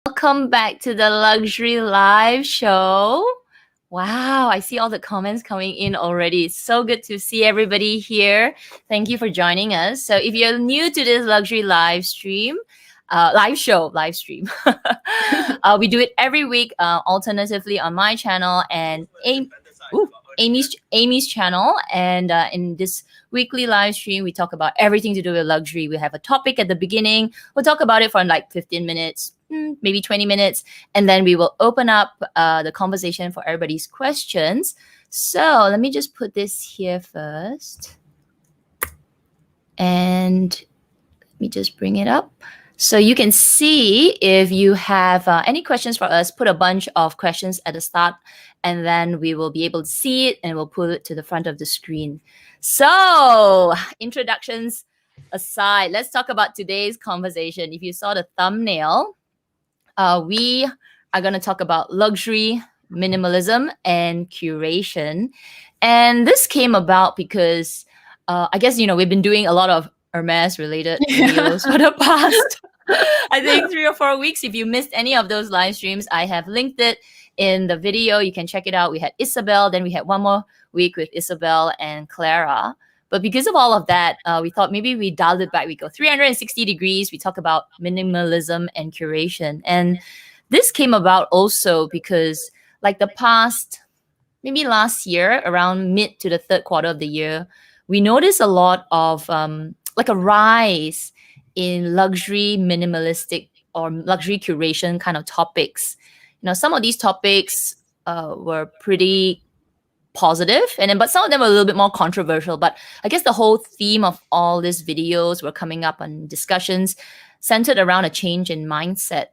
Welcome back to the Luxury Live Show. Wow, I see all the comments coming in already. It's so good to see everybody here. Thank you for joining us. So if you're new to this Luxury Live stream, live stream, we do it every week, alternatively on my channel and Amy's channel. And in this weekly live stream, we talk about everything to do with luxury. We have a topic at the beginning. We'll talk about it for like 15 minutes, maybe 20 minutes, and then we will open up the conversation for everybody's questions. So let me just put this here first. And let me just bring it up. So you can see if you have any questions for us, put a bunch of questions at the start, and then we will be able to see it and we'll pull it to the front of the screen. So introductions aside, let's talk about today's conversation. If you saw the thumbnail, we are going to talk about luxury, minimalism, and curation. And this came about because I guess, we've been doing a lot of Hermes related videos for the past, I think 3 or 4 weeks. If you missed any of those live streams, I have linked it in the video. You can check it out. We had Isabel, then we had one more week with Isabel and Clara. But because of all of that, we thought maybe we dialed it back. We go 360 degrees. We talk about minimalism and curation. And this came about also because like the past, maybe last year, around mid to the third quarter of the year, we noticed a lot of like a rise in luxury minimalistic or luxury curation kind of topics. Some of these topics were pretty positive, but some of them were a little bit more controversial. But I guess the whole theme of all these videos were coming up on discussions centered around a change in mindset.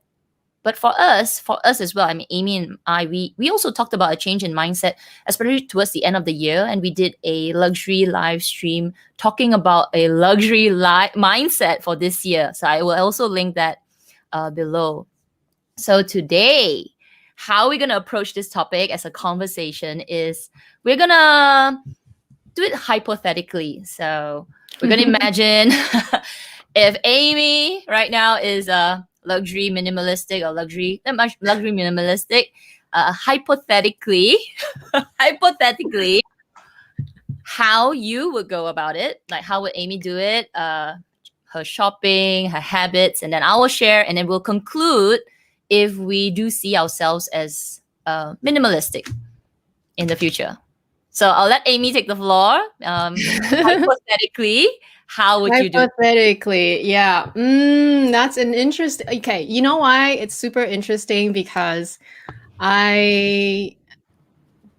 But for us as well, I mean, Amy and I, we also talked about a change in mindset, especially towards the end of the year. And we did a luxury live stream talking about a luxury mindset for this year. So I will also link that below. So today, how we're going to approach this topic as a conversation is we're going to do it hypothetically. So we're going to imagine if Amy right now is luxury minimalistic or luxury minimalistic, hypothetically, how you would go about it. Like how would Amy do it? Her shopping, her habits, and then I will share, and then we'll conclude if we do see ourselves as minimalistic in the future. So I'll let Amy take the floor. Hypothetically, how would you do? Hypothetically, yeah. That's an interesting. Okay, you know why it's super interesting? Because I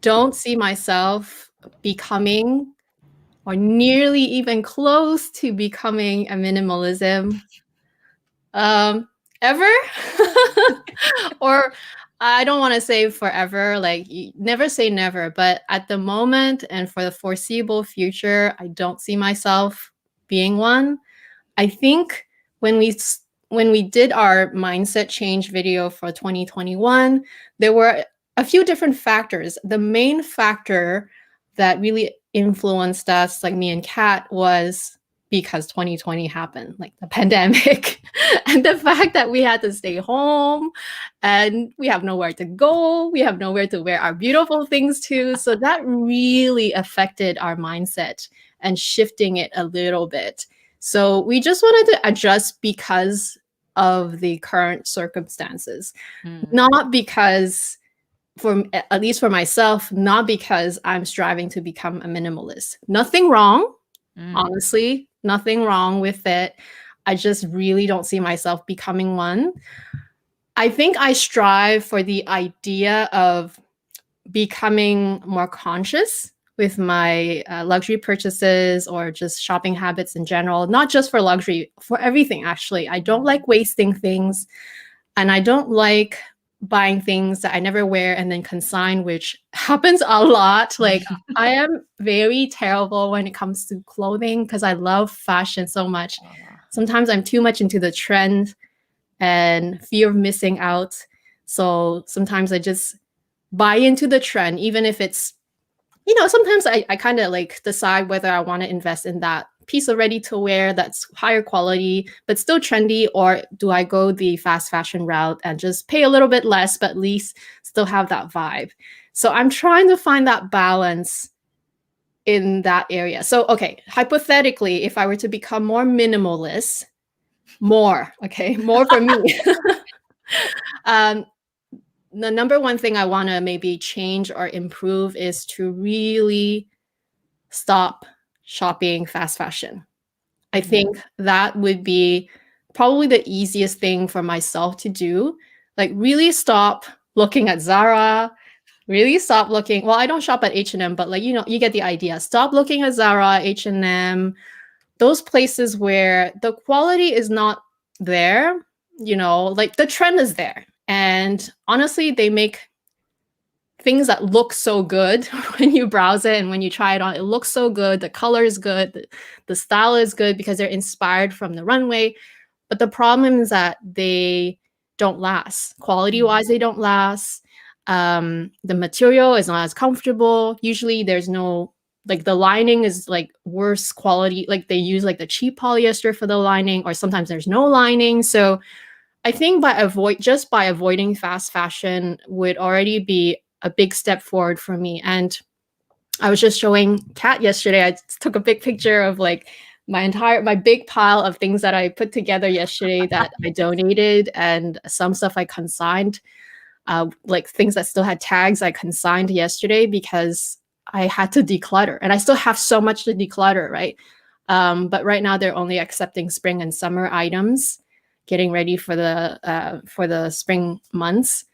don't see myself becoming or nearly even close to becoming a minimalism ever. Or I don't want to say forever, like never say never, but at the moment and for the foreseeable future, I don't see myself being one. I think when we did our mindset change video for 2021, there were a few different factors. The main factor that really influenced us, like me and Kat, was because 2020 happened, like the pandemic, and the fact that we had to stay home and we have nowhere to go, we have nowhere to wear our beautiful things to. So that really affected our mindset and shifting it a little bit. So we just wanted to adjust because of the current circumstances, not because, at least for myself, not because I'm striving to become a minimalist. Nothing wrong, honestly, nothing wrong with it. I just really don't see myself becoming one. I think I strive for the idea of becoming more conscious with my luxury purchases or just shopping habits in general, not just for luxury, for everything, actually. I don't like wasting things, and I don't like buying things that I never wear and then consign, which happens a lot. Like I am very terrible when it comes to clothing because I love fashion so much. Sometimes I'm too much into the trend and fear of missing out. So sometimes I just buy into the trend, even if it's, sometimes I kind of like decide whether I want to invest in that piece of ready to wear that's higher quality but still trendy, or do I go the fast fashion route and just pay a little bit less but at least still have that vibe? So I'm trying to find that balance in that area. So, okay, hypothetically, if I were to become more minimalist, more for me. The number one thing I want to maybe change or improve is to really stop shopping fast fashion. I think that would be probably the easiest thing for myself to do. Like, really stop looking at Zara, really stop looking. Well, I don't shop at H&M, but like, you get the idea. Stop looking at Zara, H&M, those places where the quality is not there, like the trend is there. And honestly, they make things that look so good when you browse it and when you try it on. It looks so good. The color is good. The style is good because they're inspired from the runway. But the problem is that they don't last. Quality-wise, they don't last. The material is not as comfortable. Usually there's no, like, the lining is like worse quality. Like, they use like the cheap polyester for the lining, or sometimes there's no lining. So I think by avoiding fast fashion would already be a big step forward for me. And I was just showing Kat yesterday. I took a big picture of like my big pile of things that I put together yesterday that I donated, and some stuff I consigned, like things that still had tags I consigned yesterday because I had to declutter, and I still have so much to declutter, right? But right now they're only accepting spring and summer items, getting ready for the spring months.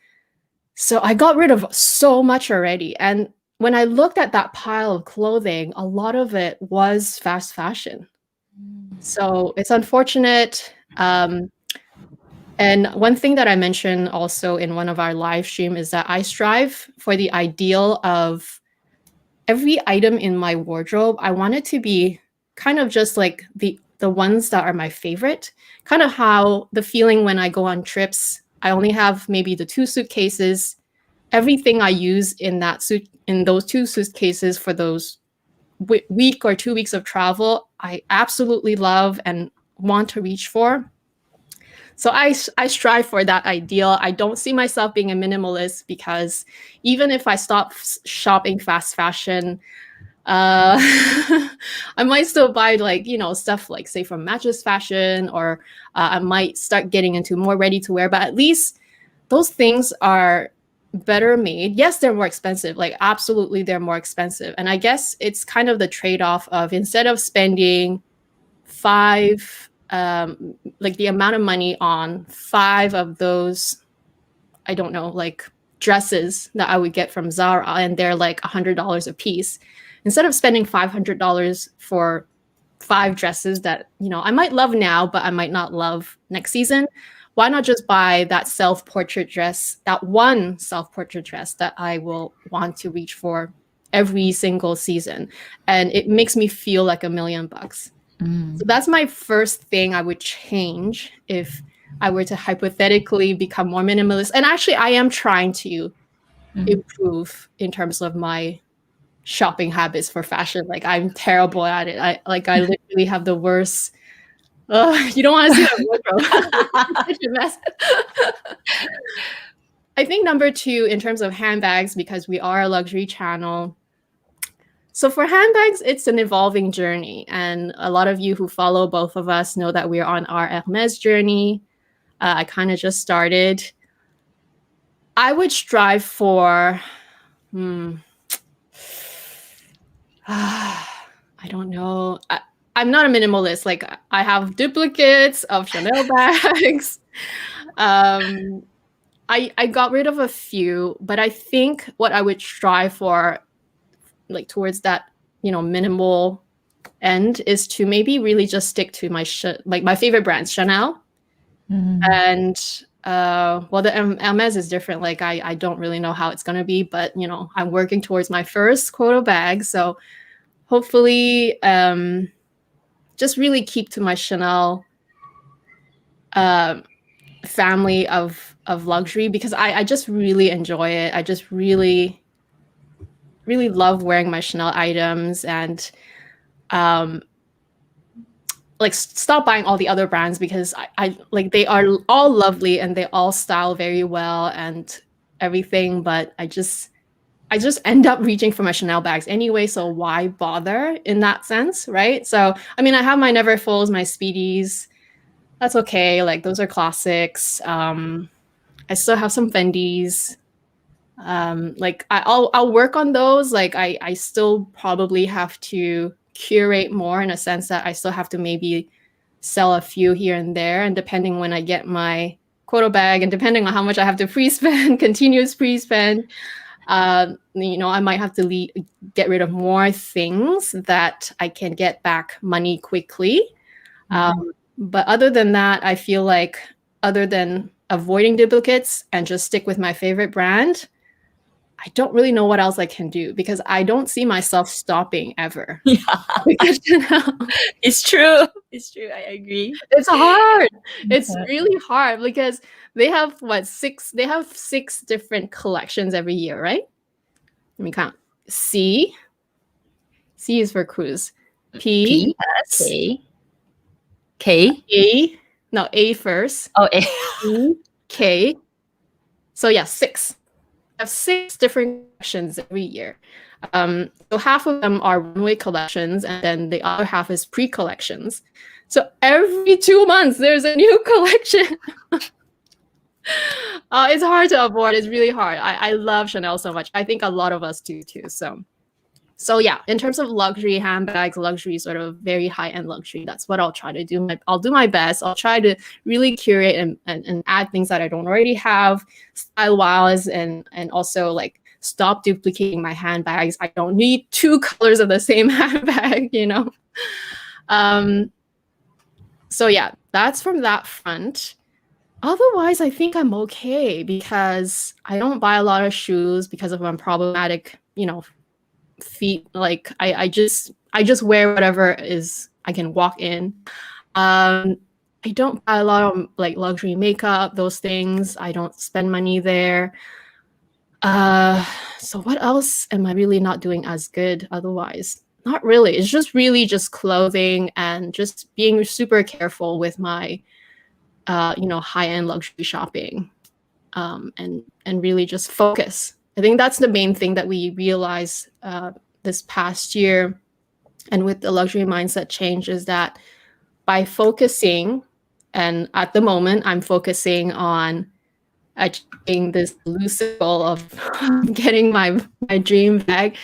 So I got rid of so much already. And when I looked at that pile of clothing, a lot of it was fast fashion. So it's unfortunate. And one thing that I mentioned also in one of our live stream is that I strive for the ideal of every item in my wardrobe. I want it to be kind of just like the ones that are my favorite, kind of how the feeling when I go on trips. I only have maybe the 2 suitcases. Everything I use in those 2 suitcases for those week or 2 weeks of travel, I absolutely love and want to reach for. So I strive for that ideal. I don't see myself being a minimalist because even if I stop shopping fast fashion, I might still buy like, stuff like, say, from Mattress Fashion, or I might start getting into more ready to wear, but at least those things are better made. Yes, they're more expensive. Like, absolutely, they're more expensive. And I guess it's kind of the trade-off of, instead of spending like the amount of money on 5 of those, I don't know, like dresses that I would get from Zara, and they're like $100 a piece. Instead of spending $500 for 5 dresses that, I might love now, but I might not love next season, why not just buy that self-portrait dress, that one self-portrait dress that I will want to reach for every single season? And it makes me feel like $1 million. So that's my first thing I would change if I were to hypothetically become more minimalist. And actually, I am trying to improve in terms of my shopping habits for fashion. Like, I'm terrible at it. I literally have the worst. You don't want to see that wardrobe. It's such a mess. I think number 2, in terms of handbags, because we are a luxury channel. So for handbags, it's an evolving journey. And a lot of you who follow both of us know that we're on our Hermes journey. I kind of just started. I would strive for, I don't know. I'm not a minimalist. Like, I have duplicates of Chanel bags. I got rid of a few, but I think what I would strive for, like towards that, minimal end, is to maybe really just stick to my favorite brands, Chanel. And well, the Hermes is different. Like, I don't really know how it's gonna be, but I'm working towards my first quota bag, so hopefully just really keep to my Chanel family of luxury, because I just really enjoy it. I just really love wearing my Chanel items. And like stop buying all the other brands because I like they are all lovely and they all style very well and everything, but I just end up reaching for my Chanel bags anyway, so why bother in that sense, right? So I mean, I have my Neverfulls, my Speedies. That's okay. Like those are classics. I still have some Fendi's. Like I'll work on those. Like I still probably have to curate more in a sense that I still have to maybe sell a few here and there, and depending when I get my quota bag and depending on how much I have to pre-spend, continuous pre-spend, you know, I might have to get rid of more things that I can get back money quickly. But other than that, I feel like other than avoiding duplicates and just stick with my favorite brand, I don't really know what else I can do because I don't see myself stopping ever. Yeah. Because, It's true. It's true. I agree. it's hard. It's really hard because they have they have 6 different collections every year, right? Let me count. C is for cruise. P, S, K. A. No, A first. Oh, A. E, K. So yeah, 6. I have 6 different collections every year. So half of them are runway collections, and then the other half is pre-collections. So every 2 months, there's a new collection. It's hard to avoid. It's really hard. I love Chanel so much. I think a lot of us do too. So yeah, in terms of luxury handbags, luxury sort of very high-end luxury, that's what I'll try to do. I'll do my best. I'll try to really curate and add things that I don't already have, style-wise, and also like stop duplicating my handbags. I don't need 2 colors of the same handbag, you know? So yeah, that's from that front. Otherwise, I think I'm okay because I don't buy a lot of shoes because of my problematic, you know, feet. Like I just wear whatever is I can walk in. I don't buy a lot of like luxury makeup, those things. I don't spend money there. So what else am I really not doing as good otherwise? Not really. It's just really just clothing and just being super careful with my you know, high-end luxury shopping, and really just focus. I think that's the main thing that we realized this past year, and with the luxury mindset change, is that by focusing, and at the moment I'm focusing on achieving this elusive goal of getting my dream bag.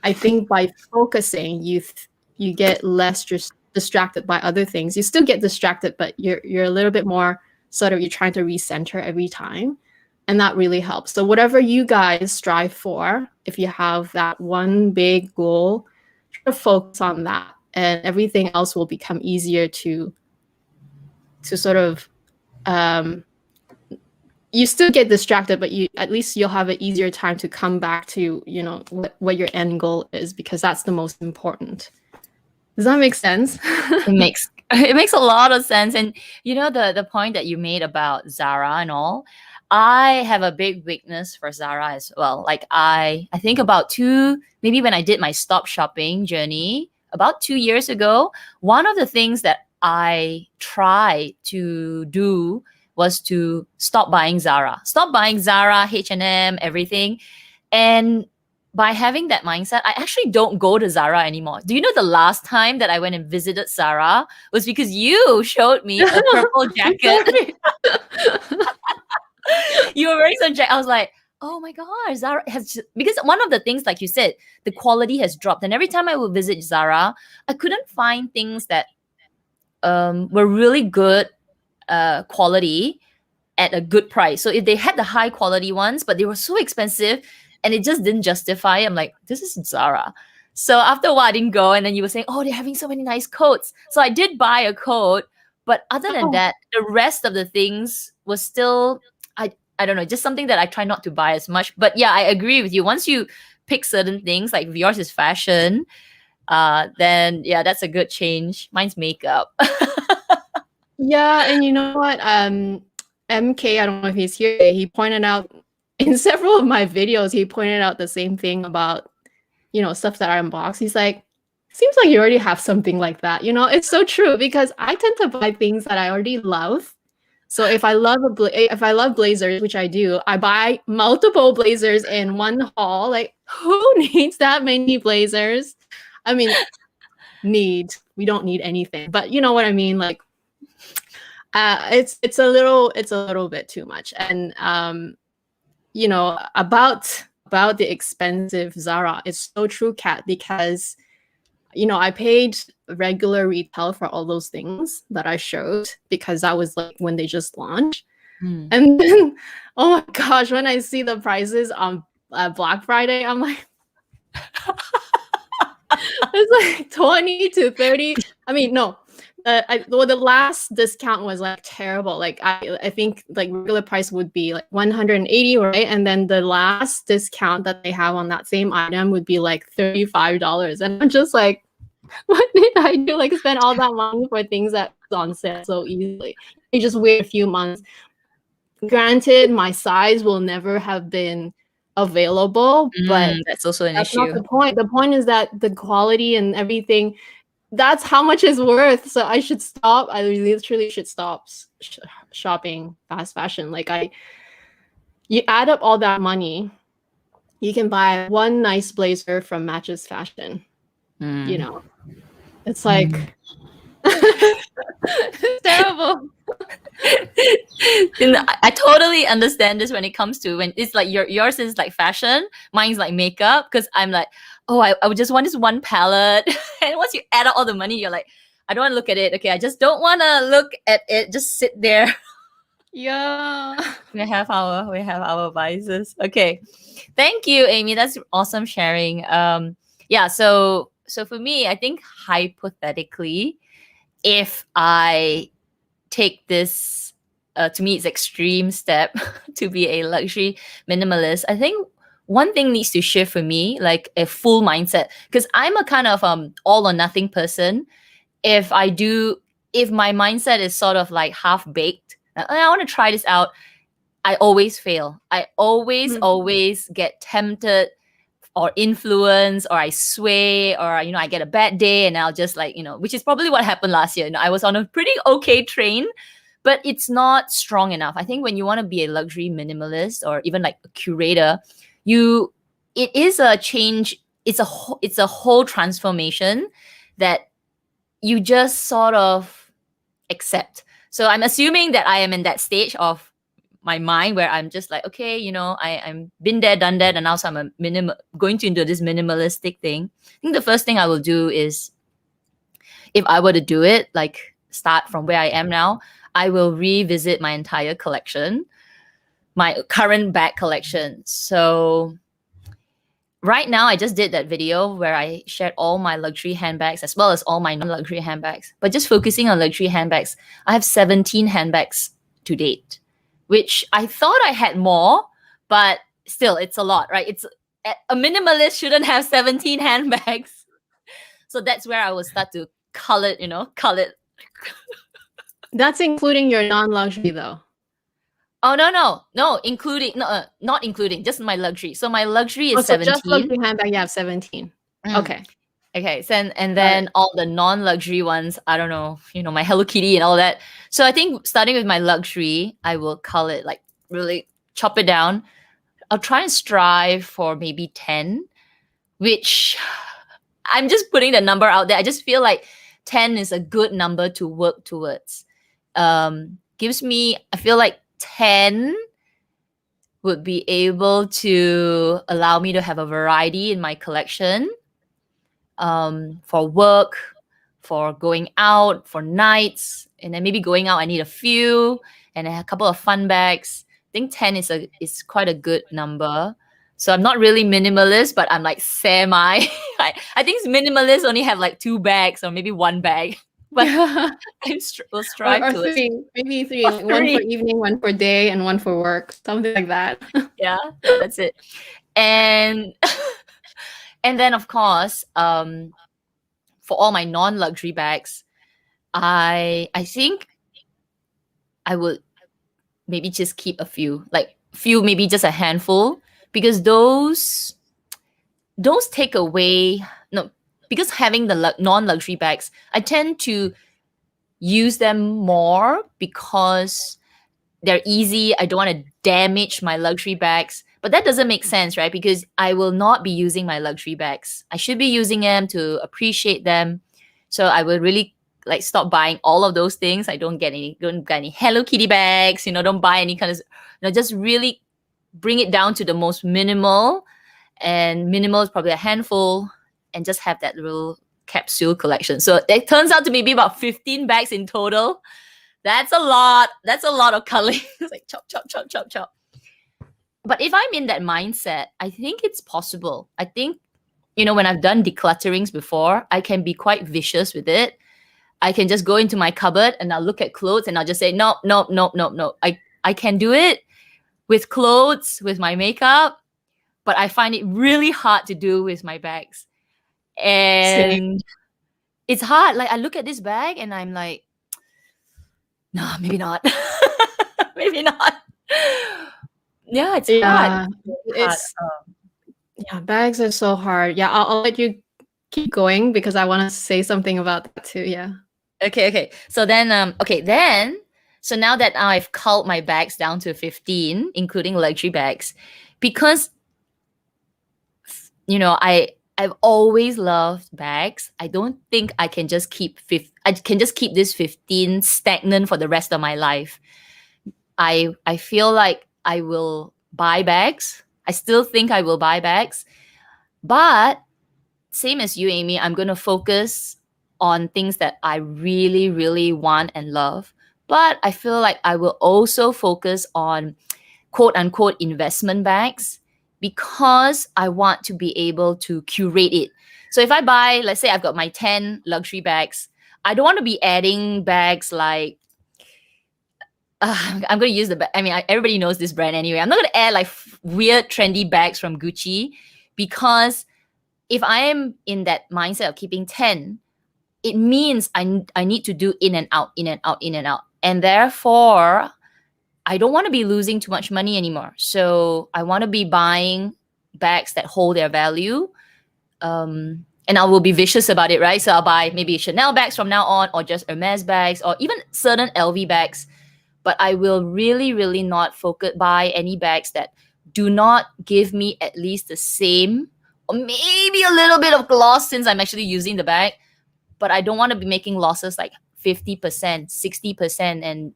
I think by focusing, you get less just distracted by other things. You still get distracted, but you're a little bit more sort of, you're trying to recenter every time, and that really helps. So whatever you guys strive for, if you have that one big goal, try to focus on that, and everything else will become easier to sort of you still get distracted, but at least you'll have an easier time to come back to, you know, what your end goal is, because that's the most important. Does that make sense? It makes a lot of sense. And you know, the point that you made about Zara and all, I have a big weakness for Zara as well. Like I think about maybe when I did my stop shopping journey about 2 years ago, one of the things that I tried to do was to stop buying Zara, H&M, everything. And by having that mindset, I actually don't go to Zara anymore. Do you know the last time that I went and visited Zara was because you showed me a purple jacket. You were wearing some jacket. I was like, oh my gosh, Zara has because one of the things, like you said, the quality has dropped. And every time I would visit Zara, I couldn't find things that were really good quality at a good price. So if they had the high quality ones, but they were so expensive and it just didn't justify, I'm like, this is Zara. So after a while, I didn't go. And then you were saying, oh, they're having so many nice coats. So I did buy a coat. But other than that, the rest of the things was still, I don't know, just something that I try not to buy as much. But yeah, I agree with you. Once you pick certain things, like if yours is fashion, then yeah, that's a good change. Mine's makeup. Yeah, and you know what? MK, I don't know if he's here. He pointed out in several of my videos, he pointed out the same thing about, you know, stuff that I unbox. He's like, seems like you already have something like that. You know, it's so true because I tend to buy things that I already love. So if I love if I love blazers, which I do, I buy multiple blazers in one haul. Like, who needs that many blazers? I mean, we don't need anything, but you know what I mean. Like, it's a little bit too much. And you know, about the expensive Zara, it's so true, Kat, because you know, I paid regular retail for all those things that I showed because that was like when they just launched. And then, oh my gosh, when I see the prices on Black Friday, I'm like, it's like 20 to 30. I mean, no, the last discount was like terrible. Like I think like regular price would be like 180, right? And then the last discount that they have on that same item would be like $35. And I'm just like, what did I do? Like spend all that money for things that's on sale so easily. You just wait a few months. Granted, my size will never have been available, but that's also an that's issue. not the point. The point is that the quality and everything, that's how much it's worth. So I should stop. I literally should stop shopping fast fashion. Like you add up all that money, you can buy one nice blazer from Matches Fashion. You know, it's like it's terrible. I totally understand this when it comes to when it's like yours is like fashion, mine's like makeup, because I'm like, oh, I would just want this one palette. And once you add up all the money, you're like, I don't want to look at it. Okay, I just don't want to look at it. Just sit there. Yeah. We have our vices. Okay. Thank you, Amy. That's awesome sharing. Yeah, so for me, I think hypothetically, if I take this to me it's extreme step to be a luxury minimalist, I think one thing needs to shift for me, like a full mindset, because I'm a kind of all or nothing person. If my mindset is sort of like half baked, I want to try this out, I always fail. I always get tempted or influence, or I sway, or I get a bad day and I'll just like, which is probably what happened last year. I was on a pretty okay train, but it's not strong enough. I think when you want to be a luxury minimalist or even like a curator, it is a change. It's a whole transformation that you just sort of accept. So I'm assuming that I am in that stage of my mind where I'm just like, okay, I'm been there, done that, and now I'm going to into this minimalistic thing. I think the first thing I will do is, if I were to do it, like start from where I am now, I will revisit my entire collection, my current bag collection. So right now, I just did that video where I shared all my luxury handbags as well as all my non-luxury handbags. But just focusing on luxury handbags, I have 17 handbags to date, which I thought I had more, but still, it's a lot, right? A minimalist shouldn't have 17 handbags. So that's where I will start to cull it. That's including your non-luxury though. Oh, no, including, no, not including, just my luxury. So my luxury is so 17. just luxury handbag, you have 17. Okay. So, and then all the non-luxury ones, I don't know, my Hello Kitty and all that. So I think starting with my luxury, I will cull it, like really chop it down. I'll try and strive for maybe 10, which I'm just putting the number out there. I just feel like 10 is a good number to work towards. I feel like 10 would be able to allow me to have a variety in my collection, for work, for going out, for nights, and then maybe going out, I need a few, and a couple of fun bags. I think 10 is quite a good number. So I'm not really minimalist, but I'm like semi. I think minimalists only have like 2 bags or maybe 1 bag. But we'll strive or to 3, maybe 3. Like 1 for evening, 1 for day, and 1 for work, something like that. Yeah, that's it. And then of course, for all my non-luxury bags, I think I would maybe just keep a few, maybe just a handful, because those take away, no, because having the non-luxury bags, I tend to use them more because they're easy. I don't want to damage my luxury bags. But that doesn't make sense, right? Because I will not be using my luxury bags. I should be using them to appreciate them. So I will really like stop buying all of those things. I don't get any Hello Kitty bags, don't buy any kind of, just really bring it down to the most minimal. And minimal is probably a handful, and just have that little capsule collection. So it turns out to maybe about 15 bags in total. That's a lot. That's a lot of culling. It's like chop, chop, chop, chop, chop. But if I'm in that mindset, I think it's possible. I think, when I've done declutterings before, I can be quite vicious with it. I can just go into my cupboard and I'll look at clothes and I'll just say, no, no, no, no, no. I can do it with clothes, with my makeup, but I find it really hard to do with my bags. And it's hard. Like I look at this bag and I'm like, no, maybe not. Maybe not. Yeah, it's hard. Yeah, bags are so hard. Yeah, I'll let you keep going because I want to say something about that too. Yeah. Okay. So then, so now that I've culled my bags down to 15, including luxury bags, because, I've always loved bags. I don't think I can just keep this 15 stagnant for the rest of my life. I feel like I will buy bags. I still think I will buy bags. But same as you, Amy, I'm going to focus on things that I really, really want and love. But I feel like I will also focus on quote unquote investment bags because I want to be able to curate it. So if I buy, let's say I've got my 10 luxury bags, I don't want to be adding bags like, I'm going to use everybody knows this brand anyway. I'm not going to add like weird trendy bags from Gucci because if I am in that mindset of keeping 10, it means I need to do in and out, in and out, in and out. And therefore, I don't want to be losing too much money anymore. So I want to be buying bags that hold their value. And I will be vicious about it, right? So I'll buy maybe Chanel bags from now on, or just Hermes bags, or even certain LV bags. But I will really, really not buy any bags that do not give me at least the same, or maybe a little bit of gloss since I'm actually using the bag. But I don't want to be making losses like 50%, 60%. And,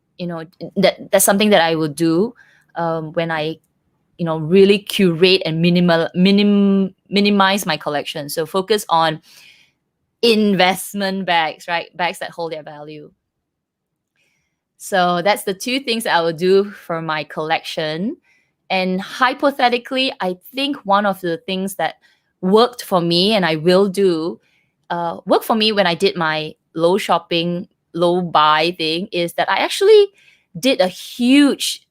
that's something that I will do when I, really curate and minimize my collection. So focus on investment bags, right? Bags that hold their value. So that's the two things that I will do for my collection. And hypothetically, I think one of the things that worked for me and I will do worked for me when I did my low shopping, low buy thing is that I actually did a huge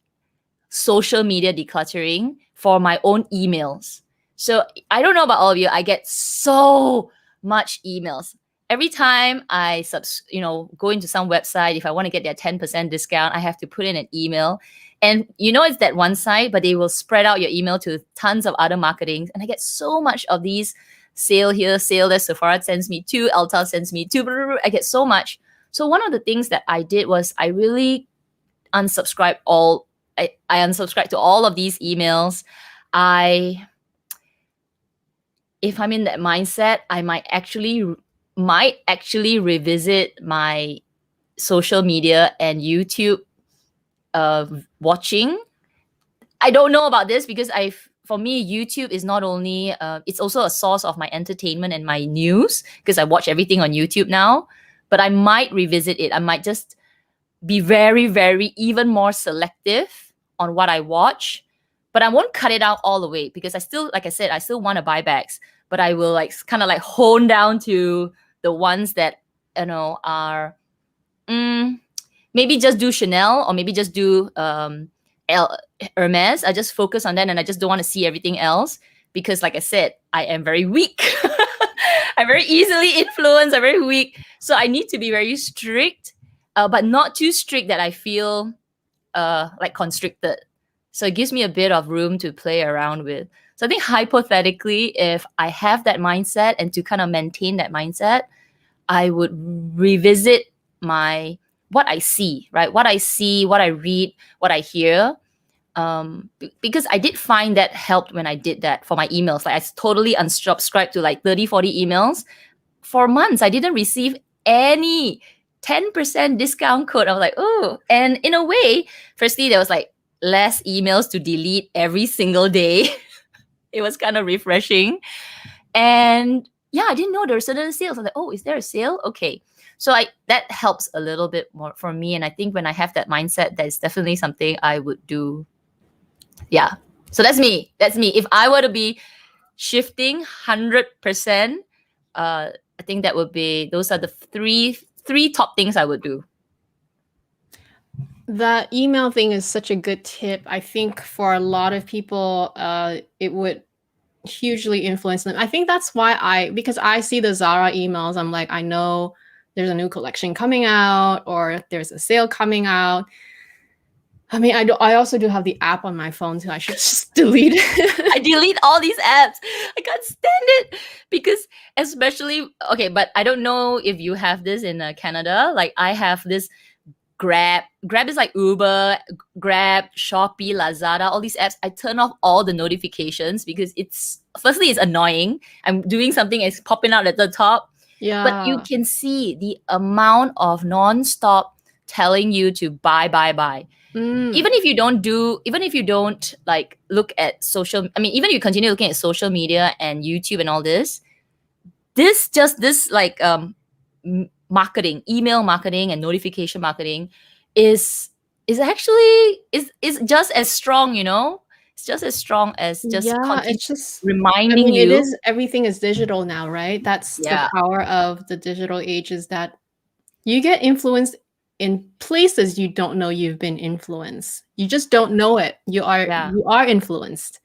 social media decluttering for my own emails. So I don't know about all of you. I get so much emails. Every time I go into some website, if I want to get their 10% discount, I have to put in an email. And it's that one site, but they will spread out your email to tons of other marketings. And I get so much of these sale here, sale there. Sephora sends me 2, Ulta sends me 2. I get so much. So one of the things that I did was I really unsubscribed I unsubscribed to all of these emails. If I'm in that mindset, I might actually revisit my social media and YouTube watching. I don't know about this because for me, YouTube is not only, it's also a source of my entertainment and my news because I watch everything on YouTube now, but I might revisit it. I might just be very, very even more selective on what I watch, but I won't cut it out all the way because I still, like I said, I still want to buy bags, but I will kind of hone down to the ones that, are, maybe just do Chanel or maybe just do Hermes. I just focus on that and I just don't want to see everything else because like I said, I am very weak. I'm very easily influenced. I'm very weak. So I need to be very strict, but not too strict that I feel constricted. So it gives me a bit of room to play around with. So I think hypothetically, if I have that mindset and to kind of maintain that mindset, I would revisit what I see, right? What I see, what I read, what I hear. Because I did find that helped when I did that for my emails. Like I totally unsubscribed to like 30, 40 emails. For months, I didn't receive any 10% discount code. I was like, oh, and in a way, firstly, there was like less emails to delete every single day. It was kind of refreshing. And yeah, I didn't know there were certain sales. I was like, oh, is there a sale? Okay. So that helps a little bit more for me. And I think when I have that mindset, that's definitely something I would do. Yeah. So that's me. That's me. If I were to be shifting 100%, I think that would be, those are the three top things I would do. The email thing is such a good tip. I think for a lot of people, it would hugely influence them. I think that's why because I see the Zara emails, I'm like, I know there's a new collection coming out or there's a sale coming out. I mean, I also do have the app on my phone too. I should just delete it. I delete all these apps. I can't stand it because especially, okay, but I don't know if you have this in Canada. Like I have this Grab is like Uber, Grab, Shopee, Lazada, all these apps. I turn off all the notifications because it's annoying. I'm doing something, it's popping out at the top. Yeah. But you can see the amount of non-stop telling you to buy. Even if you don't like look at social, I mean, even if you continue looking at social media and YouTube and all this like marketing, email marketing and notification marketing is actually just as strong, you know? It's just as strong as just it's just reminding you. It is, everything is digital now, right? That's the power of the digital age, is that you get influenced in places you don't know you've been influenced. You just don't know it. You are influenced.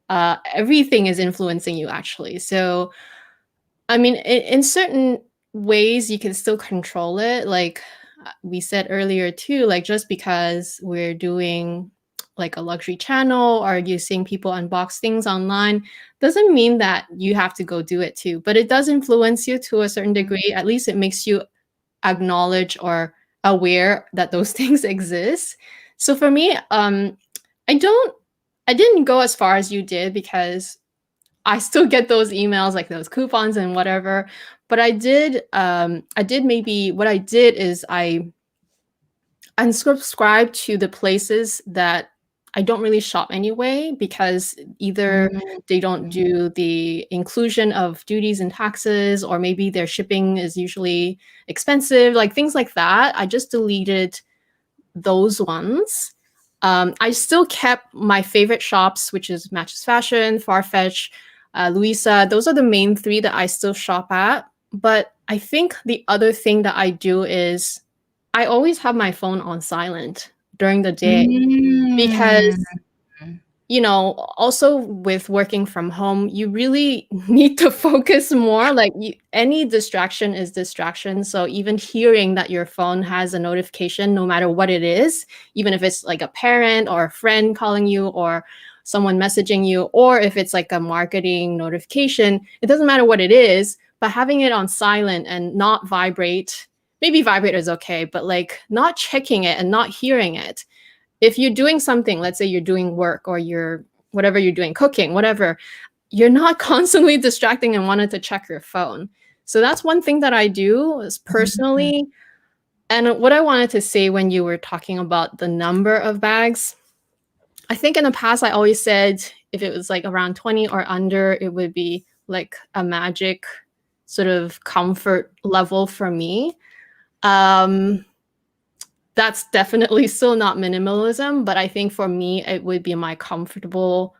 Everything is influencing you, actually. So, I mean, in certain ways, you can still control it. Like we said earlier too, like just because we're doing like a luxury channel or you're seeing people unbox things online doesn't mean that you have to go do it too. But it does influence you to a certain degree. At least it makes you acknowledge or aware that those things exist. So for me, I didn't go as far as you did because I still get those emails, like those coupons and whatever. But I did maybe what I did is I unsubscribed to the places that I don't really shop anyway, because either they don't do the inclusion of duties and taxes, or maybe their shipping is usually expensive, like things like that. I just deleted those ones. I still kept my favorite shops, which is Matches Fashion, Farfetch, Louisa. Those are the main three that I still shop at. But I think the other thing that I do is I always have my phone on silent during the day, because, you know, also with working from home, you really need to focus more. Like any distraction is distraction. So even hearing that your phone has a notification, no matter what it is, even if it's like a parent or a friend calling you or someone messaging you, or if it's like a marketing notification, it doesn't matter what it is, but having it on silent and not vibrate. Maybe vibrate is okay, but like not checking it and not hearing it. If you're doing something, let's say you're doing work or whatever you're doing, cooking, whatever, you're not constantly distracting and wanted to check your phone. So that's one thing that I do is personally. And what I wanted to say when you were talking about the number of bags, I think in the past, I always said if it was like around 20 or under, it would be like a magic sort of comfort level for me. That's definitely still not minimalism, but I think for me, it would be my comfortable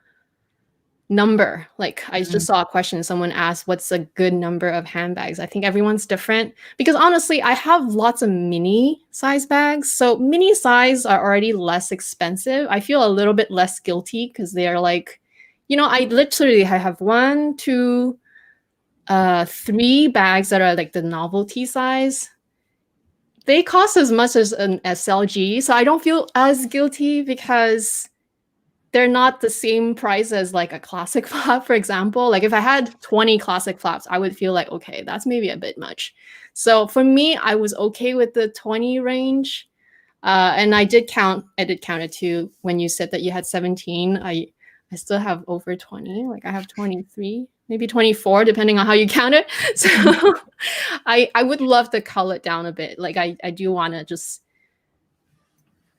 number. Like I just saw a question, someone asked, what's a good number of handbags? I think everyone's different, because honestly, I have lots of mini size bags. So mini size are already less expensive. I feel a little bit less guilty because they're like, you know, I literally have 1, 2, 3 bags that are like the novelty size. They cost as much as an SLG, so I don't feel as guilty because they're not the same price as like a classic flap, for example. Like if I had 20 classic flaps, I would feel like, okay, that's maybe a bit much. So for me, I was okay with the 20 range. And I did count it too. When you said that you had 17, I still have over 20. Like I have 23, maybe 24, depending on how you count it. So I would love to cull it down a bit. Like I do want to just,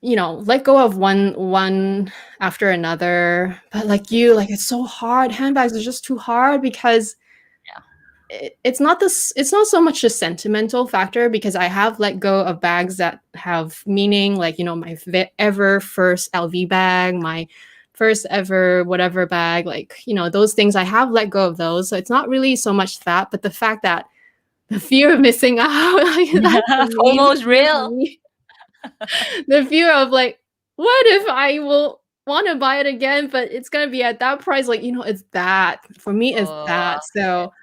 you know, let go of one after another. But like it's so hard. Handbags are just too hard because it's not so much a sentimental factor, because I have let go of bags that have meaning, like, you know, my ever first LV bag, my first ever whatever bag, like, you know, those things, I have let go of those. So it's not really so much that, but the fact that the fear of missing out, that's almost real. The fear of like, what if I will want to buy it again, but it's gonna be at that price? Like, you know, it's that for me, it's that. So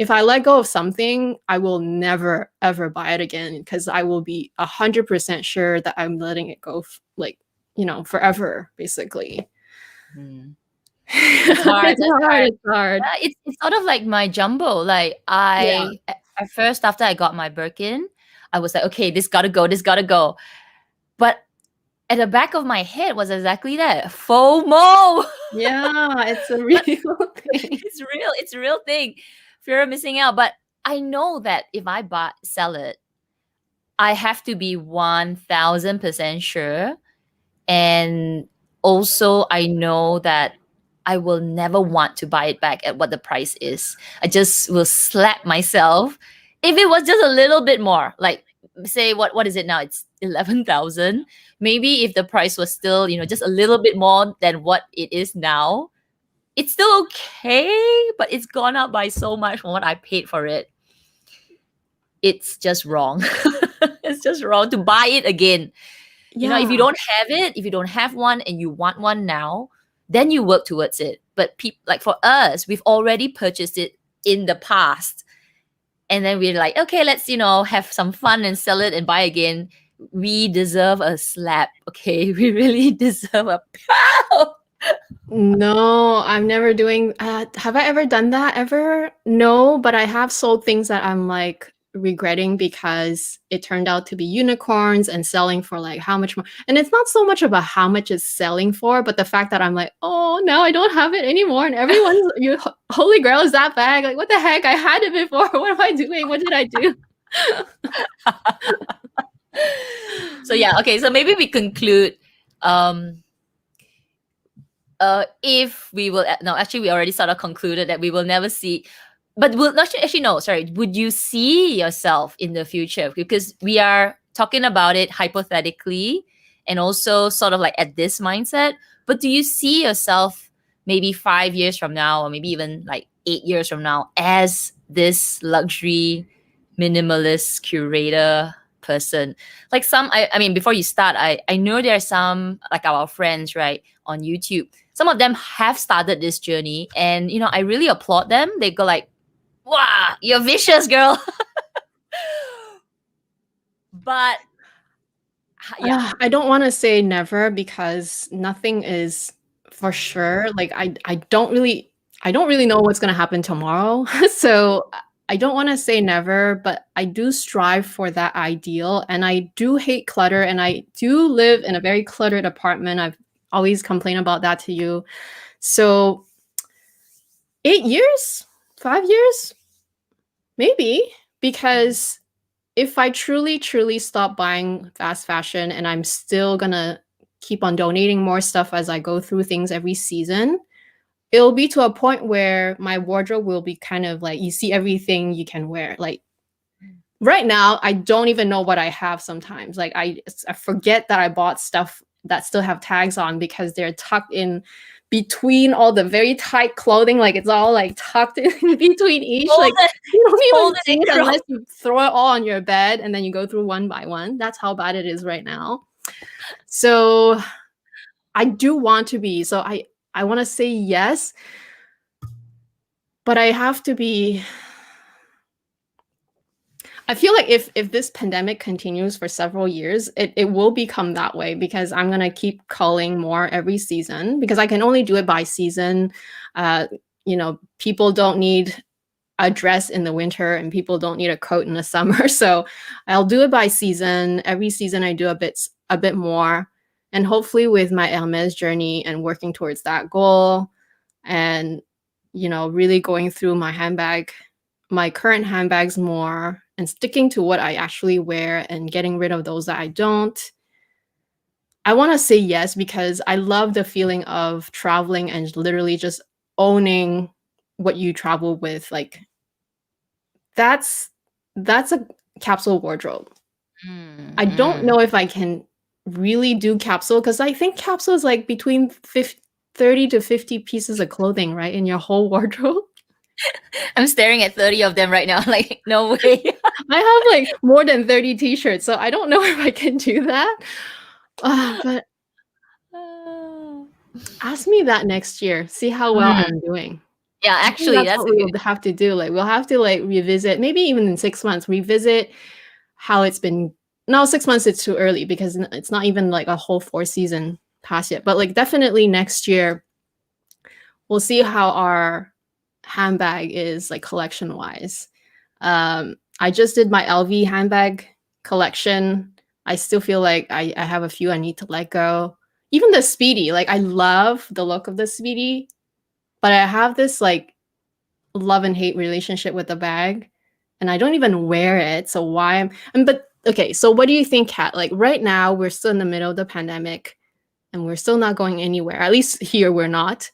if I let go of something, I will never ever buy it again, because I will be 100% sure that I'm letting it go, like, you know, forever, basically. It's hard. It's hard. Yeah, it's sort of like my jumbo. Like at first, after I got my Birkin, I was like, okay, this gotta go. But at the back of my head was exactly that, FOMO. Yeah, it's a real thing. It's a real thing. Fear of missing out. But I know that if I sell it, I have to be 1000% sure. And also I know that I will never want to buy it back at what the price is. I just will slap myself if it was just a little bit more. Like, say, what is it now? It's 11,000. Maybe if the price was still, you know, just a little bit more than what it is now, it's still okay, but it's gone up by so much from what I paid for it. It's just wrong. It's just wrong to buy it again. You know, if you don't have it, if you don't have one and you want one now, then you work towards it. But like for us, we've already purchased it in the past. And then we're like, okay, let's, you know, have some fun and sell it and buy again. We deserve a slap, okay? We really deserve a pow. No, I'm never doing. Have I ever done that ever? No, but I have sold things that I'm like regretting because it turned out to be unicorns and selling for like how much more. And it's not so much about how much it's selling for, but the fact that I'm like, oh, now I don't have it anymore, and everyone's your holy grail is that bag. Like, what the heck? I had it before. What am I doing? What did I do? So yeah, okay. So maybe we conclude. If we will, no, actually, we already sort of concluded that we will never see, but we'll actually, no, sorry. Would you see yourself in the future? Because we are talking about it hypothetically and also sort of like at this mindset. But do you see yourself maybe 5 years from now, or maybe even like 8 years from now, as this luxury minimalist curator person? Like I mean, before you start, I know there are some, like our friends, right, on YouTube. Some of them have started this journey, and you know, I really applaud them. They go like, wow, you're vicious, girl. But yeah, I don't want to say never, because nothing is for sure. Like I don't really know what's going to happen tomorrow. So I don't want to say never, but I do strive for that ideal, and I do hate clutter, and I do live in a very cluttered apartment. I've always complained about that to you. So 8 years, 5 years, maybe, because if I truly stop buying fast fashion and I'm still gonna keep on donating more stuff as I go through things every season, it'll be to a point where my wardrobe will be kind of like, you see everything you can wear. Like right now, I don't even know what I have sometimes. Like I forget that I bought stuff that still have tags on, because they're tucked in between all the very tight clothing. Like it's all like tucked in between each. Like you don't even see it unless you throw it all on your bed and then you go through one by one. That's how bad it is right now. So I do want to be. So I want to say yes, but I have to be. I feel like if this pandemic continues for several years, it will become that way, because I'm gonna keep culling more every season, because I can only do it by season. You know, people don't need a dress in the winter and people don't need a coat in the summer. So I'll do it by season. Every season I do a bit more. And hopefully with my Hermes journey and working towards that goal, and you know, really going through my current handbags more, and sticking to what I actually wear and getting rid of those that I don't. I want to say yes, because I love the feeling of traveling and literally just owning what you travel with. Like that's a capsule wardrobe. I don't know if I can really do capsule, because I think capsule is like between 30 to 50 pieces of clothing, right, in your whole wardrobe. I'm staring at 30 of them right now. Like, no way. I have like more than 30 t-shirts, so I don't know if I can do that. But ask me that next year. See how well I'm doing. Yeah, I think actually, that's that's what a we good. will have to do. Like we'll have to like revisit, maybe even in 6 months, revisit how it's been. No, 6 months it's too early, because it's not even like a whole 4 season past yet. But like definitely next year, we'll see how our handbag is like collection wise. I just did my LV handbag collection. I still feel like I have a few I need to let go. Even the Speedy, like I love the look of the Speedy, but I have this like love and hate relationship with the bag, and I don't even wear it. So why but okay, so what do you think, Kat? Like right now we're still in the middle of the pandemic and we're still not going anywhere. At least here we're not.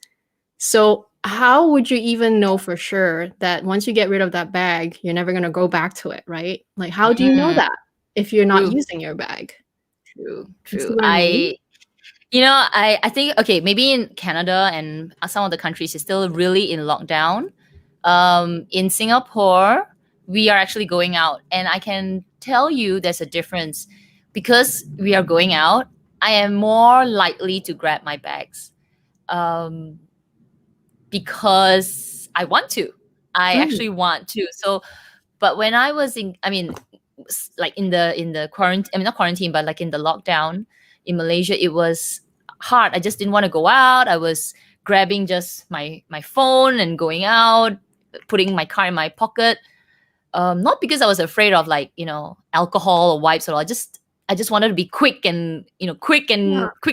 So how would you even know for sure that once you get rid of that bag, you're never going to go back to it, right? Like how do you know that if you're not True, using your bag? true, You see true. what I mean? I think, okay, maybe in Canada and some of the countries is still really in lockdown. In Singapore, we are actually going out, and I can tell you there's a difference because we are going out. I am more likely to grab my bags, um, because I want to. I Mm, actually want to. So, but when I was in, I mean, like in the quarantine, I mean not quarantine, but like in the lockdown in Malaysia, it was hard. I just didn't want to go out. I was grabbing just my phone and going out, putting my car in my pocket. Not because I was afraid of like alcohol or wipes or all. I just wanted to be quick and yeah. quick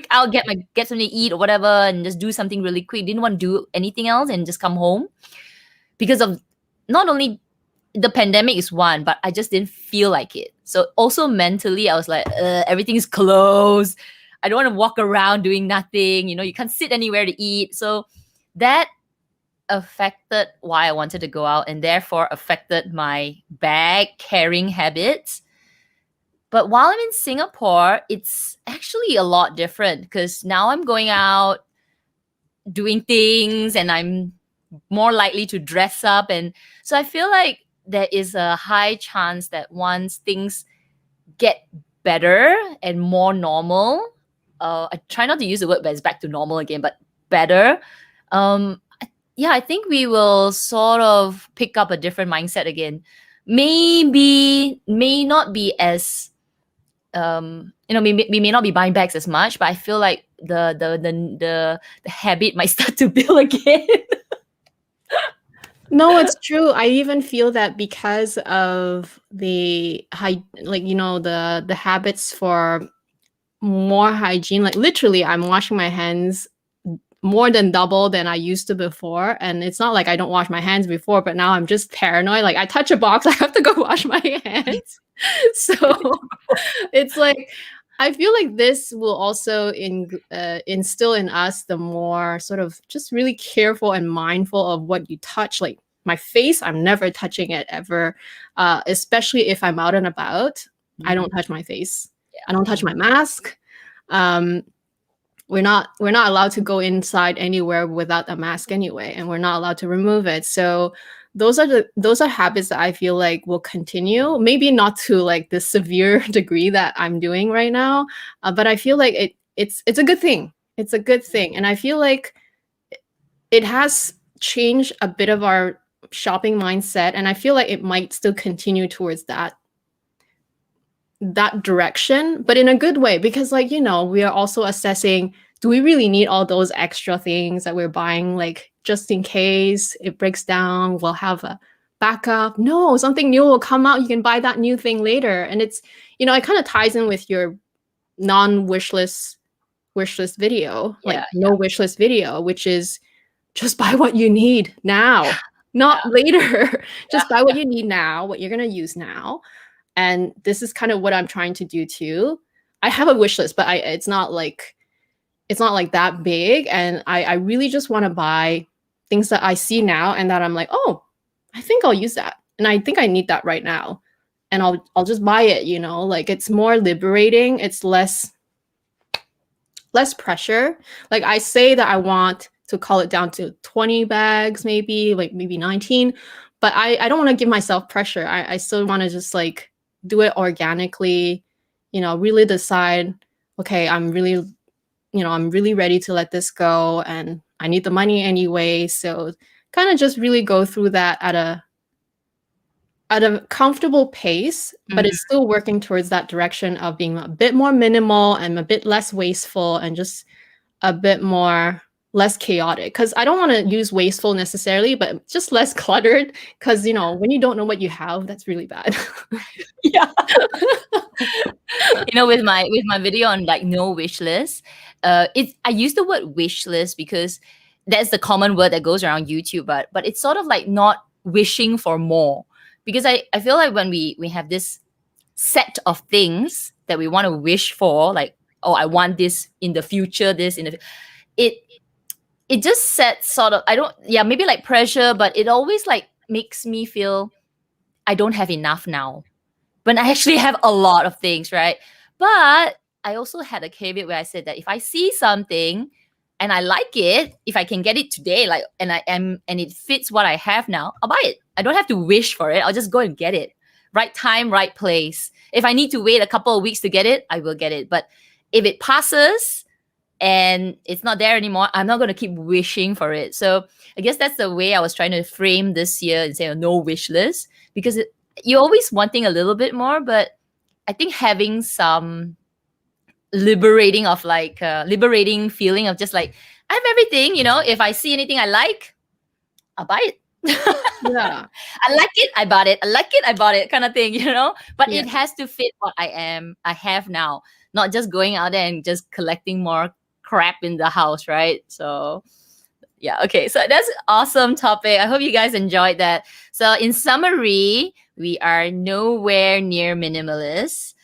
out, get something to eat or whatever, and just do something really quick. Didn't want to do anything else and just come home because of not only the pandemic is one, but I just didn't feel like it. So also mentally, I was like, everything is closed. I don't want to walk around doing nothing. You can't sit anywhere to eat. So that affected why I wanted to go out and therefore affected my bag carrying habits. But while I'm in Singapore, it's actually a lot different because now I'm going out doing things and I'm more likely to dress up. And so I feel like there is a high chance that once things get better and more normal, I try not to use the word but it's back to normal again, but better. Yeah, I think we will sort of pick up a different mindset again. Maybe, may not be as, we may not be buying bags as much, but I feel like the habit might start to build again. No, it's true. I even feel that because of the the habits for more hygiene, like literally I'm washing my hands more than double than I used to before. And it's not like I don't wash my hands before, but now I'm just paranoid. Like I touch a box, I have to go wash my hands. So it's like I feel like this will also instill in us the more sort of just really careful and mindful of what you touch. Like my face, I'm never touching it ever, especially if I'm out and about. I don't touch my face. I don't touch my mask. Um, we're not allowed to go inside anywhere without a mask anyway, and we're not allowed to remove it. So those are habits that I feel like will continue, maybe not to like the severe degree that I'm doing right now, but I feel like it's a good thing. It's a good thing, and I feel like it has changed a bit of our shopping mindset, and I feel like it might still continue towards that that direction, but in a good way, because like, you know, we are also assessing, do we really need all those extra things that we're buying, like just in case it breaks down, we'll have a backup? No, something new will come out, you can buy that new thing later. And it's, you know, it kind of ties in with your non-wish list video, like Yeah. no wish list video, which is just buy what you need now, not later. Just buy what you need now, what you're going to use now. And this is kind of what I'm trying to do too. I have a wish list, but it's not like that big. And I really just want to buy things that I see now and that I'm like, oh, I think I'll use that. And I think I need that right now. And I'll just buy it, you know, like it's more liberating. It's less pressure. Like I say that I want to call it down to 20 bags, maybe 19, but I don't want to give myself pressure. I still want to just like do it organically, you know, really decide, okay, I'm really ready to let this go and I need the money anyway. So kind of just really go through that at a comfortable pace, but it's still working towards that direction of being a bit more minimal and a bit less wasteful and just a bit more less chaotic. Because I don't want to use wasteful necessarily, but just less cluttered. Because, you know, when you don't know what you have, that's really bad. Yeah. You know, with my video on like no wish list, I use the word wish list because that's the common word that goes around YouTube, but it's sort of like not wishing for more. Because I feel like when we have this set of things that we want to wish for, like, oh, I want this in the future, it just sets sort of, maybe like pressure, but it always like makes me feel I don't have enough now. But I actually have a lot of things, right? But I also had a caveat where I said that if I see something and I like it, if I can get it today, like, and it fits what I have now, I'll buy it. I don't have to wish for it. I'll just go and get it. Right time, right place. If I need to wait a couple of weeks to get it, I will get it. But if it passes and it's not there anymore, I'm not going to keep wishing for it. So I guess that's the way I was trying to frame this year and say no wish list, because you're always wanting a little bit more, but I think having some liberating feeling of just like, I have everything, you know, if I see anything I like, I'll buy it. Yeah. I like it, I bought it. I like it, I bought it, kind of thing, you know? But Yeah. it has to fit what I have now, not just going out there and just collecting more crap in the house, right? So yeah, okay. So that's an awesome topic. I hope you guys enjoyed that. So in summary, we are nowhere near minimalist,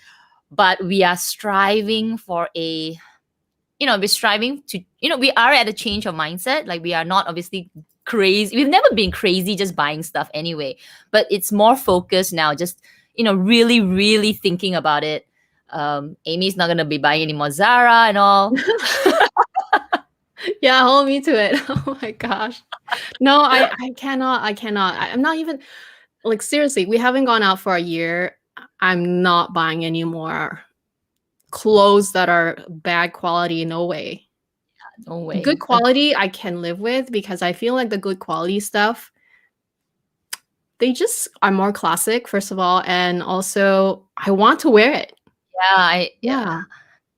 but we are striving for we are at a change of mindset. Like we are not obviously crazy. We've never been crazy just buying stuff anyway, but it's more focused now, just, really, really thinking about it. Amy's not going to be buying any more Zara and all. Yeah, hold me to it. Oh my gosh. No, I cannot. I'm not even, like, seriously, we haven't gone out for a year. I'm not buying any more clothes that are bad quality. No way. No way. Good quality I can live with, because I feel like the good quality stuff, they just are more classic, first of all, and also I want to wear it. Yeah.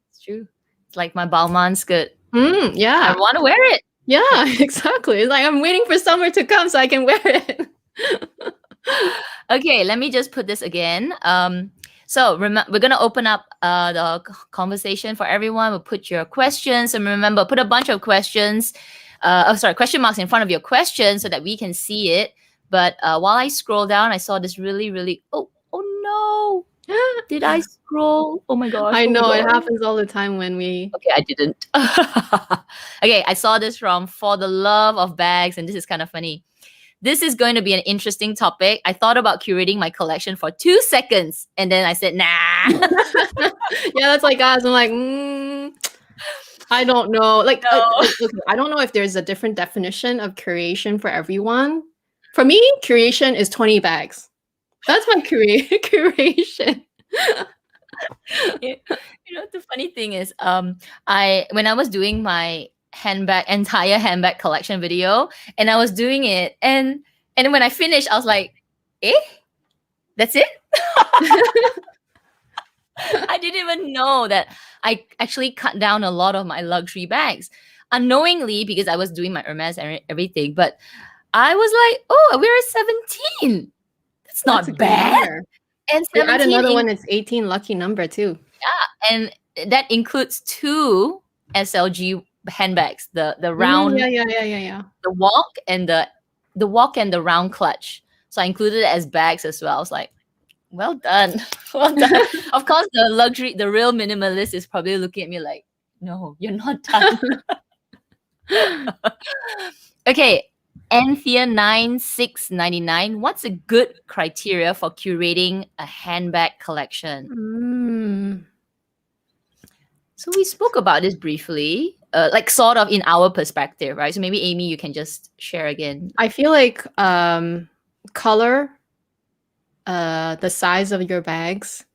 It's true. It's like my Balmain skirt. Yeah. I want to wear it. Yeah, exactly. It's like I'm waiting for summer to come so I can wear it. Okay, let me just put this again. So we're going to open up the conversation for everyone. We'll put your questions, and remember, put a bunch of questions. Question marks in front of your question so that we can see it. But while I scroll down, I saw this really, really. Oh no! Did I scroll? Oh my gosh! I know, it happens all the time when we. Okay, I didn't. Okay, I saw this from For the Love of Bags, and this is kind of funny. This is going to be an interesting topic. I thought about curating my collection for 2 seconds, and then I said, nah. Yeah, that's like us. I'm like, I don't know. Like, No. okay, I don't know if there's a different definition of curation for everyone. For me, curation is 20 bags. That's my curation. The funny thing is, when I was doing my entire handbag collection video, and I was doing it, and when I finished, I was like, that's it? I didn't even know that I actually cut down a lot of my luxury bags unknowingly because I was doing my Hermes and everything. But I was like, oh, we're at 17. That's That's a not great bad. number. And You add 17 another one, it's 18, lucky number too. and that includes 2 SLG handbags, the round, Yeah. the walk and the round clutch. So I included it as bags as well. I was like, well done. Well done. Of course, the real minimalist is probably looking at me like, no, you're not done. Okay. Anthea9699. What's a good criteria for curating a handbag collection? So we spoke about this briefly, like sort of in our perspective, right? So maybe Amy, you can just share again. I feel like color, the size of your bags,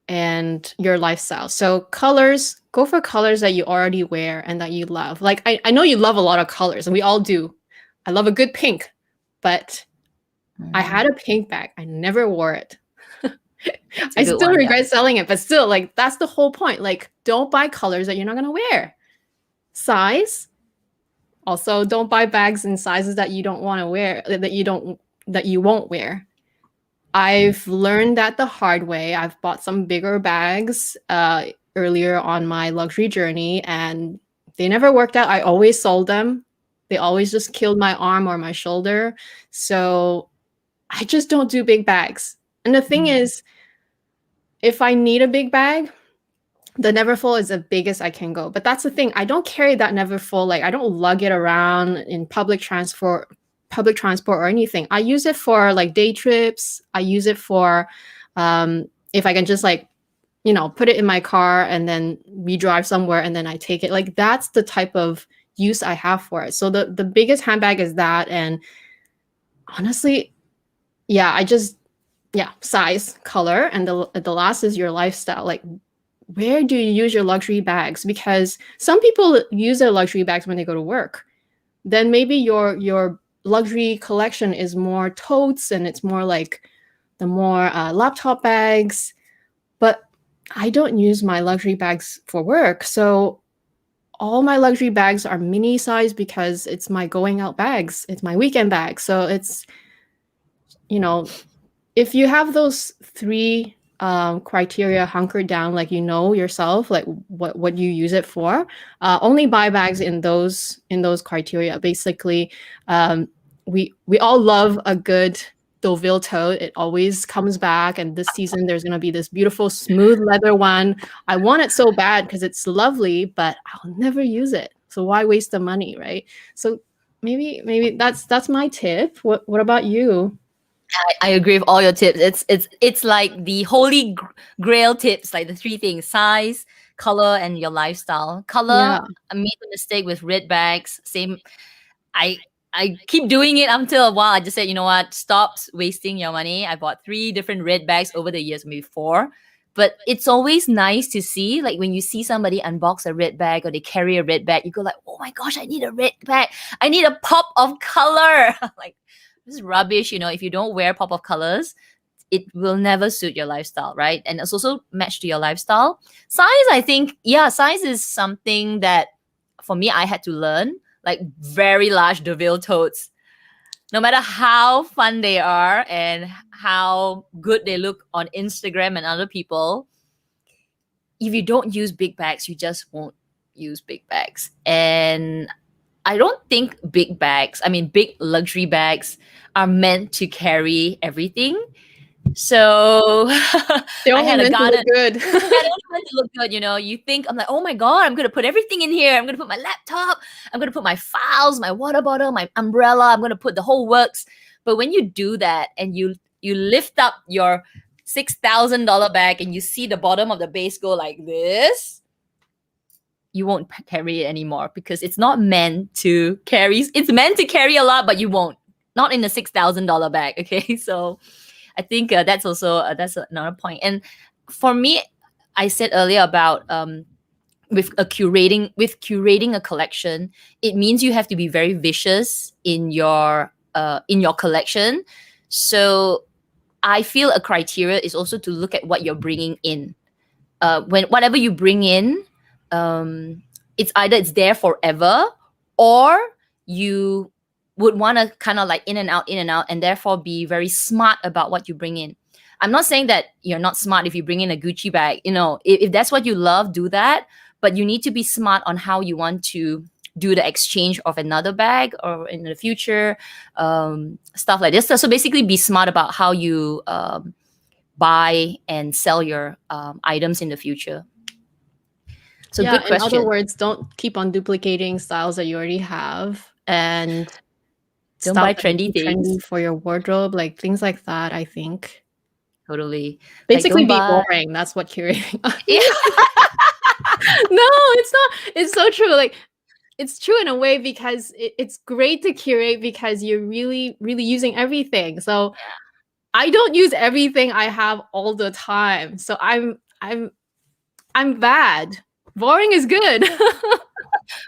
and your lifestyle. So colors, go for colors that you already wear and that you love. Like I know you love a lot of colors, and we all do. I love a good pink, but I had a pink bag. I never wore it. I still regret selling it, but still, like, that's the whole point. Like, don't buy colors that you're not gonna wear. Size. Also, don't buy bags in sizes that you don't want to wear, that you won't wear. I've learned that the hard way. I've bought some bigger bags earlier on my luxury journey, and they never worked out. I always sold them. They always just killed my arm or my shoulder. So I just don't do big bags. And the thing is, if I need a big bag, the Neverfull is the biggest I can go. But that's the thing. I don't carry that Neverfull. Like, I don't lug it around in public transport or anything. I use it for like day trips. I use it for if I can just like, you know, put it in my car and then we drive somewhere and then I take it. Like, that's the type of use I have for it. So the biggest handbag is that. And honestly, yeah, size, color, and the last is your lifestyle. Like, where do you use your luxury bags? Because some people use their luxury bags when they go to work. Then maybe your luxury collection is more totes and it's more like the more laptop bags. But I don't use my luxury bags for work. So all my luxury bags are mini size because it's my going out bags. It's my weekend bag. So it's, you know, if you have those 3 criteria hunkered down, like, you know yourself, like what you use it for, only buy bags in those criteria. Basically, we all love a good Deauville tote. It always comes back, and this season there's going to be this beautiful smooth leather one. I want it so bad because it's lovely, but I'll never use it, so why waste the money, right? So maybe that's my tip. What about you? I agree with all your tips. It's like the holy grail tips, like the 3 things: size, color, and your lifestyle. Color, Yeah. I made a mistake with red bags. Same. I keep doing it until a while. I just said, you know what? Stop wasting your money. I bought 3 different red bags over the years, maybe 4. But it's always nice to see, like, when you see somebody unbox a red bag or they carry a red bag, you go like, oh my gosh, I need a red bag. I need a pop of color. Like, this is rubbish. You know, if you don't wear pop of colors, it will never suit your lifestyle, right? And it's also matched to your lifestyle. Size, I think, size is something that for me, I had to learn. Like, very large Deauville totes, no matter how fun they are and how good they look on Instagram and other people, if you don't use big bags, you just won't use big bags. And I don't think big luxury bags are meant to carry everything. So They I only had a meant to look garden. good. Yeah, they only meant to look good. You know, you think, I'm like, oh my God, I'm going to put everything in here. I'm going to put my laptop. I'm going to put my files, my water bottle, my umbrella. I'm going to put the whole works. But when you do that and you lift up your $6,000 bag and you see the bottom of the base go like this, you won't carry it anymore because it's not meant to carry. It's meant to carry a lot, but you won't. Not in a $6,000 bag. Okay, so I think that's also that's another point. And for me, I said earlier about with curating a collection, it means you have to be very vicious in your collection. So I feel a criteria is also to look at what you're bringing in. when whatever you bring in, it's either it's there forever, or you would want to kind of like in and out, and therefore be very smart about what you bring in. I'm not saying that you're not smart if you bring in a Gucci bag. If that's what you love, do that. But you need to be smart on how you want to do the exchange of another bag or in the future, stuff like this. So basically be smart about how you buy and sell your items in the future. So yeah, good question. In other words, don't keep on duplicating styles that you already have, and don't stuff buy that is trendy too things. trendy for your wardrobe, like things like that, I think. Totally. Basically, like, be buy... boring. That's what curating. Yeah. No, it's not. It's so true. Like, it's true in a way, because it's great to curate because you're really, really using everything. So Yeah. I don't use everything I have all the time. So I'm bad. Boring is good.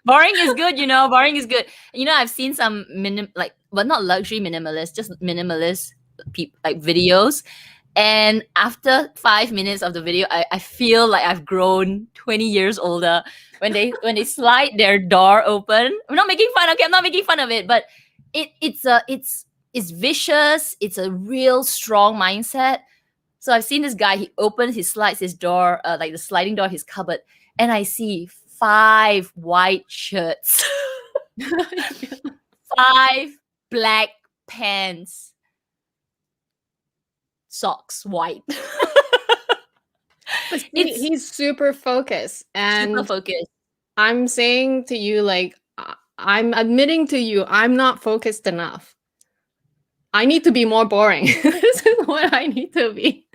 Boring is good, boring is good. I've seen some not luxury minimalist, just minimalist like videos. And after 5 minutes of the video, I feel like I've grown 20 years older when they slide their door open. I'm not making fun. Okay, I'm not making fun of it, but it's vicious. It's a real strong mindset. So I've seen this guy. He slides his door, like the sliding door, his cupboard, and I see 5 white shirts, 5 black pants, socks white. But he's super focused, and super focused. I'm saying to you, like, I'm admitting to you, I'm not focused enough. I need to be more boring. This is what I need to be.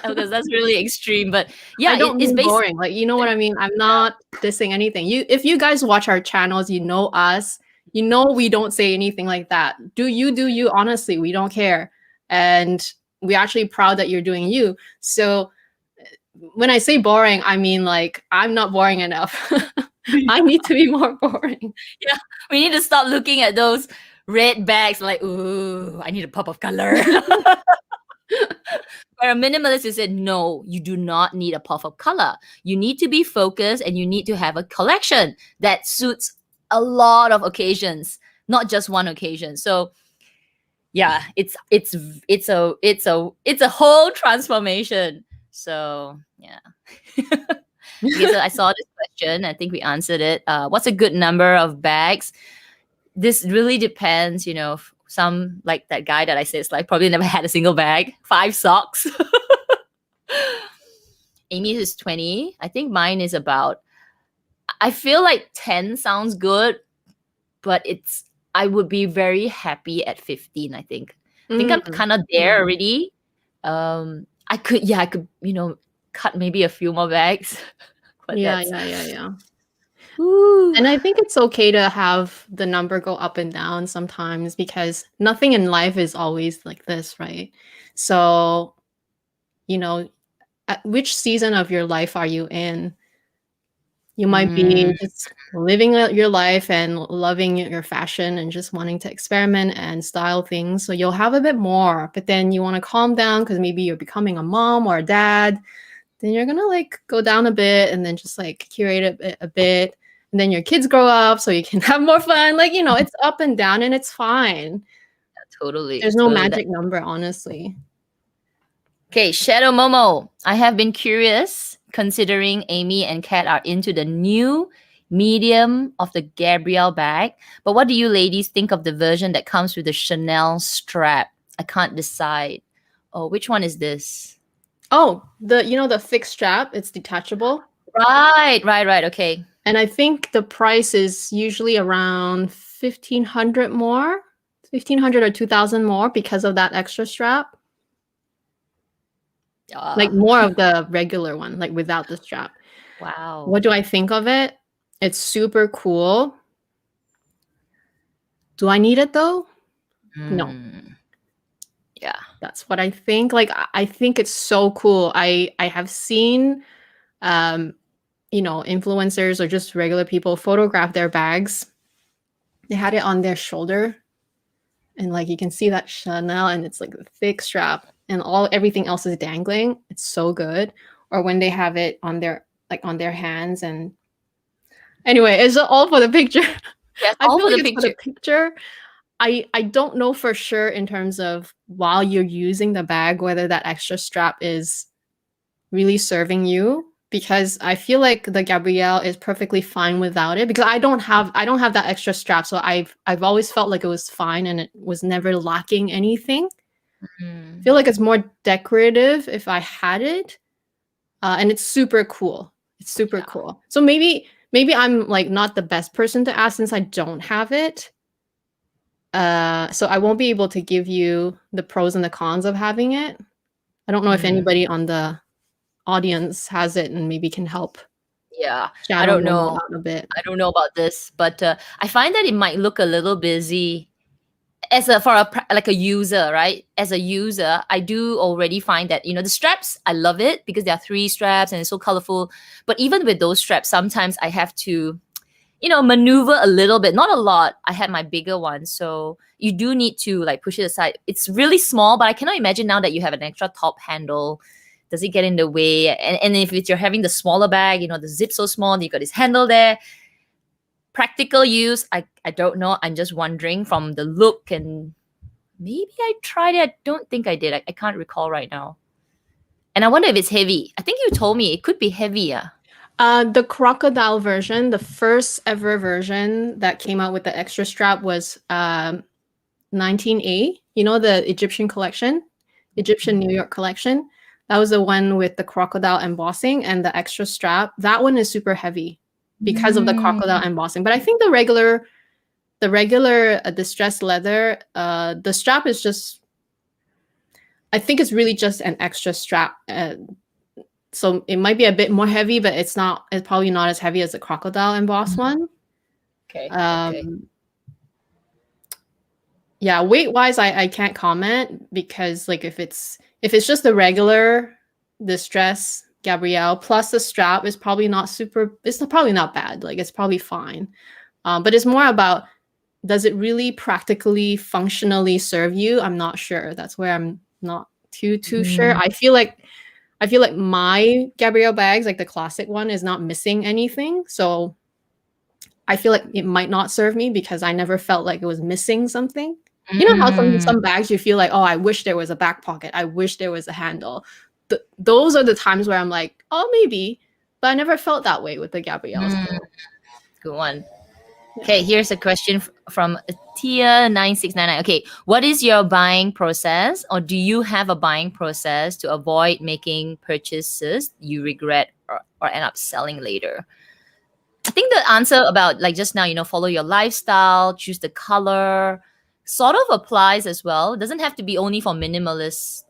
Because that's really extreme, but yeah, I don't it's mean boring. Like, you know what I mean? I'm not dissing anything. If you guys watch our channels, you know us. You know we don't say anything like that. Do you? Honestly, we don't care, and we're actually proud that you're doing you. So when I say boring, I mean like I'm not boring enough. I need to be more boring. Yeah, we need to stop looking at those red bags like, ooh, I need a pop of color. For a minimalist, you said, no, you do not need a puff of color. You need to be focused, and you need to have a collection that suits a lot of occasions, not just one occasion. So yeah, it's a whole transformation. So yeah. Okay, so I saw this question. I think we answered it. What's a good number of bags? This really depends, some, like that guy that I said, is like probably never had a single bag. 5 socks. Amy's is 20. I think mine is about, I feel like 10 sounds good, but I would be very happy at 15, I think. I think I'm kind of there already. I could, cut maybe a few more bags. But yeah. And I think it's okay to have the number go up and down sometimes, because nothing in life is always like this, right? So, at which season of your life are you in? You might be just living your life and loving your fashion and just wanting to experiment and style things. So you'll have a bit more, but then you want to calm down because maybe you're becoming a mom or a dad. Then you're going to like go down a bit and then just like curate a bit. And then your kids grow up so you can have more fun. Like, it's up and down, and it's fine. Yeah, totally. There's no magic number, honestly. Okay, Shadow Momo. I have been curious, considering Amy and Kat are into the new medium of the Gabrielle bag. But what do you ladies think of the version that comes with the Chanel strap? I can't decide. Oh, which one is this? Oh, the fixed strap. It's detachable. Right. Okay. And I think the price is usually around 1,500 more, 1,500 or 2,000 more because of that extra strap. Like more of the regular one, like without the strap. Wow. What do I think of it? It's super cool. Do I need it though? No. Yeah. That's what I think. Like, I think it's so cool. I have seen influencers or just regular people photograph their bags. They had it on their shoulder, and like you can see that Chanel, and it's like a thick strap, and everything else is dangling. It's so good. or when they have it on their hands. And anyway, it's all for the picture. Yes, I all feel for like the it's for the picture. picture. I don't know for sure in terms of while you're using the bag whether that extra strap is really serving you, because I feel like the Gabrielle is perfectly fine without it, because I don't have that extra strap, so I've always felt like it was fine and it was never lacking anything. I feel like it's more decorative if I had it, and it's super cool. It's super cool. So maybe I'm like not the best person to ask since I don't have it. So I won't be able to give you the pros and the cons of having it. I don't know if anybody on the audience has it and maybe can help Yeah, I shadow don't them know. out a bit. I don't know about this, but I find that it might look a little busy as a like a user, right? As a user, I do already find that, you know, the straps, I love it because there are 3 straps and it's so colorful. But even with those straps, sometimes I have to, you know, maneuver a little bit, not a lot. I had my bigger one, so you do need to like push it aside. It's really small, but I cannot imagine now that you have an extra top handle. Does it get in the way? And if you're having the smaller bag, you know, the zip so small, you got this handle there. Practical use, I don't know. I'm just wondering from the look, and maybe I tried it. I don't think I did. I can't recall right now. And I wonder if it's heavy. I think you told me it could be heavier. The crocodile version, the first ever version that came out with the extra strap was 19A. You know, the Egyptian collection, Egyptian New York collection. That was the one with the crocodile embossing and the extra strap. That one is super heavy because of the crocodile embossing. But I think the regular distressed leather, the strap is just, I think it's really just an extra strap. So it might be a bit more heavy, but it's probably not as heavy as the crocodile embossed one. Okay. Yeah, weight wise, I can't comment because like if it's just the regular distress Gabrielle plus the strap is probably not it's probably not bad. Like it's probably fine. But it's more about, does it really practically functionally serve you? I'm not sure. That's where I'm not too sure. I feel like my Gabrielle bags, like the classic one, is not missing anything. So I feel like it might not serve me because I never felt like it was missing something. You know how some bags you feel like, oh, I wish there was a back pocket. I wish there was a handle. Those are the times where I'm like, oh, maybe. But I never felt that way with the Gabrielles. Good one. Okay, here's a question from Tia9699. Okay, what is your buying process, or do you have a buying process to avoid making purchases you regret or end up selling later? I think the answer about like just now, you know, follow your lifestyle, choose the color, sort of applies as well. It doesn't have to be only for minimalists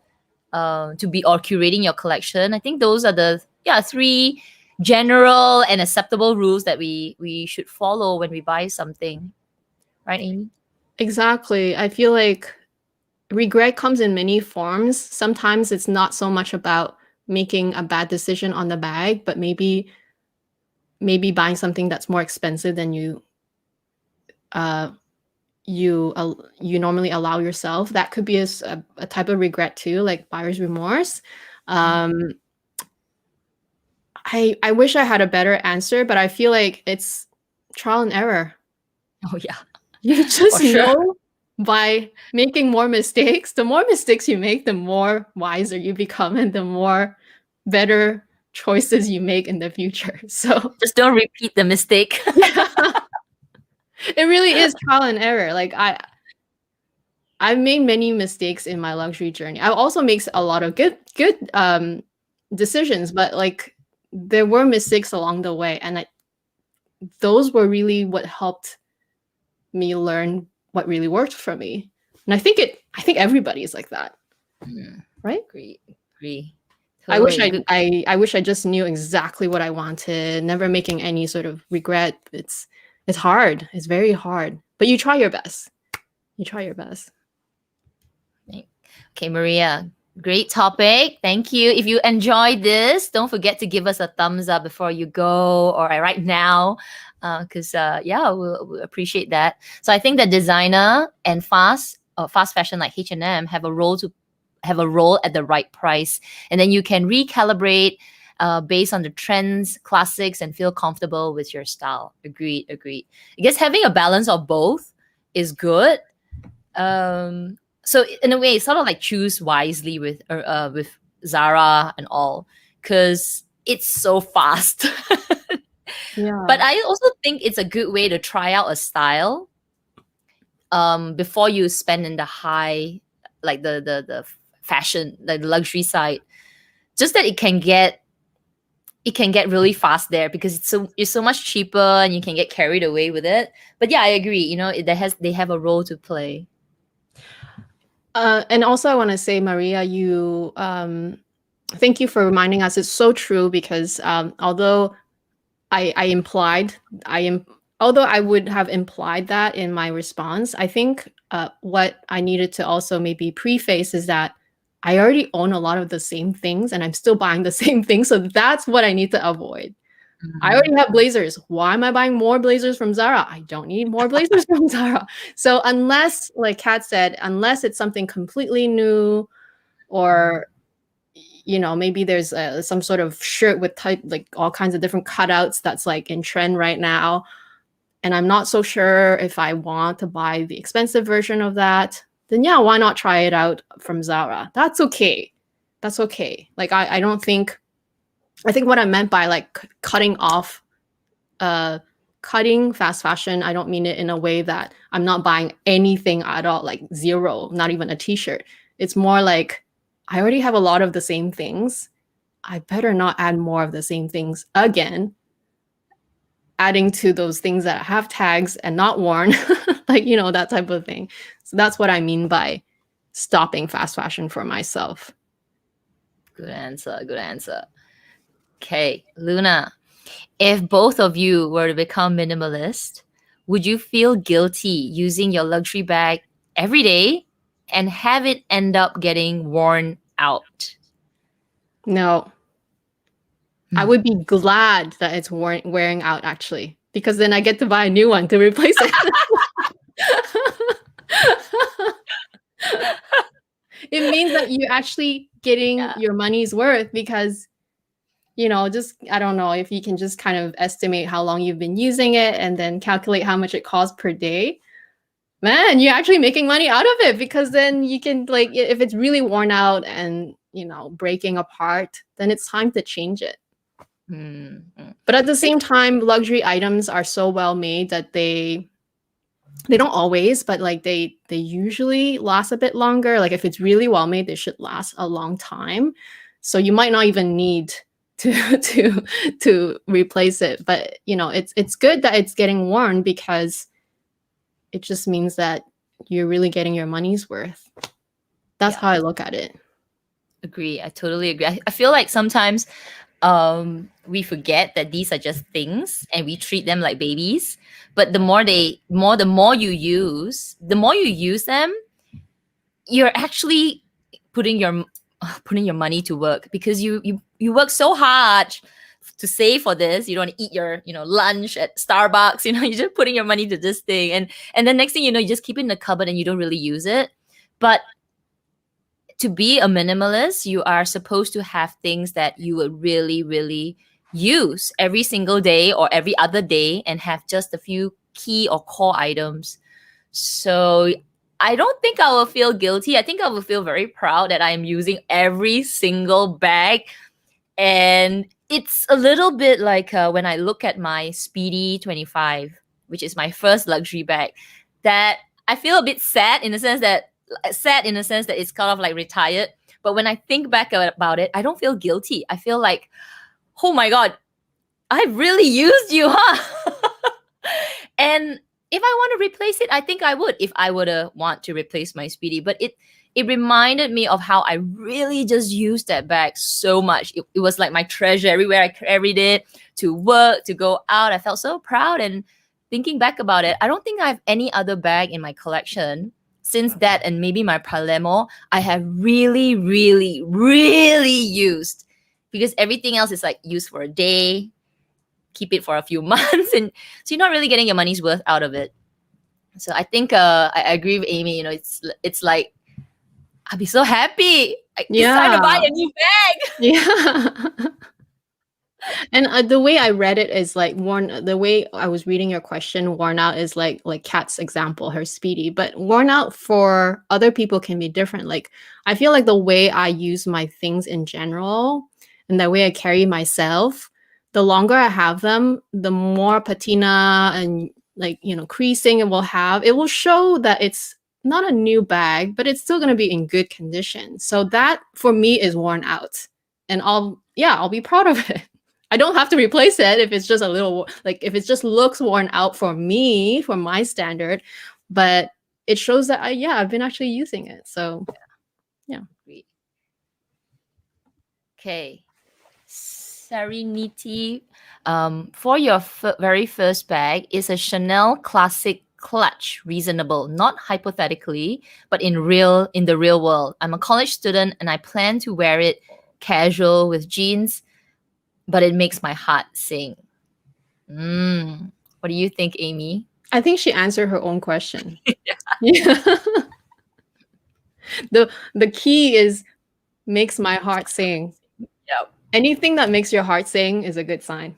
to be or curating your collection. I think those are the 3 general and acceptable rules that we should follow when we buy something, right, Amy? Exactly. I feel like regret comes in many forms. Sometimes it's not so much about making a bad decision on the bag, but maybe buying something that's more expensive than you normally allow yourself. That could be a type of regret too, like buyer's remorse. I wish I had a better answer, but I feel like it's trial and error. Oh yeah. You just know by making more mistakes. The more mistakes you make, the more wiser you become and the more better choices you make in the future. So just don't repeat the mistake. It really is trial and error. Like I've made many mistakes in my luxury journey. I also make a lot of good decisions, but like there were mistakes along the way, and those were really what helped me learn what really worked for me. And I think everybody is like that, right? Agree. Totally. I wish I just knew exactly what I wanted, never making any sort of regret. It's hard. It's very hard, but you try your best. Okay, Maria, great topic. Thank you. If you enjoyed this, don't forget to give us a thumbs up before you go or right now, because we'll appreciate that. So I think that designer and fast fashion like H&M have a role at the right price, and then you can recalibrate based on the trends, classics, and feel comfortable with your style. Agreed. I guess having a balance of both is good. So in a way, it's sort of like choose wisely with Zara and all, because it's so fast. Yeah. But I also think it's a good way to try out a style before you spend in the high, like the fashion, like the luxury side. Just that it can get really fast there because it's so much cheaper and you can get carried away with it. But yeah, I agree. You know, they have a role to play. And also I want to say, Maria, you thank you for reminding us. It's so true because although although I would have implied that in my response, I think what I needed to also maybe preface is that I already own a lot of the same things and I'm still buying the same things. So that's what I need to avoid. I already have blazers. Why am I buying more blazers from Zara? I don't need more blazers from Zara. So unless, like Kat said, unless it's something completely new, or you know, maybe there's some sort of shirt with like all kinds of different cutouts that's like in trend right now, and I'm not so sure if I want to buy the expensive version of that, then yeah, why not try it out from Zara? That's okay. That's okay. Like I don't think, I think what I meant by like cutting off, cutting fast fashion, I don't mean it in a way that I'm not buying anything at all, like zero, not even a t-shirt. It's more like I already have a lot of the same things. I better not add more of the same things again, adding to those things that have tags and not worn, like, you know, that type of thing. So that's what I mean by stopping fast fashion for myself. Good answer. Okay, Luna, if both of you were to become minimalist, would you feel guilty using your luxury bag every day and have it end up getting worn out? No. I would be glad that it's wearing out, actually, because then I get to buy a new one to replace it. It means that you're actually getting your money's worth because, you know, just, I don't know, if you can just kind of estimate how long you've been using it and then calculate how much it costs per day, man, you're actually making money out of it, because then you can, like, if it's really worn out and, you know, breaking apart, then it's time to change it. But at the same time, luxury items are so well made that they don't always, but like they usually last a bit longer. Like if it's really well made, they should last a long time. So you might not even need to replace it. But you know, it's good that it's getting worn, because it just means that you're really getting your money's worth. That's how I look at it. Agree. I totally agree. I feel like sometimes we forget that these are just things and we treat them like babies. But the more you use them, you're actually putting your money to work, because you work so hard to save for this. You don't eat your lunch at Starbucks. You know, you're just putting your money to this thing, and then next thing you know, you just keep it in the cupboard and you don't really use it. But to be a minimalist, you are supposed to have things that you would really, really use every single day or every other day, and have just a few key or core items. So I don't think I will feel guilty. I think I will feel very proud that I'm using every single bag. And it's a little bit like when I look at my Speedy 25, which is my first luxury bag, that I feel a bit sad in the sense that it's kind of like retired. But when I think back about it, I don't feel guilty. I feel like, oh my God, I really used you, huh? And if I want to replace it, I think I would, if I were to want to replace my Speedy. But it reminded me of how I really just used that bag so much. It was like my treasure. Everywhere I carried it, to work, to go out, I felt so proud. And thinking back about it, I don't think I have any other bag in my collection since that, and maybe my Palermo, I have really, really, really used, because everything else is like used for a day, keep it for a few months, and so you're not really getting your money's worth out of it. So I think I agree with Amy. You know, it's like, I'll be so happy. It's time to buy a new bag. Yeah. And the way I read it is like worn. The way I was reading your question, worn out is like Kat's example, her Speedy. But worn out for other people can be different. Like I feel like the way I use my things in general and the way I carry myself, the longer I have them, the more patina and like creasing it will have. It will show that it's not a new bag, but it's still going to be in good condition. So that for me is worn out, and I'll be proud of it. I don't have to replace it if it's just a little, like if it just looks worn out for me, for my standard, but it shows that I've been actually using it. So yeah. Okay. Serenity, for your very first bag, is a Chanel Classic clutch reasonable? Not hypothetically, but in the real world. I'm a college student and I plan to wear it casual with jeans, but it makes my heart sing. What do you think, Amy? I think she answered her own question. Yeah. The key is makes my heart sing. Yep. Anything that makes your heart sing is a good sign.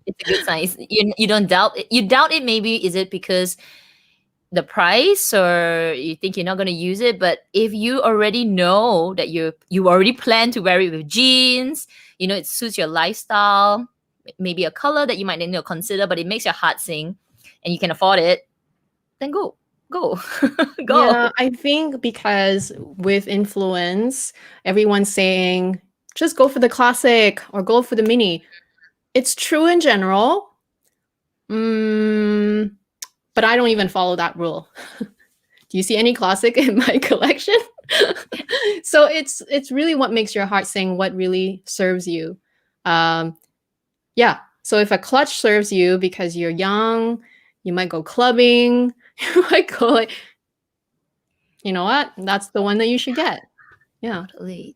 It's a good sign. You don't doubt it. You doubt it, maybe. Is it because the price, or you think you're not going to use it? But if you already know that you already plan to wear it with jeans, it suits your lifestyle, maybe a color that you might consider, but it makes your heart sing and you can afford it, then go. Go. Yeah, I think because with influence, everyone's saying just go for the classic or go for the mini. It's true in general, but I don't even follow that rule. Do you see any classic in my collection? So it's really what makes your heart sing, what really serves you. Yeah. So if a clutch serves you because you're young, you might go clubbing, you might go like, you know what? That's the one that you should get. Yeah. Totally.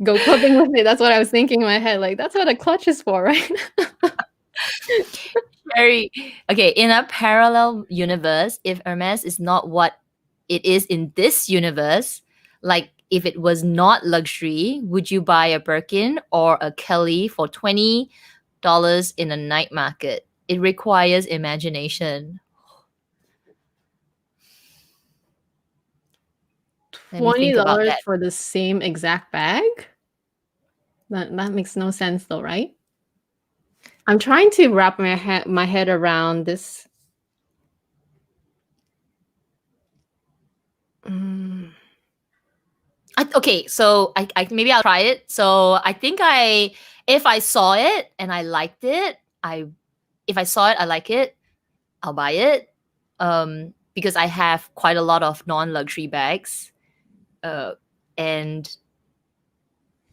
Go clubbing with it. That's what I was thinking in my head. Like, that's what a clutch is for, right? Okay, in a parallel universe, if Hermes is not what it is in this universe, like if it was not luxury, would you buy a Birkin or a Kelly for $20 in a night market? It requires imagination. $20 for the same exact bag? That makes no sense though, right? I'm trying to wrap my head around this. Okay, so I maybe I'll try it. So I think if I saw it and I liked it, if I saw it, I like it, I'll buy it. Because I have quite a lot of non-luxury bags. And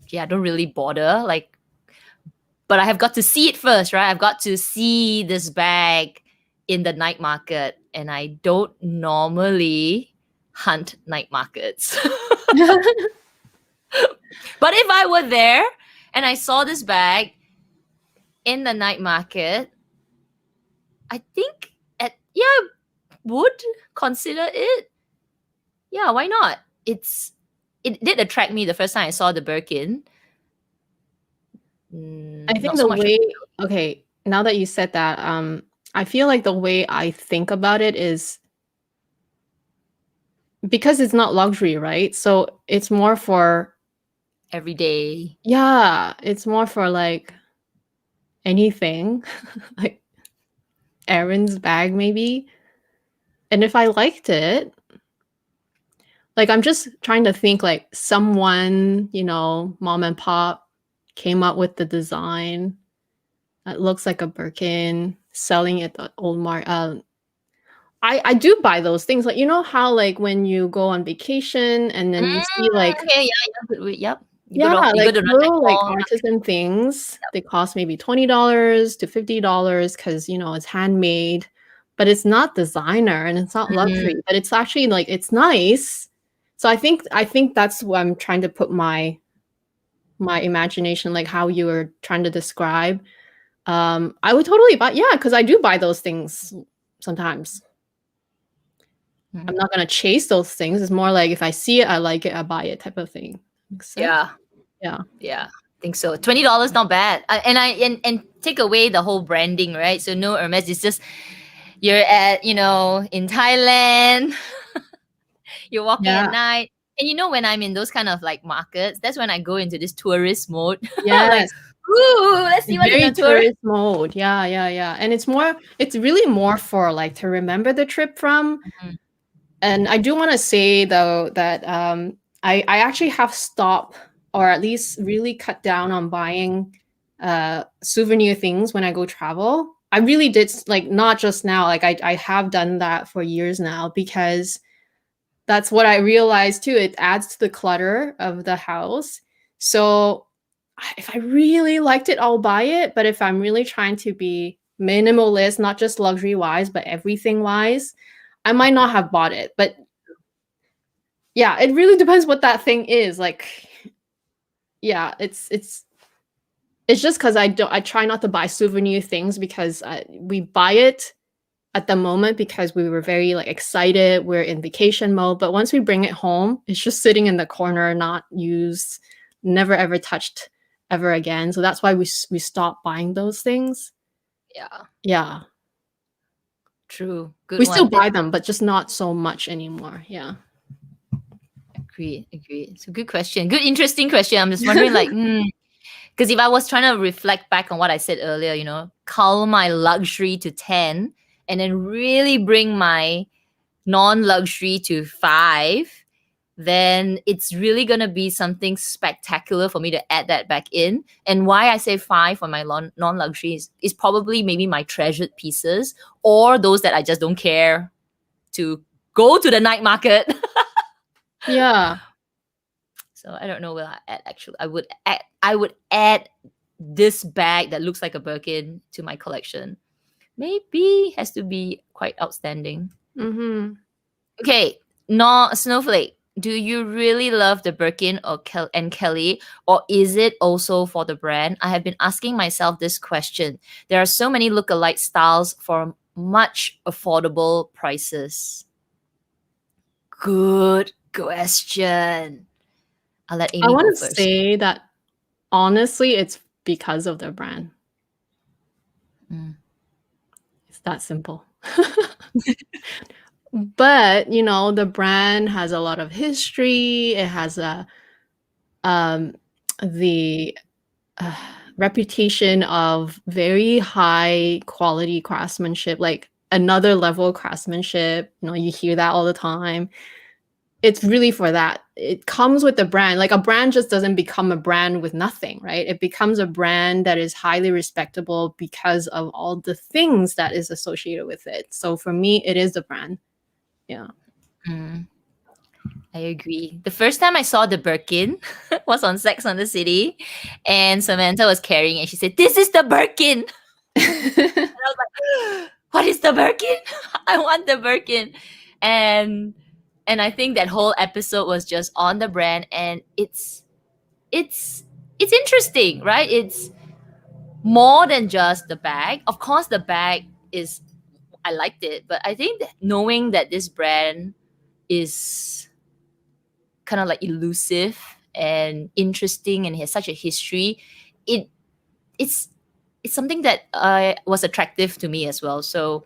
yeah, I don't really bother. But I have got to see it first, right? I've got to see this bag in the night market, and I don't normally hunt night markets. But if I were there and I saw this bag in the night market, I think would consider it. Yeah, why not? It did attract me the first time I saw the Birkin. I think the way, okay, now that you said that, I feel like the way I think about it is because it's not luxury, right? So it's more for every day. Yeah, it's more for like anything, like Aaron's bag maybe. And if I liked it, like I'm just trying to think like someone, mom and pop came up with the design that looks like a Birkin, selling at the old market. I do buy those things. Like, how like when you go on vacation and then you see like yep. Like little like artisan things. Yep. They cost maybe $20 to $50 because it's handmade, but it's not designer and it's not luxury, but it's actually like it's nice. So I think that's what I'm trying to put my imagination, like how you were trying to describe. I would totally buy, because I do buy those things sometimes. I'm not gonna chase those things. It's more like if I see it, I like it, I buy it type of thing. Yeah. Yeah. Yeah. think so. $20 not bad. And take away the whole branding, right? So no Hermes. It's just you're at in Thailand. You're walking at night, and when I'm in those kind of like markets, that's when I go into this tourist mode. Like, Yes. ooh, let's see what's in Very the tour. tourist mode. Yeah. And it's really more for like to remember the trip from. Mhm. And I do want to say though that I actually have stopped, or at least really cut down on buying souvenir things when I go travel. I really did, like, not just now, like I have done that for years now, because that's what I realized too. It adds to the clutter of the house. So if I really liked it, I'll buy it. But if I'm really trying to be minimalist, not just luxury wise, but everything wise, I might not have bought it. But yeah, it really depends what that thing is. Like, yeah, it's just because I try not to buy souvenir things, because we buy it at the moment because we were very like excited, we're in vacation mode. But once we bring it home, it's just sitting in the corner, not used, never ever touched ever again. So that's why we stopped buying those things. Yeah, True. Good we one. still buy them, but just not so much anymore. Yeah. Agree. It's a good question. Good, interesting question. I'm just wondering, like, because if I was trying to reflect back on what I said earlier, cull my luxury to 10 and then really bring my non-luxury to 5, then it's really going to be something spectacular for me to add that back in. And why I say 5 for my non-luxury is probably maybe my treasured pieces, or those that I just don't care to go to the night market. Yeah. So I don't know what I add. Actually, I would add this bag that looks like a Birkin to my collection. Maybe has to be quite outstanding. Mm-hmm. Okay, no Snowflake. Do you really love the Birkin and Kelly, or is it also for the brand? I have been asking myself this question. There are so many look-alike styles for much affordable prices. Good question. I'll let Amy I go want to first. say that honestly, it's because of the brand. It's that simple. But the brand has a lot of history. It has the reputation of very high quality craftsmanship, like another level of craftsmanship. You hear that all the time. It's really for that. It comes with the brand. Like, a brand just doesn't become a brand with nothing, right? It becomes a brand that is highly respectable because of all the things that is associated with it. So for me, it is the brand. Yeah. I agree. The first time I saw the Birkin was on Sex on the City, and Samantha was carrying it. She said, "This is the Birkin." And I was like, "What is the Birkin? I want the Birkin." And I think that whole episode was just on the brand, and it's interesting, right? It's more than just the bag. Of course, the bag is, I liked it, but I think that knowing that this brand is kind of like elusive and interesting and has such a history, it's something that was attractive to me as well. So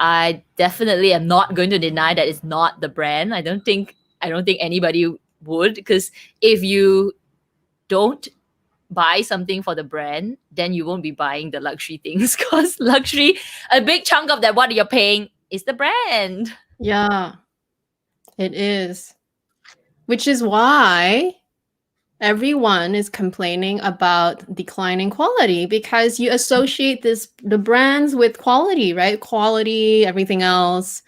I definitely am not going to deny that it's not the brand. I don't think anybody would, because if you don't buy something for the brand, then you won't be buying the luxury things, because luxury, a big chunk of that what you're paying is the brand. Yeah, it is. Which is why everyone is complaining about declining quality, because you associate the brands with quality, right? Quality, everything else.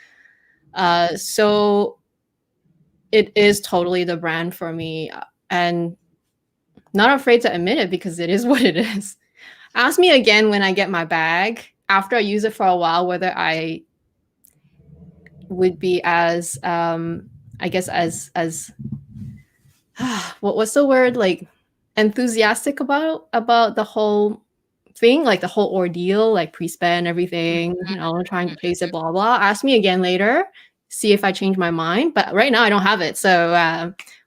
So it is totally the brand for me, and not afraid to admit it, because it is what it is. Ask me again when I get my bag after I use it for a while whether I would be as I guess as what's the word, like, enthusiastic about the whole thing, like the whole ordeal, like pre-spend everything, trying to place it, blah blah. Ask me again later, see if I change my mind. But right now I don't have it, so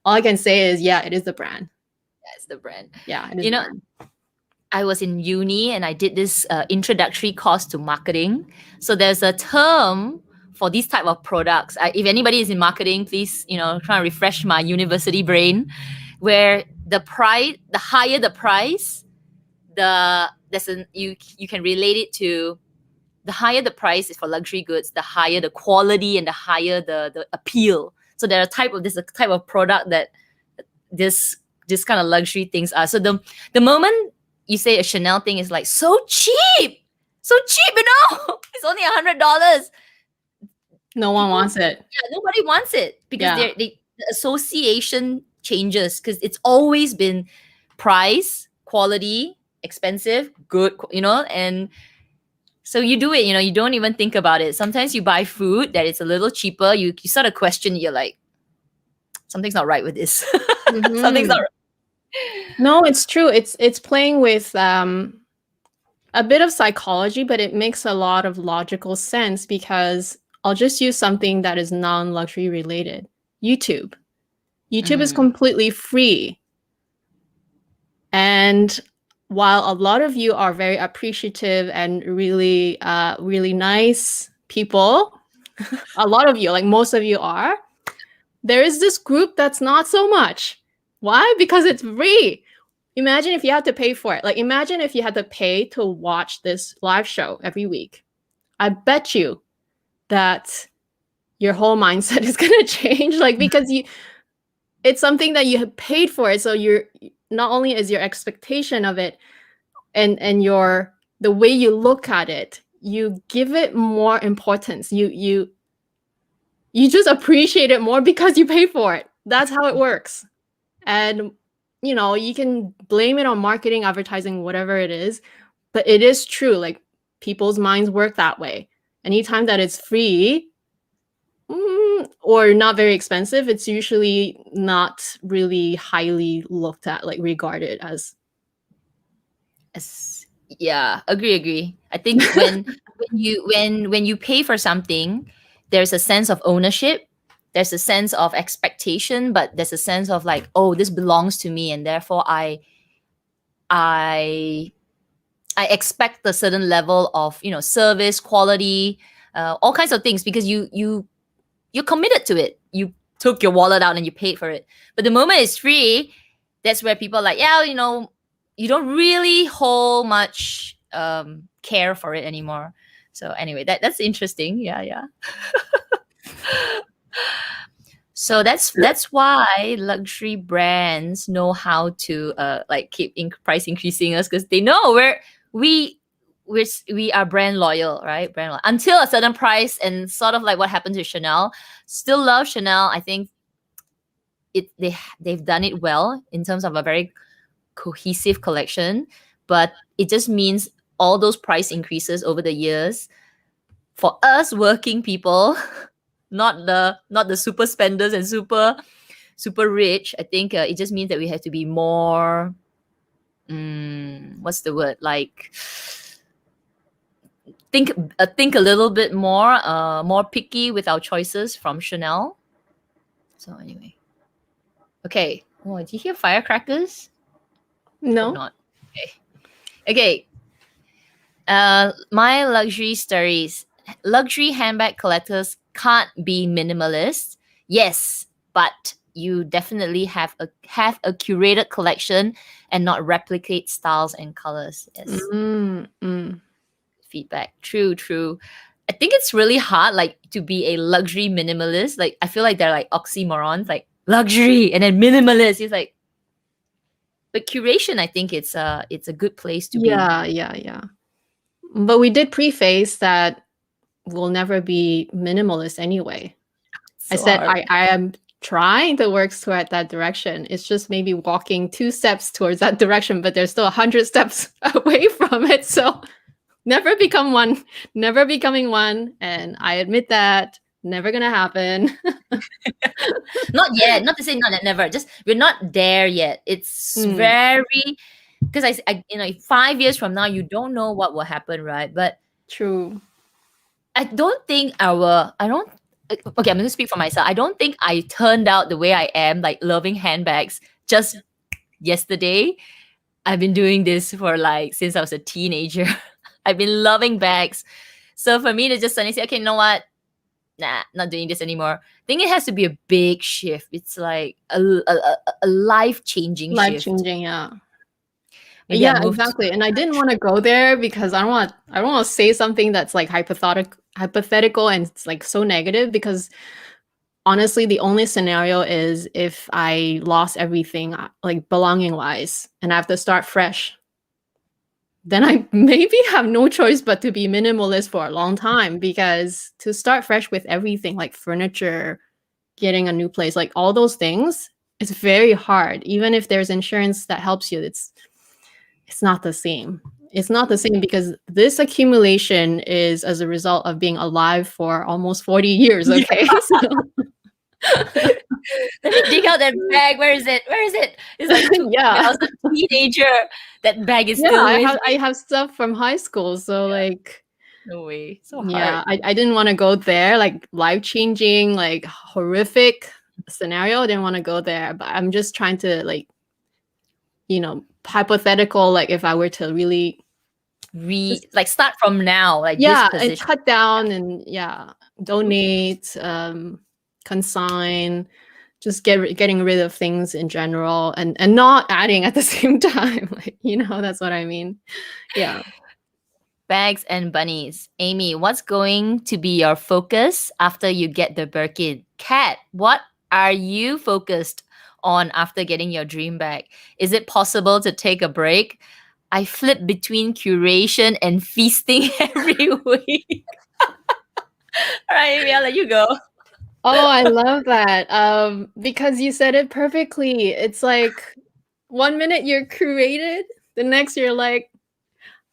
all I can say is, yeah, it is the brand. That's the brand. Yeah, it is You know, brand. I was in uni and I did this introductory course to marketing. So there's a term for these type of products. If anybody is in marketing, please, try and refresh my university brain. Where the higher the price, you can relate it to the higher the price is for luxury goods, the higher the quality and the higher the appeal. So there's a type of product that this kind of luxury things are. So the moment you say a Chanel thing is like so cheap, it's only $100. No one wants it. Yeah, nobody wants it because Yeah. the association changes because it's always been price, quality, expensive, good, and so you do it, you don't even think about it. Sometimes you buy food that is a little cheaper, you sort of question, you're like, something's not right with this. Something's not right. No, it's true. It's playing with a bit of psychology, but it makes a lot of logical sense because I'll just use something that is non-luxury related. YouTube. YouTube is completely free. And while a lot of you are very appreciative and really, really nice people, a lot of you, like most of you are, there is this group that's not so much. Why? Because it's free. Imagine if you had to pay for it. Like, imagine if you had to pay to watch this live show every week. I bet you that your whole mindset is going to change. Like, because it's something that you have paid for it. So you're not only is your expectation of it and the way you look at it, you give it more importance. You just appreciate it more because you pay for it. That's how it works. And you can blame it on marketing, advertising, whatever it is, but it is true. Like, people's minds work that way. Anytime that it's free or not very expensive, it's usually not really highly looked at, like regarded as. Yeah, agree. I think when you pay for something, there's a sense of ownership. There's a sense of expectation, but there's a sense of like, oh, this belongs to me, and therefore I expect a certain level of service, quality, all kinds of things, because you're committed to it. You took your wallet out and you paid for it. But the moment it's free, that's where people are like, yeah, you don't really hold much care for it anymore. So anyway, that's interesting. Yeah. So that's why luxury brands know how to keep price increasing us, because they know we are brand loyal, right? Brand loyal until a certain price, and sort of like what happened to Chanel. Still love Chanel. I think they've done it well in terms of a very cohesive collection, but it just means all those price increases over the years for us working people. Not the super spenders and super rich. I think it just means that we have to be more, what's the word? Like think a little bit more picky with our choices from Chanel. So anyway, okay. Oh, did you hear firecrackers? No. Hope not. Okay. My luxury stories. Luxury handbag collectors can't be minimalist. Yes, but you definitely have a curated collection and not replicate styles and colors. Yes. Feedback. True. I think it's really hard, like, to be a luxury minimalist. Like, I feel like they're like oxymorons, like luxury and then minimalist. It's like, but curation, I think it's a good place to be. Yeah. But we did preface that we'll never be minimalist anyway. I said I am trying to work toward that direction. It's just maybe walking 2 steps towards that direction, but there's still 100 steps away from it. So never becoming one. And I admit that never gonna happen. Not yet. Not to say not that never. Just we're not there yet. It's very, because I 5 years from now, you don't know what will happen, right? But true. Okay, I'm going to speak for myself. I don't think I turned out the way I am, like loving handbags, just yesterday. I've been doing this for like since I was a teenager. I've been loving bags. So for me to just suddenly say, okay, you know what? Nah, not doing this anymore. I think it has to be a big shift. It's like a life-changing Life shift. changing, yeah. Maybe I Yeah, moved. exactly. And I didn't want to go there because I don't want to say something that's like hypothetical and it's like so negative, because honestly, the only scenario is if I lost everything, like belonging wise, and I have to start fresh. Then I maybe have no choice but to be minimalist for a long time, because to start fresh with everything, like furniture, getting a new place, like all those things, it's very hard. Even if there's insurance that helps you, it's not the same. It's not the same because this accumulation is as a result of being alive for almost 40 years, okay? Let me dig out that bag. Where is it? Where is it? It's like when I Yeah. was a teenager. That bag is Yeah, still with I me. have stuff from high school, so like No way. So hard. yeah, I didn't want to go there, like life-changing, like horrific scenario. I didn't want to go there, but I'm just trying to like, hypothetical, like if I were to really just Like start from now, like this yeah, and position. cut down and yeah, donate, consign, just getting rid of things in general and not adding at the same time. Like, that's what I mean. Yeah. Bags and bunnies. Amy, what's going to be your focus after you get the Birkin? Kat, what are you focused on after getting your dream bag? Is it possible to take a break? I flip between curation and feasting every week. All right, Amy, I'll let you go. Oh, I love that. Because you said it perfectly. It's like 1 minute you're created, the next you're like,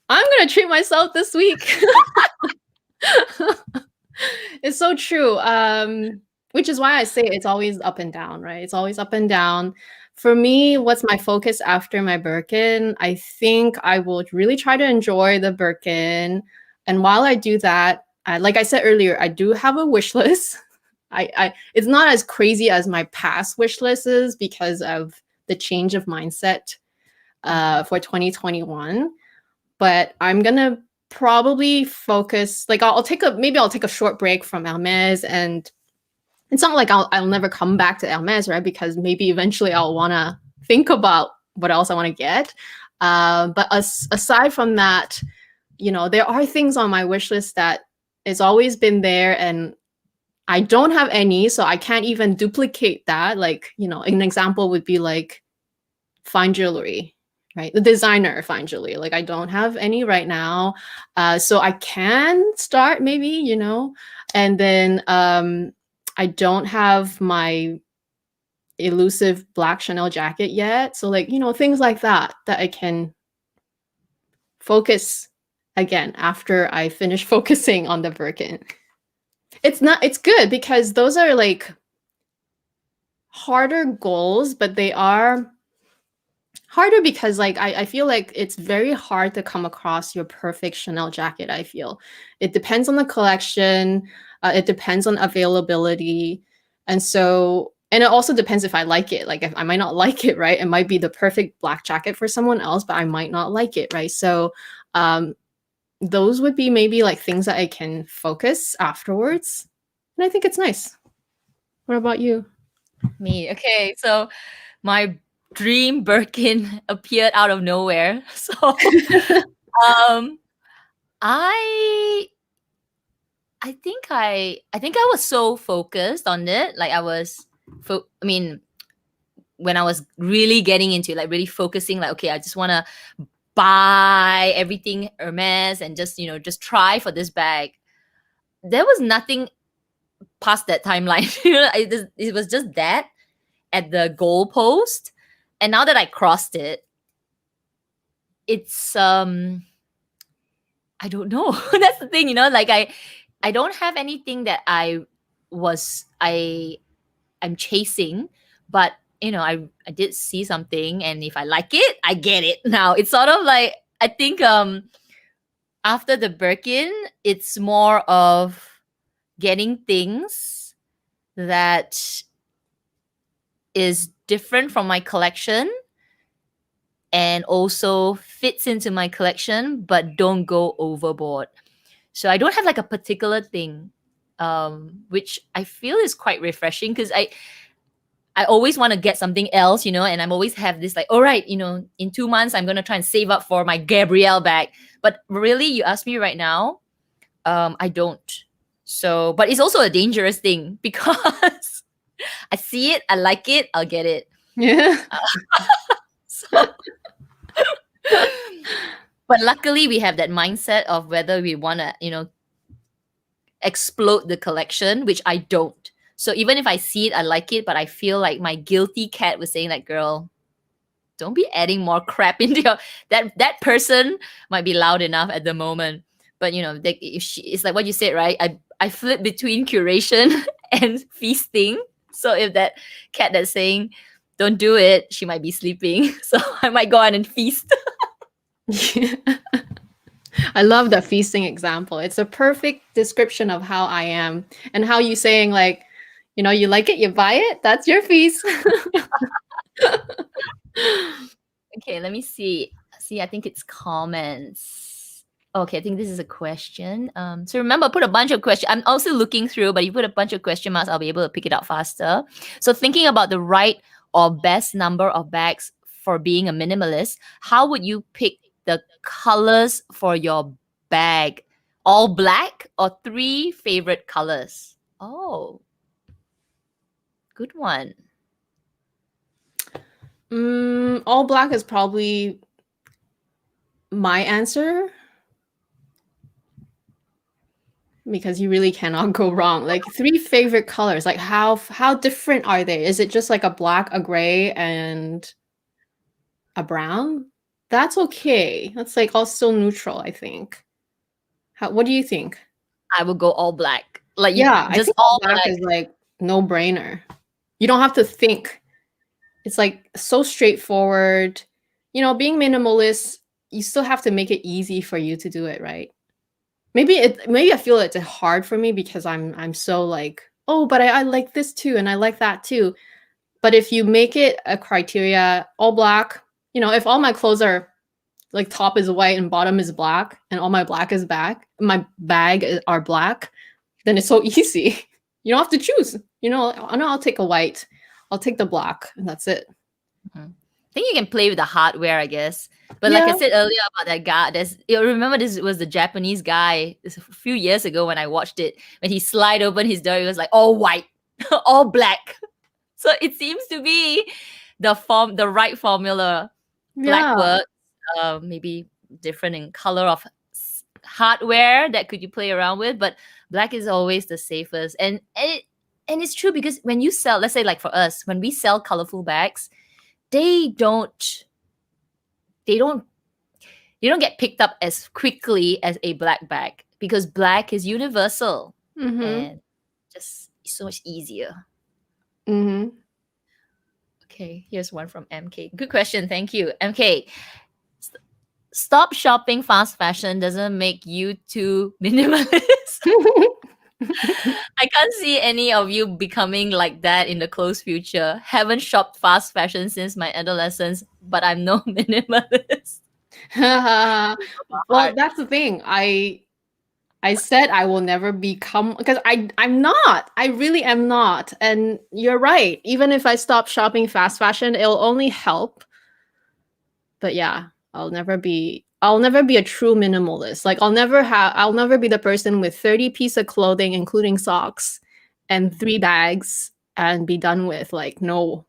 I'm gonna treat myself this week. It's so true. Which is why I say it's always up and down, right? It's always up and down. For me, what's my focus after my Birkin? I think I will really try to enjoy the Birkin. And while I do that, like I said earlier, I do have a wish list. It's not as crazy as my past wish list is because of the change of mindset for 2021. But I'm gonna probably focus, like I'll take a short break from Hermes, and it's not like I'll never come back to Hermes, right? Because maybe eventually I'll wanna think about what else I want to get. But aside from that, there are things on my wish list that it's always been there, and I don't have any, so I can't even duplicate that. Like, an example would be like fine jewelry, right? The designer fine jewelry. Like I don't have any right now. So I can start maybe, and then I don't have my elusive black Chanel jacket yet. So like, things like that I can focus again after I finish focusing on the Birkin. It's good because those are like harder goals, but they are harder because like I feel like it's very hard to come across your perfect Chanel jacket. I feel it depends on the collection, it depends on availability, and it also depends if I like it. Like if I might not like it, right? It might be the perfect black jacket for someone else, but I might not like it, right? So those would be maybe like things that I can focus afterwards, and I think it's nice. What about you? Me. Okay, so my dream Birkin appeared out of nowhere. So um I I think I was so focused on it. Like I mean, when I was really getting into it, like really focusing, like, okay, I just wanna buy everything Hermes and just try for this bag. There was nothing past that timeline. It was just that at the goalpost. And now that I crossed it, it's I don't know. That's the thing, like I don't have anything that I'm chasing, but I did see something, and if I like it, I get it. Now it's sort of like, I think after the Birkin, it's more of getting things that is different from my collection and also fits into my collection, but don't go overboard. So I don't have like a particular thing, which I feel is quite refreshing because I always want to get something else, you know, and I'm always have this like, all right, you know, in 2 months, I'm going to try and save up for my Gabrielle bag. But really, you ask me right now, I don't. So, but it's also a dangerous thing because I see it, I like it, I'll get it. Yeah. So, but luckily, we have that mindset of whether we want to, you know, explode the collection, which I don't. So even if I see it, I like it, but I feel like my guilty cat was saying like, girl, don't be adding more crap into your that person might be loud enough at the moment. But you know, it's like what you said, right? I flip between curation and feasting. So if that cat that's saying don't do it, she might be sleeping. So I might go on and feast. Yeah. I love the feasting example. It's a perfect description of how I am and how you saying like, you know, you like it, you buy it, that's your feast. Okay, let me see. I think it's comments. Okay, I think this is a question. So remember, put a bunch of questions. I'm also looking through, but you put a bunch of question marks, I'll be able to pick it out faster. So thinking about the right or best number of bags for being a minimalist, how would you pick the colors for your bag? All black or 3 favorite colors? Oh, good one. All black is probably my answer because you really cannot go wrong. Like 3 favorite colors, like how different are they? Is it just like a black, a gray, and a brown? That's okay. That's like also neutral, I think. What do you think? I would go all black. Like you Yeah, I just think all black is like no brainer. You don't have to think. It's like so straightforward. You know, being minimalist, you still have to make it easy for you to do it, right? Maybe I feel it's hard for me because I'm so like, oh, but I like this too and I like that too. But if you make it a criteria, all black, you know, if all my clothes are like top is white and bottom is black and all my black is my bag are black, then it's so easy. You don't have to choose. You know, I'll take a white, I'll take the black, and that's it. I think you can play with the hardware, I guess. But like I said earlier about that guy, you remember this was the Japanese guy a few years ago when I watched it. When he slide open his door, it was like all white, all black. So it seems to be the right formula. Black works, maybe different in color of hardware that could you play around with, but black is always the safest. And it's true because when you sell, let's say like for us, when we sell colorful bags, they don't get picked up as quickly as a black bag because black is universal and just so much easier. Okay, here's one from MK. Good question. Thank you. MK. Stop shopping fast fashion doesn't make you too minimalist. I can't see any of you becoming like that in the close future. Haven't shopped fast fashion since my adolescence, but I'm no minimalist. Well, that's the thing. I said I will never become, because I'm not. I really am not. And you're right. Even if I stop shopping fast fashion, it'll only help. But yeah, I'll never be a true minimalist. Like I'll never be the person with 30 pieces of clothing, including socks, and 3 bags and be done with. Like, no.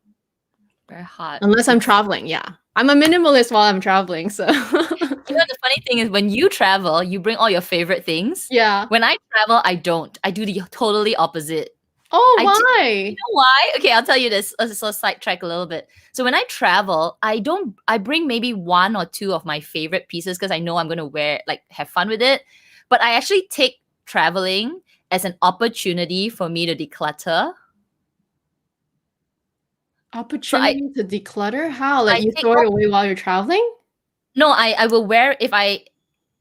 Very hard. Unless I'm traveling, yeah. I'm a minimalist while I'm traveling, so. You know, the funny thing is when you travel, you bring all your favorite things. Yeah. When I travel, I don't. I do the totally opposite. Oh, why? You know why? Okay, I'll tell you this. So sidetrack a little bit. So when I travel, I bring maybe 1 or 2 of my favorite pieces because I know I'm gonna wear, like, have fun with it. But I actually take traveling as an opportunity for me to declutter. Opportunity to declutter? How? Like you throw it away while you're traveling? No, I will wear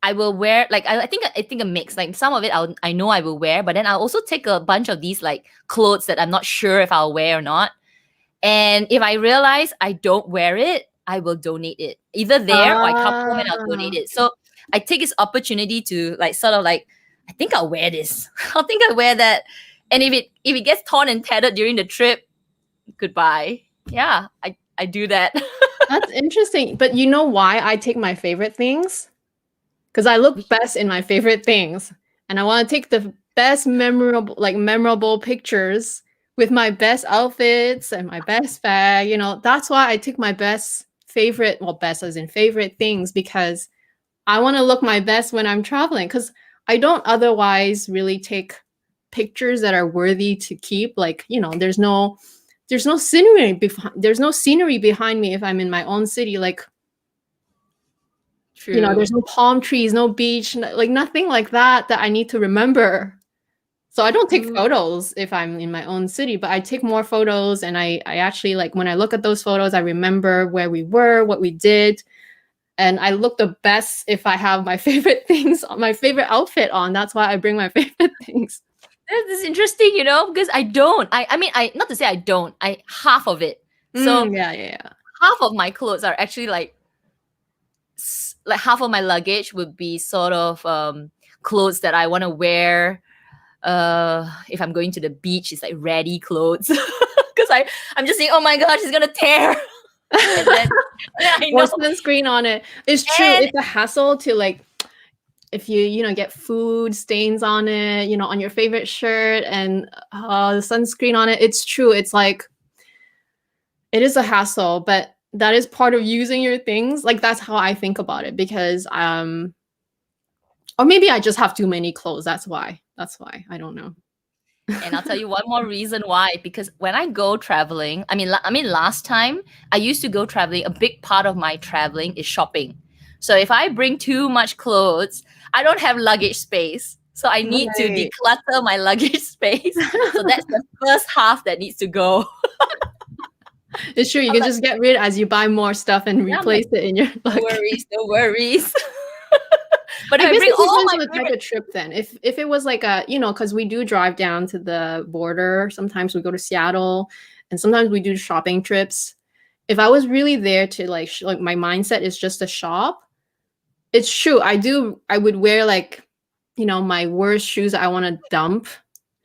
I will wear, like, I think a mix. Like some of it I know I will wear, but then I'll also take a bunch of these like clothes that I'm not sure if I'll wear or not. And if I realize I don't wear it, I will donate it. Either there or I come home and I'll donate Ah, it. So I take this opportunity to like sort of like, I think I'll wear this. I think I'll wear that. And if it gets torn and tattered during the trip, goodbye. Yeah, I do that. that's interesting. But you know why I take my favorite things? Because I look best in my favorite things, and I want to take the best memorable pictures with my best outfits and my best bag. You know, that's why I take my best as in favorite things, because I want to look my best when I'm traveling, because I don't otherwise really take pictures that are worthy to keep. Like, you know, there's no scenery behind me if I'm in my own city. Like, you know, True. there's no palm trees, no beach, like nothing like that I need to remember. So I don't take Ooh. photos if I'm in my own city, but I take more photos, and I actually, like, when I look at those photos, I remember where we were, what we did, and I look the best if I have my favorite things, my favorite outfit on. That's why I bring my favorite things. This is interesting, you know, because I don't. I mean, I not to say I don't. I half of it. So Yeah, yeah, yeah. half of my clothes are actually like half of my luggage would be sort of clothes that I want to wear if I'm going to the beach. It's like ready clothes because I'm just saying, oh my gosh, it's gonna tear. And then I Or know. sunscreen on it. It's true. And It's a hassle to, like, if you know, get food stains on it, you know, on your favorite shirt, and the sunscreen on it. It's true. It's like, it is a hassle, but that is part of using your things. Like, that's how I think about it, because or maybe I just have too many clothes. That's why. I don't know. and I'll tell you one more reason why. Because when I go traveling, I mean, last time I used to go traveling. A big part of my traveling is shopping. So if I bring too much clothes, I don't have luggage space. So I need to Right. declutter my luggage space. So that's the first half that needs to go. It's true. You I'm can like, just get rid as you buy more stuff and yeah, I'm like, replace it in your no luggage. worries, no worries. But if I I guess bring it all depends my on the type favorite, of trip then. If it was like a, you know, because we do drive down to the border. Sometimes we go to Seattle, and sometimes we do shopping trips. If I was really there to, like, like, my mindset is just to shop, it's true. I would wear, like, you know, my worst shoes I want to dump.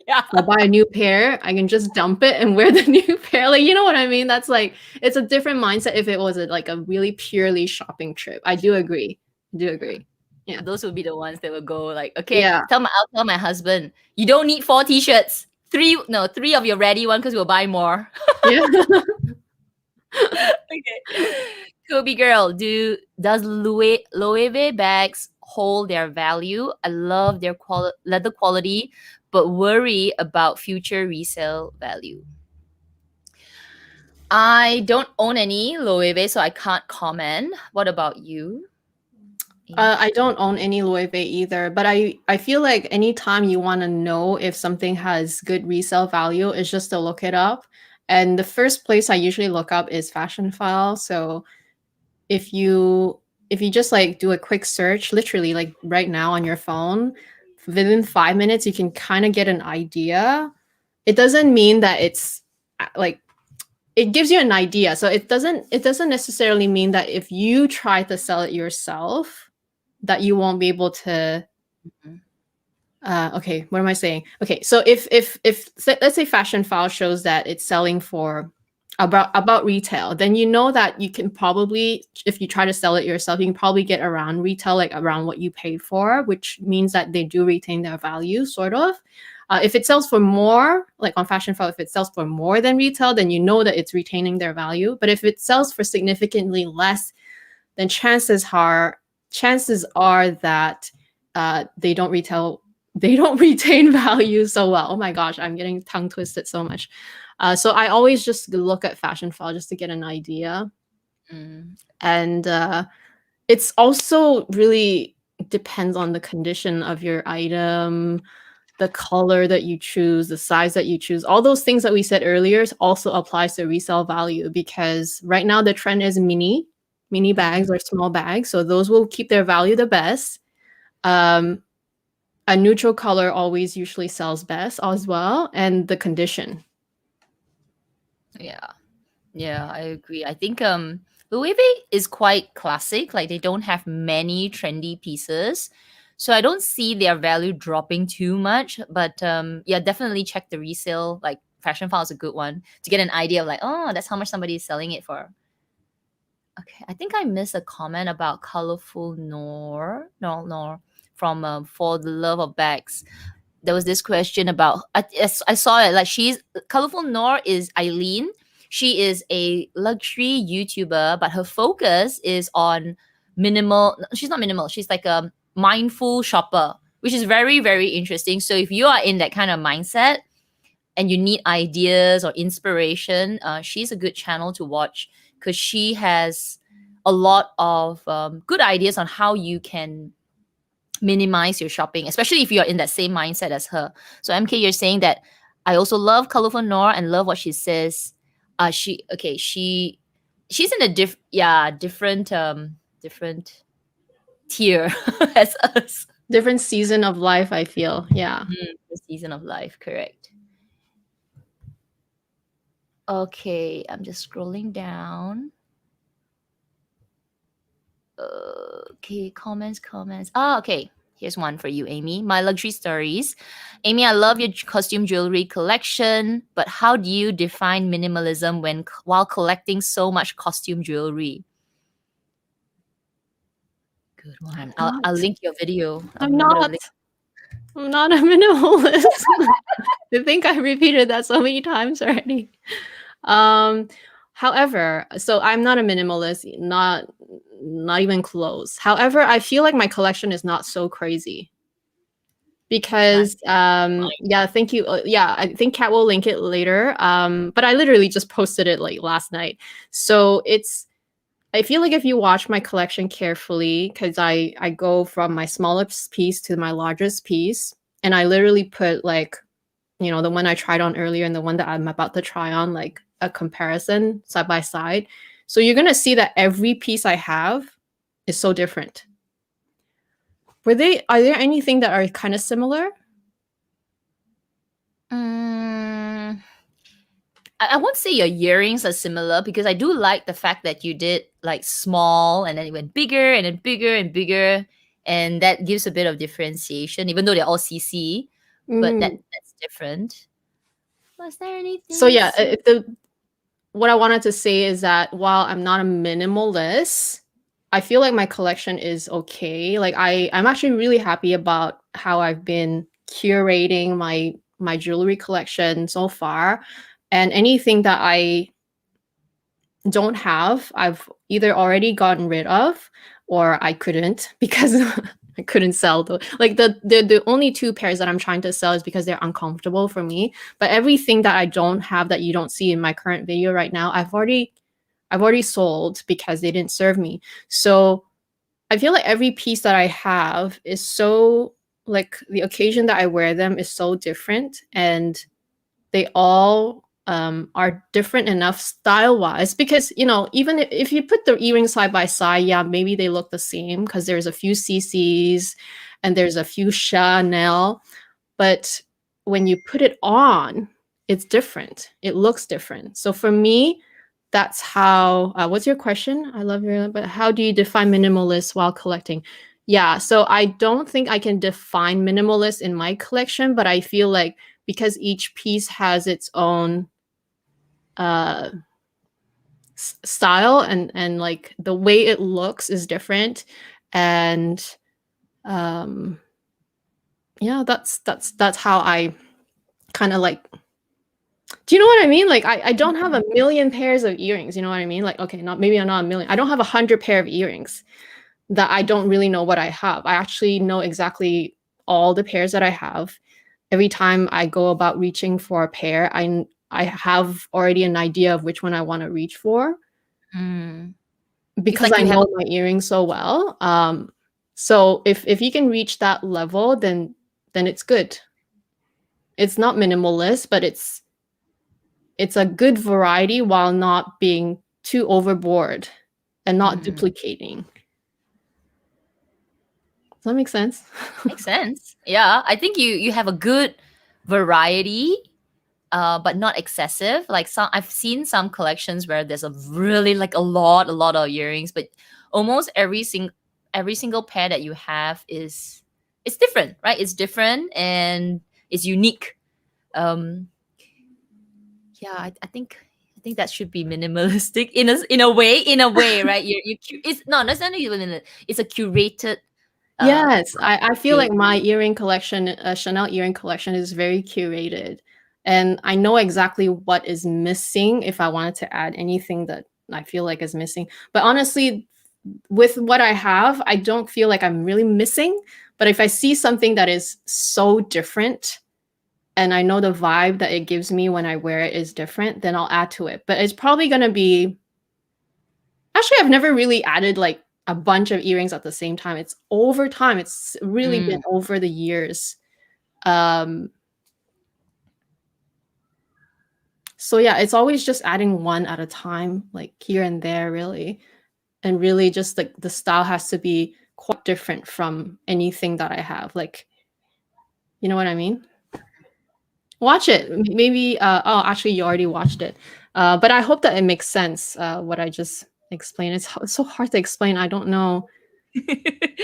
yeah, I buy a new pair, I can just dump it and wear the new pair. Like, you know what I mean? That's like, it's a different mindset if it was like a really purely shopping trip. I do agree. I do agree. Yeah. those will be the ones that will go like, okay, Yeah. I'll tell my husband, you don't need 4 t-shirts. Three of your ready one because we'll buy more. Yeah. Okay. Kobe girl, does Loewe bags hold their value? I love their leather quality, but worry about future resale value. I don't own any Loewe, so I can't comment. What about you? I don't own any Loewe either, but I feel like anytime you want to know if something has good resale value, is just to look it up. And the first place I usually look up is Fashion File. So if you just, like, do a quick search, literally, like, right now on your phone, within 5 minutes you can kind of get an idea. It doesn't mean that it's like, it gives you an idea. So it doesn't necessarily mean that if you try to sell it yourself, that you won't be able to. Mhm. Okay, what am I saying? Okay, so if let's say Fashion File shows that it's selling for about retail, then you know that you can probably, if you try to sell it yourself, you can probably get around retail, like around what you paid for, which means that they do retain their value, sort of. If it sells for more, like on Fashion File, if it sells for more than retail, then you know that it's retaining their value. But if it sells for significantly less, then chances are that they don't retain value so well. Oh my gosh, I'm getting tongue twisted so much. So I always just look at Fashion File just to get an idea. Mm. And it's also really depends on the condition of your item, the color that you choose, the size that you choose. All those things that we said earlier also applies to resale value, because right now the trend is mini bags or small bags. So those will keep their value the best. A neutral color always usually sells best as well, and the condition. Yeah. Yeah, I agree. I think Louis V is quite classic. Like they don't have many trendy pieces. So I don't see their value dropping too much. But yeah, definitely check the resale. Like Fashion File is a good one to get an idea of like, oh, that's how much somebody is selling it for. Okay, I think I missed a comment about colorful Nor from For the Love of Bags. There was this question about I saw it like she's colorful Nor is Eileen. She is a luxury YouTuber, but her focus is on minimal. She's not minimal. She's like a mindful shopper, which is very very interesting. So if you are in that kind of mindset and you need ideas or inspiration, she's a good channel to watch because she has a lot of good ideas on how you can minimize your shopping, especially if you're in that same mindset as her. So MK, you're saying that I also love Colorful Nora and love what she says. She's in a different tier as us. Different season of life, I feel. Yeah. The season of life, correct. Okay, I'm just scrolling down. Okay, comments. Okay. Here's one for you, Amy. My luxury stories. Amy, I love your costume jewelry collection, but how do you define minimalism while collecting so much costume jewelry? Good one. I'll link your video. I'm not a minimalist. I think I repeated that so many times already. However, so I'm not a minimalist, not even close. However, I feel like my collection is not so crazy. Because yeah, thank you. Yeah, I think Kat will link it later. But I literally just posted it like last night. So I feel like if you watch my collection carefully, because I go from my smallest piece to my largest piece, and I literally put like, you know, the one I tried on earlier and the one that I'm about to try on, like a comparison side by side. So you're gonna see that every piece I have is so different. Are there anything that are kind of similar? I won't say your earrings are similar because I do like the fact that you did like small and then it went bigger and then bigger and bigger. And that gives a bit of differentiation, even though they're all CC, but that's different. Was there anything? So yeah, what I wanted to say is that while I'm not a minimalist, I feel like my collection is okay. Like I'm actually really happy about how I've been curating my jewelry collection so far. And anything that I don't have, I've either already gotten rid of or I couldn't because I couldn't sell the only two pairs that I'm trying to sell is because they're uncomfortable for me. But everything that I don't have that you don't see in my current video right now, I've already sold because they didn't serve me. So I feel like every piece that I have is so, like, the occasion that I wear them is so different, and they all are different enough style-wise because, you know, even if you put the earrings side by side, yeah, maybe they look the same because there's a few CCs and there's a few Chanel, but when you put it on, it's different. It looks different. So for me, that's how, what's your question? I love your, but how do you define minimalist while collecting? Yeah, so I don't think I can define minimalist in my collection, but I feel like because each piece has its own style and like the way it looks is different, and yeah, that's how I kind of like, do you know what I mean? Like I don't have a million pairs of earrings, you know what I mean? Like, okay, not maybe not a million. I don't have 100 pair of earrings that I don't really know what I have. I actually know exactly all the pairs that I have. Every time I go about reaching for a pair, I have already an idea of which one I want to reach for because like I know my earrings so well. So if you can reach that level, then it's good. It's not minimalist, but it's a good variety while not being too overboard and not duplicating. Does that make sense? Makes sense. Yeah, I think you have a good variety but not excessive. Like I've seen some collections where there's a really like a lot of earrings, but almost every single pair that you have it's different, right? It's different and it's unique. Yeah, I think that should be minimalistic in a way, right? It's not necessarily minimal. It's a curated. Yes, I feel way. like my earring collection, Chanel earring collection, is very curated, and I know exactly what is missing if I wanted to add anything that I feel like is missing. But honestly, with what I have, I don't feel like I'm really missing. But if I see something that is so different, and I know the vibe that it gives me when I wear it is different, then I'll add to it. But it's probably gonna be actually, I've never really added like a bunch of earrings at the same time. It's over time. It's really been over the years. So yeah, it's always just adding one at a time, like here and there, really. And really just like the style has to be quite different from anything that I have. Like, you know what I mean? Watch it. Maybe oh, actually you already watched it. But I hope that it makes sense, what I just explained. It's so hard to explain. I don't know.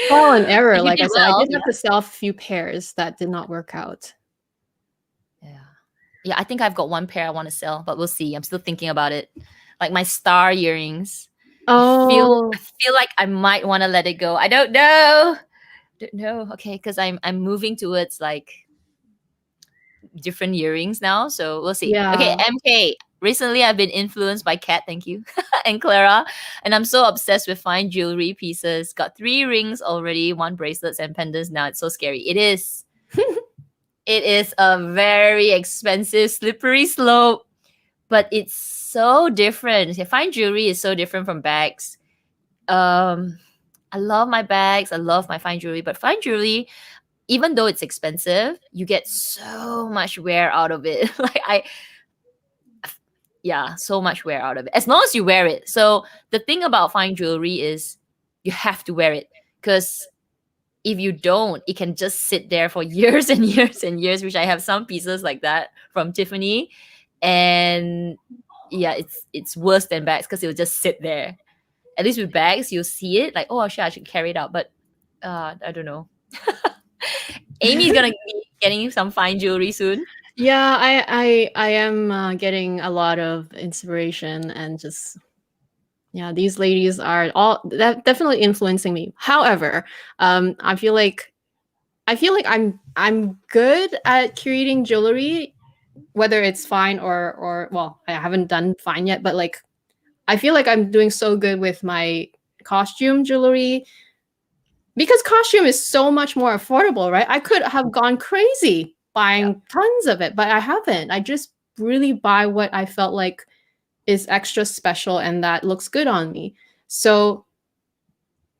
Trial and error. You Like I did said, I well. did have to sell a few pairs that did not work out. Yeah, I think I've got one pair I want to sell, but we'll see. I'm still thinking about it. Like my star earrings. Oh, I feel like I might want to let it go. I don't know. Okay, because I'm moving towards like different earrings now, so we'll see. Okay, yeah. MK. Recently, I've been influenced by Kat, thank you, and Clara, and I'm so obsessed with fine jewelry pieces. Got 3 rings already, 1 bracelets and pendants. Now it's so scary. It is. It is a very expensive, slippery slope, but it's so different. Fine jewelry is so different from bags. I love my bags. I love my fine jewelry, but fine jewelry, even though it's expensive, you get so much wear out of it. Yeah, so much wear out of it. As long as you wear it. So the thing about fine jewelry is you have to wear it, because if you don't, it can just sit there for years and years and years, which I have some pieces like that from Tiffany. And yeah, it's worse than bags because it'll just sit there. At least with bags, you'll see it like, oh shit, I should carry it out. But I don't know. Amy's gonna be getting some fine jewelry soon. Yeah, I am getting a lot of inspiration, and just yeah, these ladies are all definitely influencing me. However, I feel like I'm good at curating jewelry, whether it's fine or well, I haven't done fine yet, but like I feel like I'm doing so good with my costume jewelry because costume is so much more affordable, right? I could have gone crazy buying tons of it, but I haven't. I just really buy what I felt like is extra special and that looks good on me. So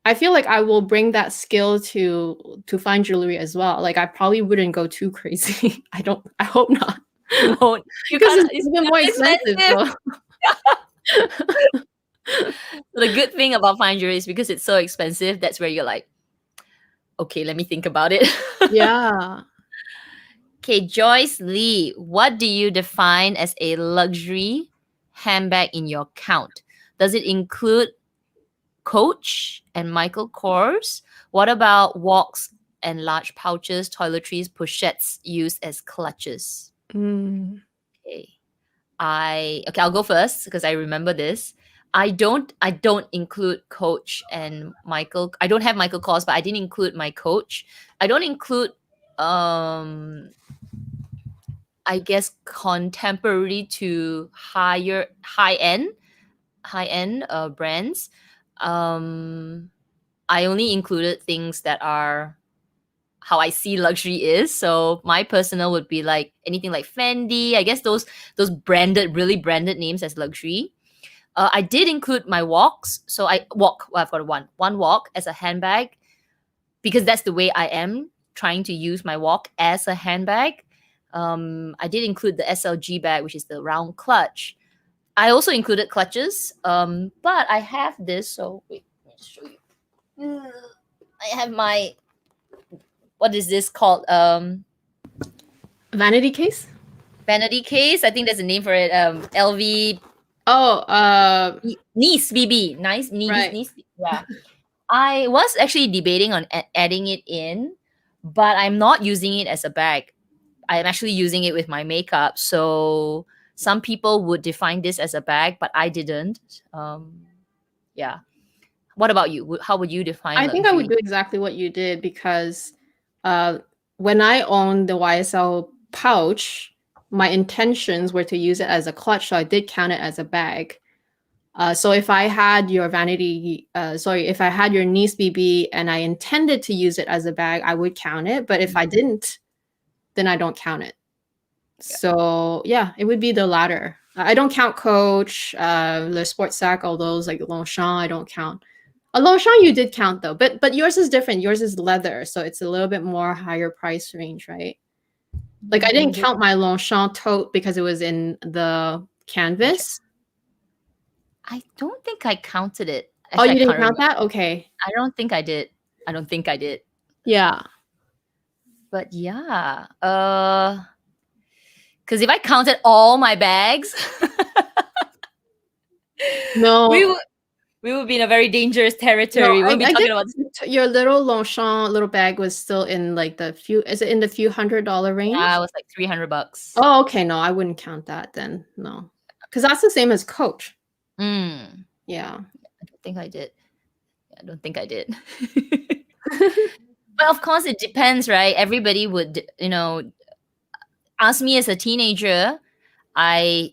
I feel like I will bring that skill to fine jewelry as well. Like I probably wouldn't go too crazy. I hope not. You won't. You Because can't. it's even more expensive. So. The good thing about fine jewelry is because it's so expensive, that's where you're like, okay, let me think about it. Yeah. Okay, Joyce Lee, what do you define as a luxury handbag in your count? Does it include Coach and Michael Kors? What about walks and large pouches, toiletries, pochettes used as clutches? Mm. Okay. I'll go first because I remember this. I don't include Coach and Michael. I don't have Michael Kors, but I didn't include my Coach. I don't include I guess contemporary to high end brands. I only included things that are how I see luxury is. So my personal would be like anything like Fendi. I guess those really branded names as luxury. I did include my walks. So I've got one walk as a handbag because that's the way I am trying to use my walk as a handbag. I did include the SLG bag, which is the round clutch. I also included clutches, but I have this. So wait, let me just show you. I have what is this called? Vanity case? vanity case. I think there's a name for it. LV Oh, niece BB. Nice right. niece. Yeah. I was actually debating on adding it in, but I'm not using it as a bag. I'm actually using it with my makeup. So some people would define this as a bag, but I didn't. Yeah. What about you? How would you define I think I would luxury? do exactly what you did because uh, when I owned the YSL pouch, my intentions were to use it as a clutch, so I did count it as a bag. So if I had your if I had your niece BB and I intended to use it as a bag, I would count it. But if I didn't, then I don't count it. Yeah. So yeah, it would be the latter. I don't count Coach, Le Sport Sac, all those like Longchamp. I don't count. A Longchamp you did count though, but yours is different. Yours is leather, so it's a little bit more higher price range, right? Like I didn't count my Longchamp tote because it was in the canvas. I don't think I counted it. Oh, Actually, I you can't didn't count remember. that? Okay. I don't think I did. I don't think I did. Yeah. But yeah. Because if I counted all my bags, No, we would be in a very dangerous no, territory. We won't be I talking think about. your little Longchamp little bag was still in like the few. Is it in the few $100 Yeah, range? it was like $300. Oh, okay. No, I wouldn't count that then. No, because that's the same as Coach. Mm, Yeah. I don't think I did. I don't think I did. But of course, it depends, right? Everybody would, ask me as a teenager. My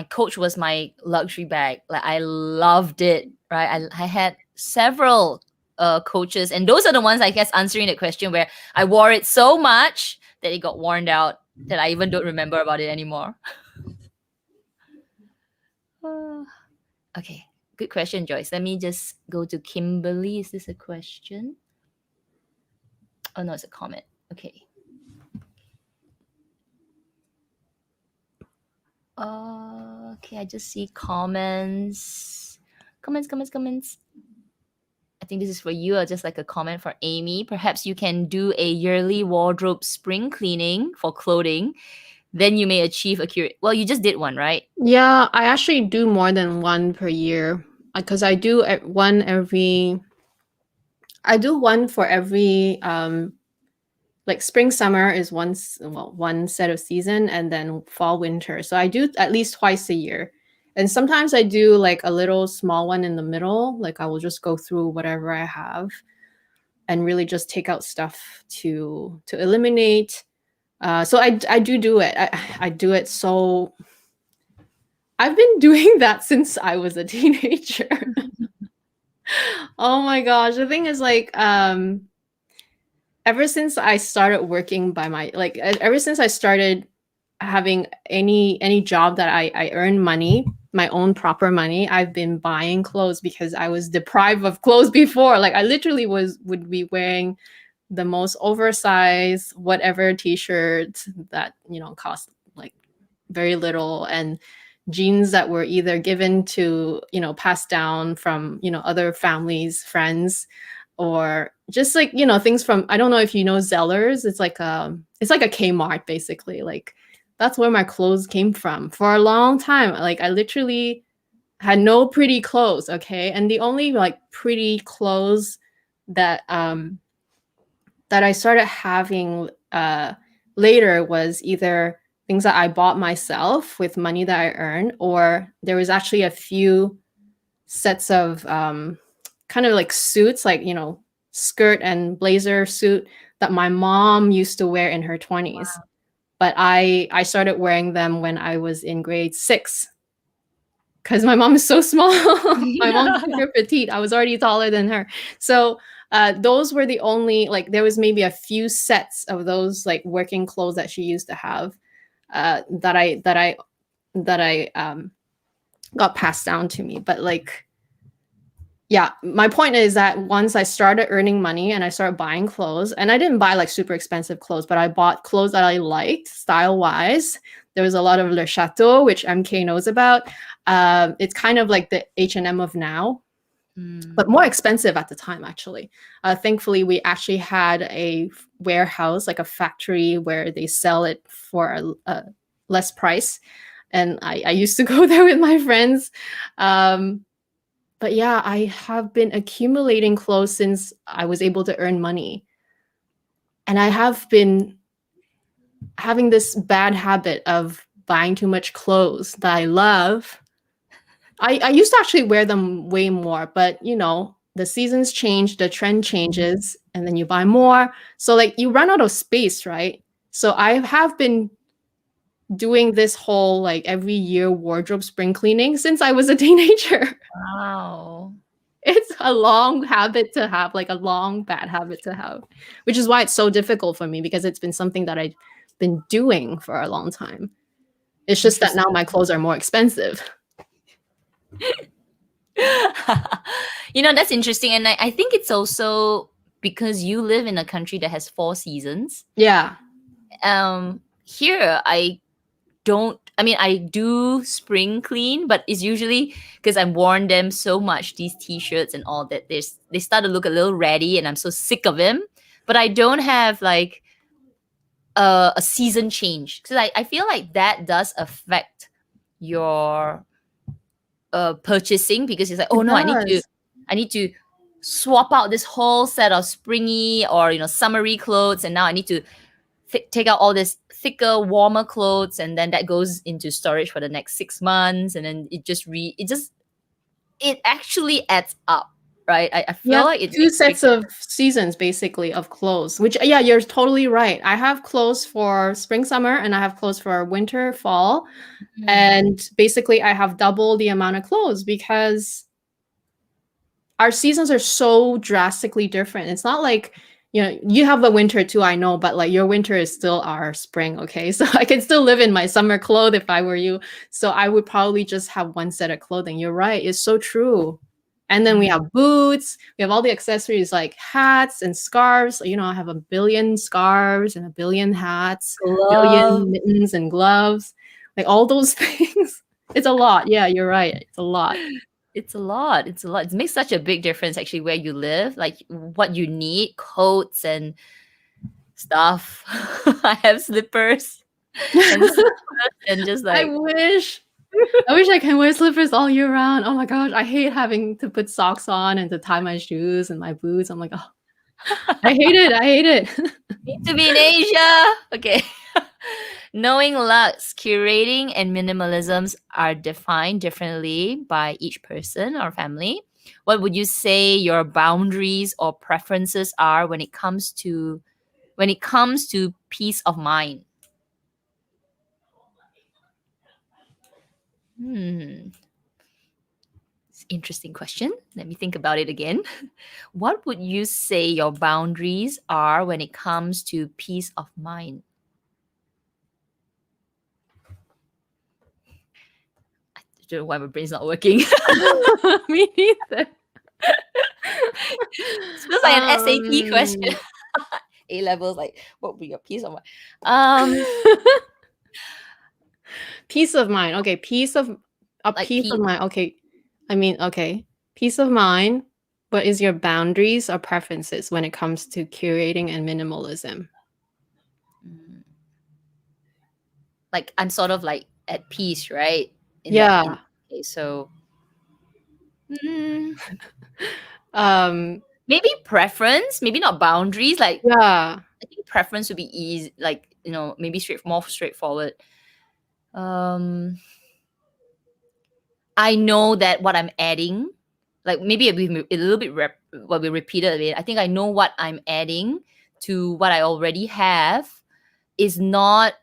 Coach was my luxury bag. Like I loved it, right? I had several Coaches, and those are the ones I guess answering the question where I wore it so much that it got worn out that I even don't remember about it anymore. Okay, good question, Joyce. Let me just go to Kimberly. Is this a question? Oh no, it's a comment. Okay. Okay, I just see comments. Comments. I think this is for you, or just like a comment for Amy. Perhaps you can do a yearly wardrobe spring cleaning for clothing. Then you may achieve a curate. Well, you just did one, right? Yeah, I actually do more than one per year because I do one every. I do one for every like spring summer is one set of season, and then fall winter. So I do at least twice a year. And sometimes I do like a little small one in the middle, like I will just go through whatever I have and really just take out stuff to eliminate. So I do it. I do it. So I've been doing that since I was a teenager. Oh my gosh, the thing is like ever since I started working by ever since I started having any job that I earn money, my own proper money, I've been buying clothes because I was deprived of clothes before. Like I literally would be wearing the most oversized whatever t-shirt that cost like very little, and jeans that were either given to passed down from other families, friends, or just like things from, I don't know if you know Zellers. It's like a Kmart basically. Like that's where my clothes came from for a long time. Like I literally had no pretty clothes, okay? And the only like pretty clothes that that I started having later was either things that I bought myself with money that I earned, or there was actually a few sets of kind of like suits, like skirt and blazer suit that my mom used to wear in her 20s. But I started wearing them when I was in grade 6 because my mom is so small. My mom's super petite. I was already taller than her. So those were the only, like there was maybe a few sets of those like working clothes that she used to have that I got passed down to me. But like, yeah, my point is that once I started earning money and I started buying clothes, and I didn't buy like super expensive clothes, but I bought clothes that I liked style wise. There was a lot of Le Chateau, which MK knows about. It's kind of like the H&M of now. but more expensive at the time, actually. Thankfully, we actually had a warehouse, like a factory where they sell it for a less price. And I used to go there with my friends. But yeah, I have been accumulating clothes since I was able to earn money. And I have been having this bad habit of buying too much clothes that I love. I used to actually wear them way more, but the seasons change, the trend changes, and then you buy more. So like you run out of space, right? So I have been doing this whole like every year wardrobe spring cleaning since I was a teenager. Wow. It's a long habit to have, like a long bad habit to have, which is why it's so difficult for me because it's been something that I've been doing for a long time. It's just that now my clothes are more expensive. That's interesting. And I think it's also because you live in a country that has 4 seasons. Yeah. Here, I do spring clean, but it's usually because I've worn them so much, these t-shirts and all that, they start to look a little ratty and I'm so sick of them. But I don't have like a season change. Because I feel like that does affect your purchasing, because it's like, oh no, I need to swap out this whole set of springy or summery clothes, and now I need to take out all this thicker, warmer clothes, and then that goes into storage for the next 6 months, and then it actually adds up, right? I feel like it's 2 sets of seasons basically of clothes, which yeah, you're totally right. I have clothes for spring, summer, and I have clothes for winter, fall. And basically I have double the amount of clothes because our seasons are so drastically different. It's not like, you have the winter too, I know, but like your winter is still our spring, okay? So I can still live in my summer clothes if I were you. So I would probably just have one set of clothing. You're right. It's so true. And then we have boots. We have all the accessories like hats and scarves. I have a billion scarves and a billion hats, billion mittens and gloves, like all those things. It's a lot. Yeah, you're right. It's a lot. It's a lot. It's a lot. It makes such a big difference actually where you live, like what you need, coats and stuff. I have slippers and just like I wish I can wear slippers all year round. Oh my gosh, I hate having to put socks on and to tie my shoes and my boots. I'm like, oh, I hate it. I hate it. need to be in Asia. Okay. Knowing Lux, curating and minimalisms are defined differently by each person or family. What would you say your boundaries or preferences are when it comes to peace of mind? Interesting question. Let me think about it again. What would you say your boundaries are when it comes to peace of mind? I don't know why my brain's not working. Me neither. It feels like an SAT question. A levels, like, what would be your peace of mind? Peace of mind. Okay, peace of mind. Okay. Okay. Peace of mind. What is your boundaries or preferences when it comes to curating and minimalism? Like I'm sort of like at peace, right? Yeah. Okay, so maybe preference, maybe not boundaries. Like yeah, I think preference would be easy, like maybe more straightforward. I know that what I'm adding, like maybe a little bit what we repeated a bit. I think I know what I'm adding to what I already have is not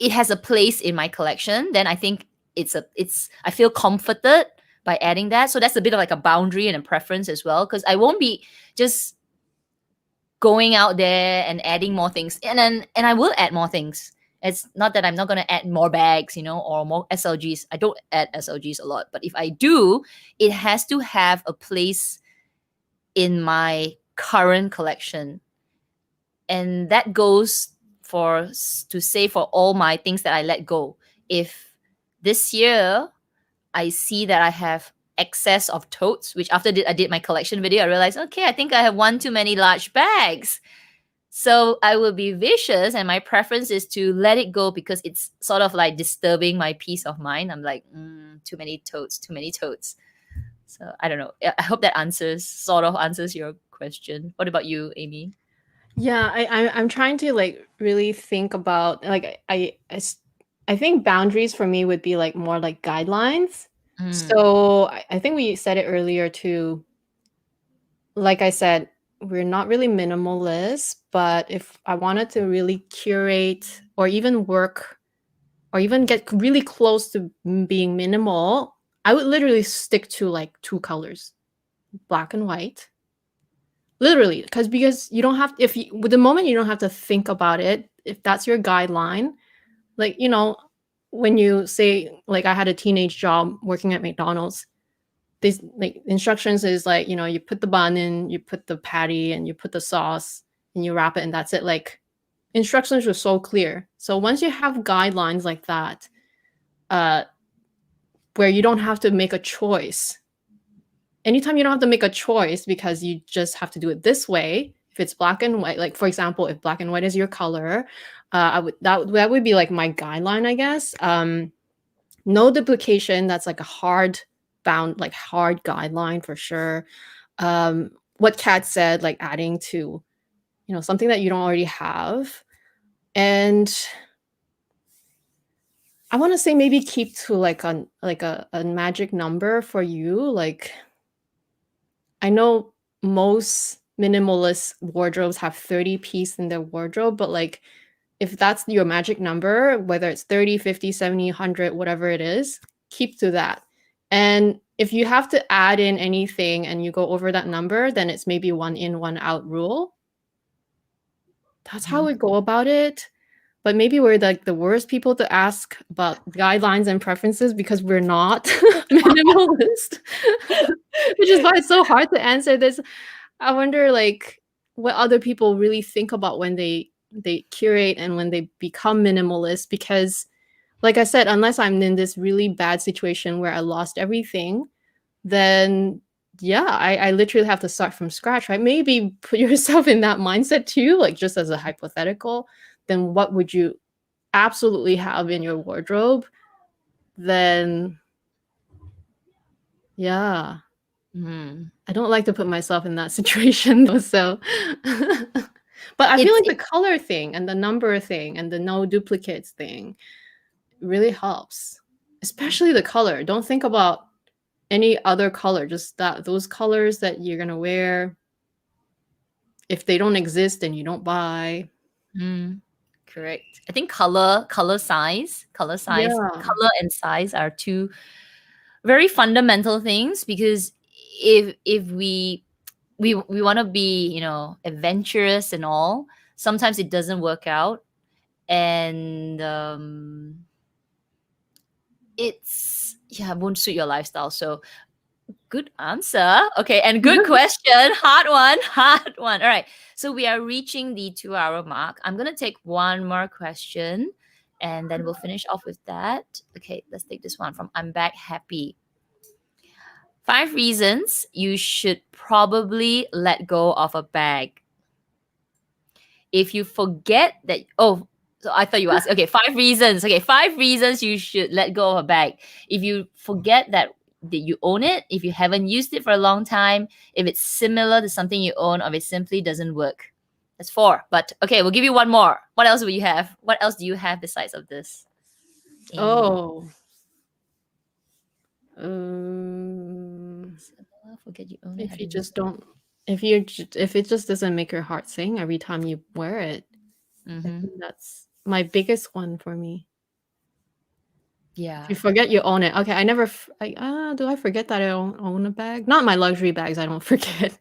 it has a place in my collection. Then I think I feel comforted by adding that. So that's a bit of like a boundary and a preference as well, because I won't be just going out there and adding more things, and I will add more things. It's not that I'm not going to add more bags, or more SLGs. I don't add SLGs a lot, but if I do, it has to have a place in my current collection. And that goes to say for all my things that I let go. If this year I see that I have excess of totes, which after I did my collection video, I realized, okay, I think I have one too many large bags. So I will be vicious, and my preference is to let it go because it's sort of like disturbing my peace of mind. I'm like, too many totes, too many totes. So I don't know. I hope that sort of answers your question. What about you, Amy? Yeah, I'm trying to like really think about like I think boundaries for me would be like more like guidelines. So I think we said it earlier too. Like I said, we're not really minimalist, but if I wanted to really curate or even work or even get really close to being minimal, I would literally stick to like two colors, black and white. Literally, because you don't have if you with the moment you don't have to think about it, if that's your guideline, like, when you say like I had a teenage job working at McDonald's, these like instructions is like, you put the bun in, you put the patty and you put the sauce and you wrap it and that's it. Like instructions were so clear. So once you have guidelines like that, uh where you don't have to make a choice, anytime you don't have to make a choice because you just have to do it this way, if it's black and white, like for example, if black and white is your color, that would be like my guideline, I guess. No duplication, that's like a hard guideline for sure. What Kat said, like adding to something that you don't already have. And I want to say maybe keep to like a magic number for you. Like I know most minimalist wardrobes have 30 piece in their wardrobe, but like if that's your magic number, whether it's 30, 50, 70, 100, whatever it is, keep to that. And if you have to add in anything and you go over that number, then it's maybe one in, one out rule. That's how we go about it. But maybe we're like the worst people to ask about guidelines and preferences because we're not minimalist, which is why it's so hard to answer this. I wonder like what other people really think about when they curate and when they become minimalist, because like I said, unless I'm in this really bad situation where I lost everything, then yeah, I literally have to start from scratch, right? Maybe put yourself in that mindset too, like just as a hypothetical. Then what would you absolutely have in your wardrobe? Then yeah. I don't like to put myself in that situation though, so but I feel like the color thing and the number thing and the no duplicates thing really helps, especially the color. Don't think about any other color, just those colors that you're gonna wear. If they don't exist, then you don't buy. Correct. I think color size, Yeah. color and size are two very fundamental things, because if we want to be, adventurous and all, sometimes it doesn't work out, and won't suit your lifestyle. So good answer. Okay, and good question. Hard one. All right. So we are reaching the 2-hour mark. I'm gonna take one more question and then we'll finish off with that. Okay, let's take this one from I'm Back Happy. 5 reasons you should probably let go of a bag. If you forget that, so I thought you asked, okay, 5 reasons. Okay, 5 reasons you should let go of a bag. If you forget that you own it, if you haven't used it for a long time, if it's similar to something you own, or if it simply doesn't work. That's 4. But okay, we'll give you one more. What else will you have? What else do you have besides of this, Amy? Oh. Forget you own it. If you just don't, if it just doesn't make your heart sing every time you wear it, I think that's my biggest one for me. Yeah. If you forget you own it. Okay, I never. Do I forget that I own a bag? Not my luxury bags. I don't forget.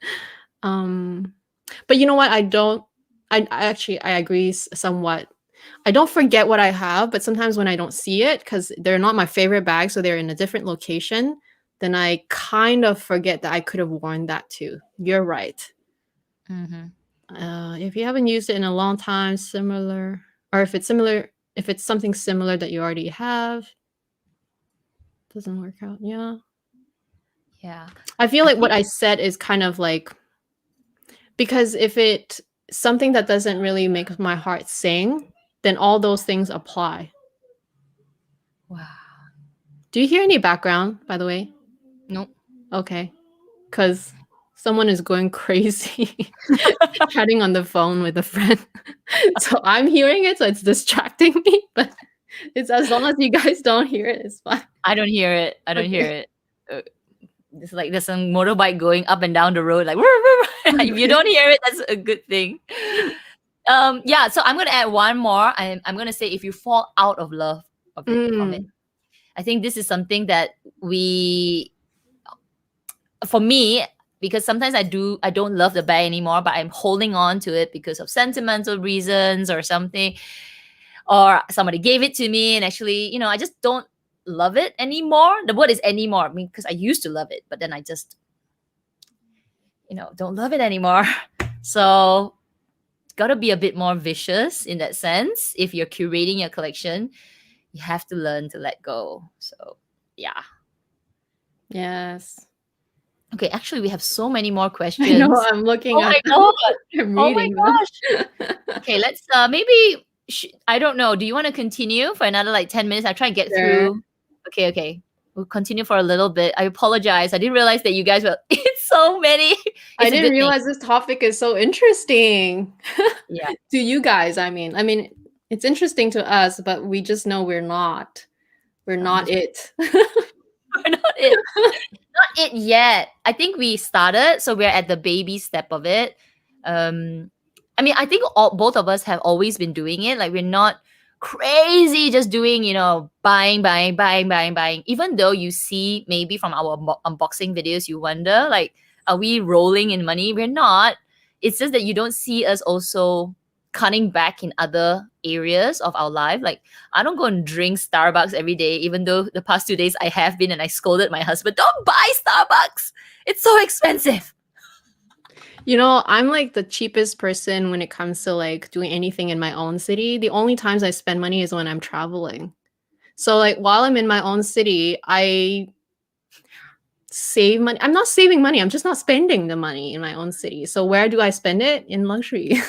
But you know what? I don't. I actually I agree somewhat. I don't forget what I have, but sometimes when I don't see it because they're not my favorite bags, so they're in a different location, then I kind of forget that I could have worn that too. You're right. If you haven't used it in a long time, similar, or if it's something similar that you already have, Doesn't work out. Yeah. Yeah. I feel I like what think- I said is kind of like, because if it something that doesn't really make my heart sing, then all those things apply. Wow. Do you hear any background, by the way? Nope. Okay. Because someone is going crazy chatting on the phone with a friend. So I'm hearing it, so it's distracting me. But it's as long as you guys don't hear it, it's fine. I don't hear it. I don't Okay. hear it. It's like there's some motorbike going up and down the road, like if you don't hear it, that's a good thing. Yeah, so I'm gonna add one more. I'm gonna say if you fall out of love of it from it. I think this is something that for me, because sometimes I don't love the bag anymore, but I'm holding on to it because of sentimental reasons or something, or somebody gave it to me and actually, I just don't love it anymore. The word is anymore. I mean, because I used to love it, but then I just, don't love it anymore. So got to be a bit more vicious in that sense. If you're curating your collection, you have to learn to let go. So yeah. Yes. Okay, actually, we have so many more questions. I know, I'm looking Oh at my god! I'm Oh my reading them. gosh! Okay, let's maybe I don't know. Do you want to continue for another like 10 minutes? I try and get Sure. through. Okay. We'll continue for a little bit. I apologize. I didn't realize that you guys were it's so many. I It's a didn't good thing. realize this topic is so interesting. Yeah. To you guys, I mean, it's interesting to us, but we just know we're not. We're not it. We're not it. Not it yet. I think we started, so we're at the baby step of it. I think both of us have always been doing it. Like we're not crazy just doing, buying. Even though you see maybe from our unboxing videos, you wonder like, are we rolling in money? We're not. It's just that you don't see us also cutting back in other areas of our life. Like I don't go and drink Starbucks every day, even though the past 2 days I have been and I scolded my husband, don't buy Starbucks. It's so expensive. I'm like the cheapest person when it comes to like doing anything in my own city. The only times I spend money is when I'm traveling. So like while I'm in my own city, I save money. I'm not saving money. I'm just not spending the money in my own city. So where do I spend it? In luxury.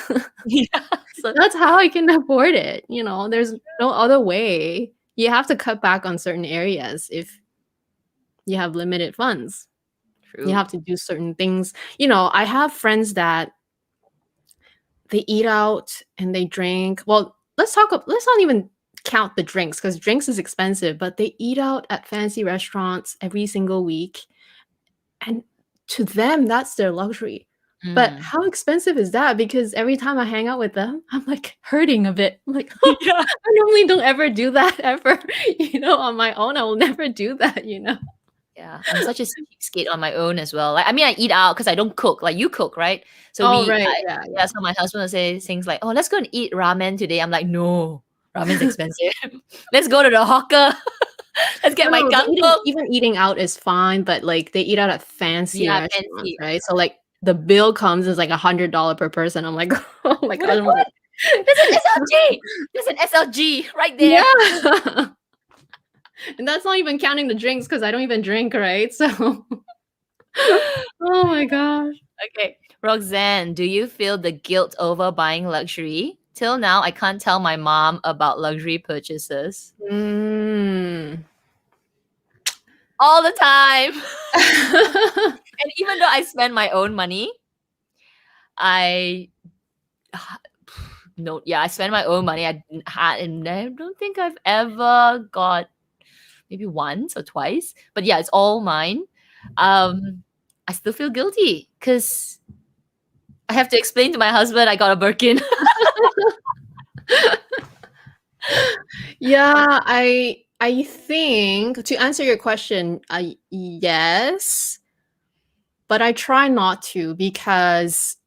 Yeah. So That's how I can afford it. There's no other way. You have to cut back on certain areas if you have limited funds. true. You have to do certain things. I have friends that they eat out and they drink. Well, let's not even count the drinks because drinks is expensive, but they eat out at fancy restaurants every single week. And to them, that's their luxury. But how expensive is that? Because every time I hang out with them, I'm like hurting a bit. I'm like, Yeah. I normally don't ever do that ever. On my own, I will never do that, Yeah, I'm such a cheapskate on my own as well. Like, I eat out because I don't cook. Like you cook, right? So Right. Yeah. So my husband will say things like, "Oh, let's go and eat ramen today." I'm like, "No, ramen's expensive. Let's go to the hawker. Let's get my No, kangkong." even eating out is fine, but like they eat out at fancy Yeah, restaurants, fancy. right? So like the bill comes as like $100 per person. I'm like, oh my god, I'm like, There's an SLG. There's an SLG right there. yeah. And that's not even counting the drinks because I don't even drink, right? So, oh my gosh. Okay, Roxanne, do you feel the guilt over buying luxury? Till now, I can't tell my mom about luxury purchases. All the time. And even though I spend my own money, I spend my own money. I don't think I've ever got maybe once or twice, but yeah, it's all mine. I still feel guilty because I have to explain to my husband I got a Birkin. Yeah, I think to answer your question, yes, but I try not to because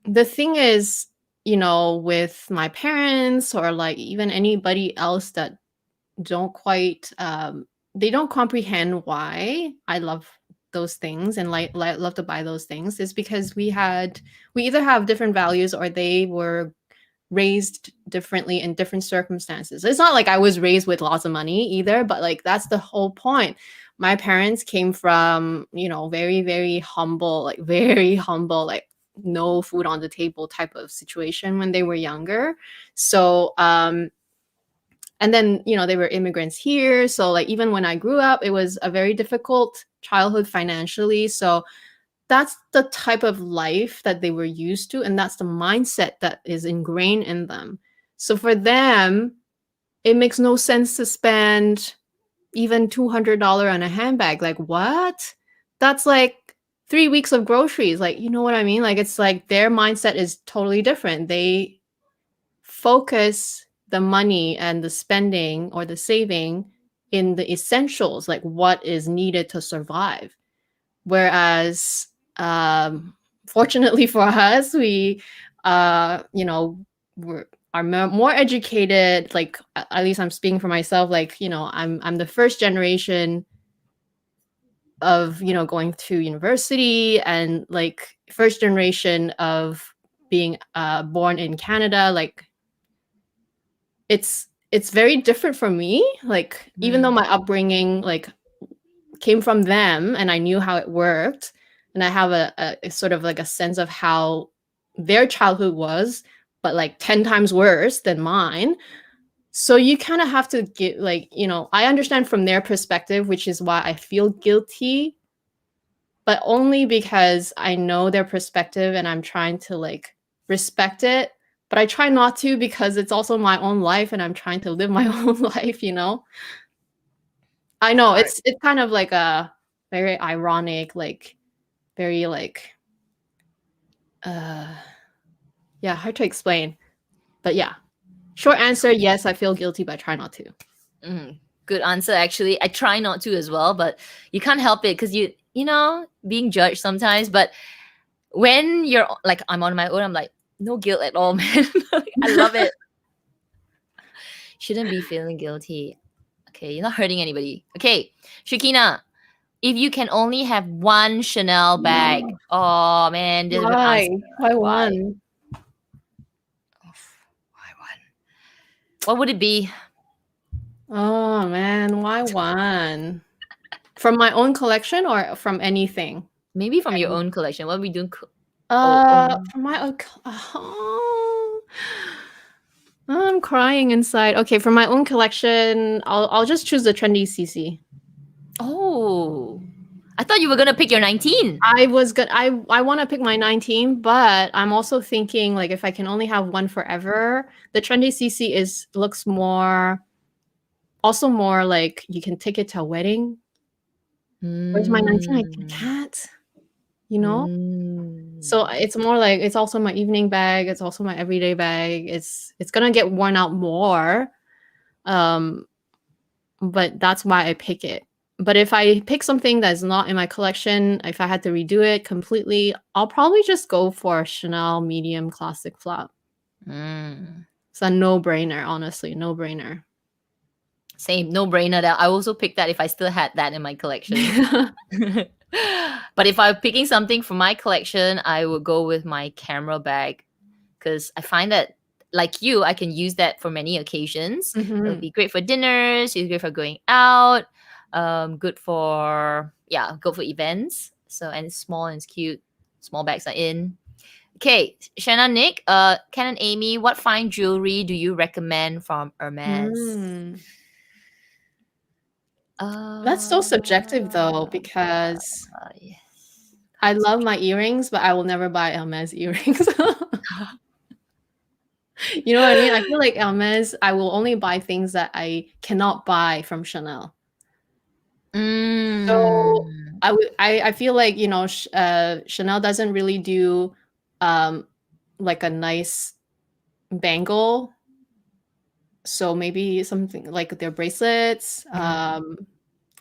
the thing is, with my parents or like even anybody else that don't quite they don't comprehend why I love those things and like love to buy those things is because we either have different values or they were raised differently in different circumstances. It's not like I was raised with lots of money either, but like that's the whole point. My parents came from, you know, very, very humble, like no food on the table type of situation when they were younger. So, and then, you know, they were immigrants here. So like even when I grew up, it was a very difficult childhood financially. So that's the type of life that they were used to, and that's the mindset that is ingrained in them. So for them, it makes no sense to spend even $200 on a handbag. Like, what? That's like 3 weeks of groceries. Like, you know what I mean? Like, it's like their mindset is totally different. They focus the money and the spending or the saving in the essentials, like what is needed to survive. Whereas, fortunately for us, we, you know, are more educated. Like, at least I'm speaking for myself. Like, you know, I'm the first generation of, you know, going to university, and like first generation of being born in Canada. Like, it's very different for me. Like, even though my upbringing like came from them and I knew how it worked, and I have a sort of like a sense of how their childhood was, but like 10 times worse than mine. So you kind of have to get, like, you know, I understand from their perspective, which is why I feel guilty, but only because I know their perspective and I'm trying to like respect it. But I try not to, because it's also my own life and I'm trying to live my own life, you know? I know it's kind of like a very ironic, like very like yeah, hard to explain. But yeah. Short answer, yes, I feel guilty, but I try not to. Good answer, actually. I try not to as well, but you can't help it because you know, being judged sometimes. But when you're like, I'm on my own, I'm like, no guilt at all, man. I love it. Shouldn't be feeling guilty. Okay, you're not hurting anybody. Okay, Shakina, if you can only have one Chanel bag, oh man, this Why? answer. Why one? Why one? What would it be? Oh man, why one? From my own collection or from anything? Maybe from your own collection. What are we doing? From my own. I'm crying inside. Okay, from my own collection, I'll just choose the trendy CC. Oh, I thought you were gonna pick your 19. I was good. I want to pick my 19, but I'm also thinking like if I can only have one forever, the trendy CC looks more, also more like you can take it to a wedding. Where's my 19? I can't. You know. So it's more like, it's also my evening bag. It's also my everyday bag. It's gonna get worn out more, but that's why I pick it. But if I pick something that's not in my collection, if I had to redo it completely, I'll probably just go for a Chanel medium classic flap. It's a no-brainer, honestly, no-brainer. Same, no-brainer. That I also picked that if I still had that in my collection. But if I'm picking something from my collection, I would go with my camera bag, because I find that, like you, I can use that for many occasions. It would be great for dinners. It's great for going out. Good for events. So, and it's small and it's cute. Small bags are in. Okay, Shanna, Nick, Ken and Amy, what fine jewelry do you recommend from Hermes? That's so subjective though, because I love my earrings, but I will never buy Hermes earrings. You know what I mean? I feel like Hermes, I will only buy things that I cannot buy from Chanel. So I feel like, you know, Chanel doesn't really do like a nice bangle. So maybe something like their bracelets,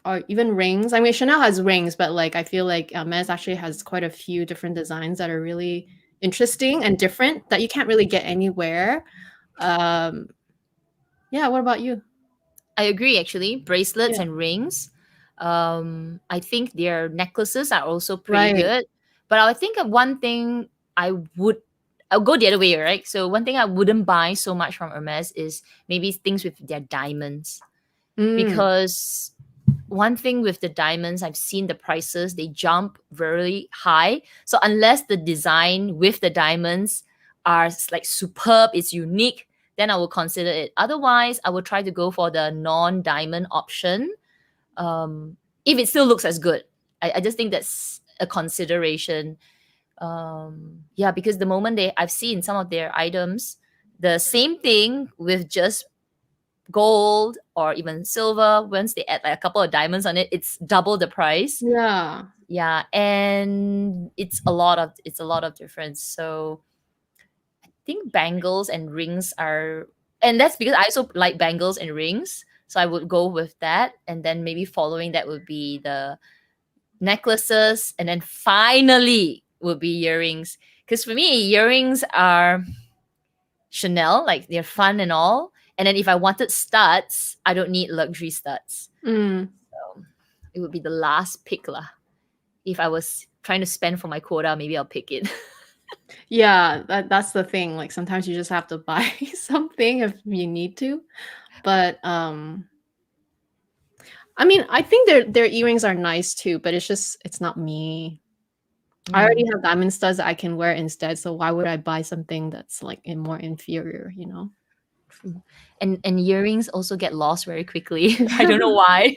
or even rings. I mean, Chanel has rings, but like I feel like Hermes actually has quite a few different designs that are really interesting and different that you can't really get anywhere. Yeah, what about you? I agree, actually. Bracelets and rings. I think their necklaces are also pretty good. But I think one thing I would I'll go the other way, right? So one thing I wouldn't buy so much from Hermes is maybe things with their diamonds, because one thing with the diamonds, I've seen the prices, they jump very high. So unless the design with the diamonds are like superb, it's unique, then I will consider it. Otherwise, I will try to go for the non-diamond option. If it still looks as good, I just think that's a consideration. Yeah, because the moment I've seen some of their items, the same thing with just gold or even silver, once they add like a couple of diamonds on it, it's double the price. Yeah. Yeah, and it's a lot of difference. So I think bangles and rings are, and that's because I also like bangles and rings, so I would go with that. And then maybe following that would be the necklaces, and then finally would be earrings, because for me earrings are Chanel, like they're fun and all. And then if I wanted studs, I don't need luxury studs. So it would be the last pick lah. If I was trying to spend for my quota, maybe I'll pick it. Yeah, that's the thing. Like sometimes you just have to buy something if you need to. But I mean, I think their earrings are nice too, but it's not me. I already have diamond studs that I can wear instead, so why would I buy something that's like more inferior, you know? And earrings also get lost very quickly. I don't know why.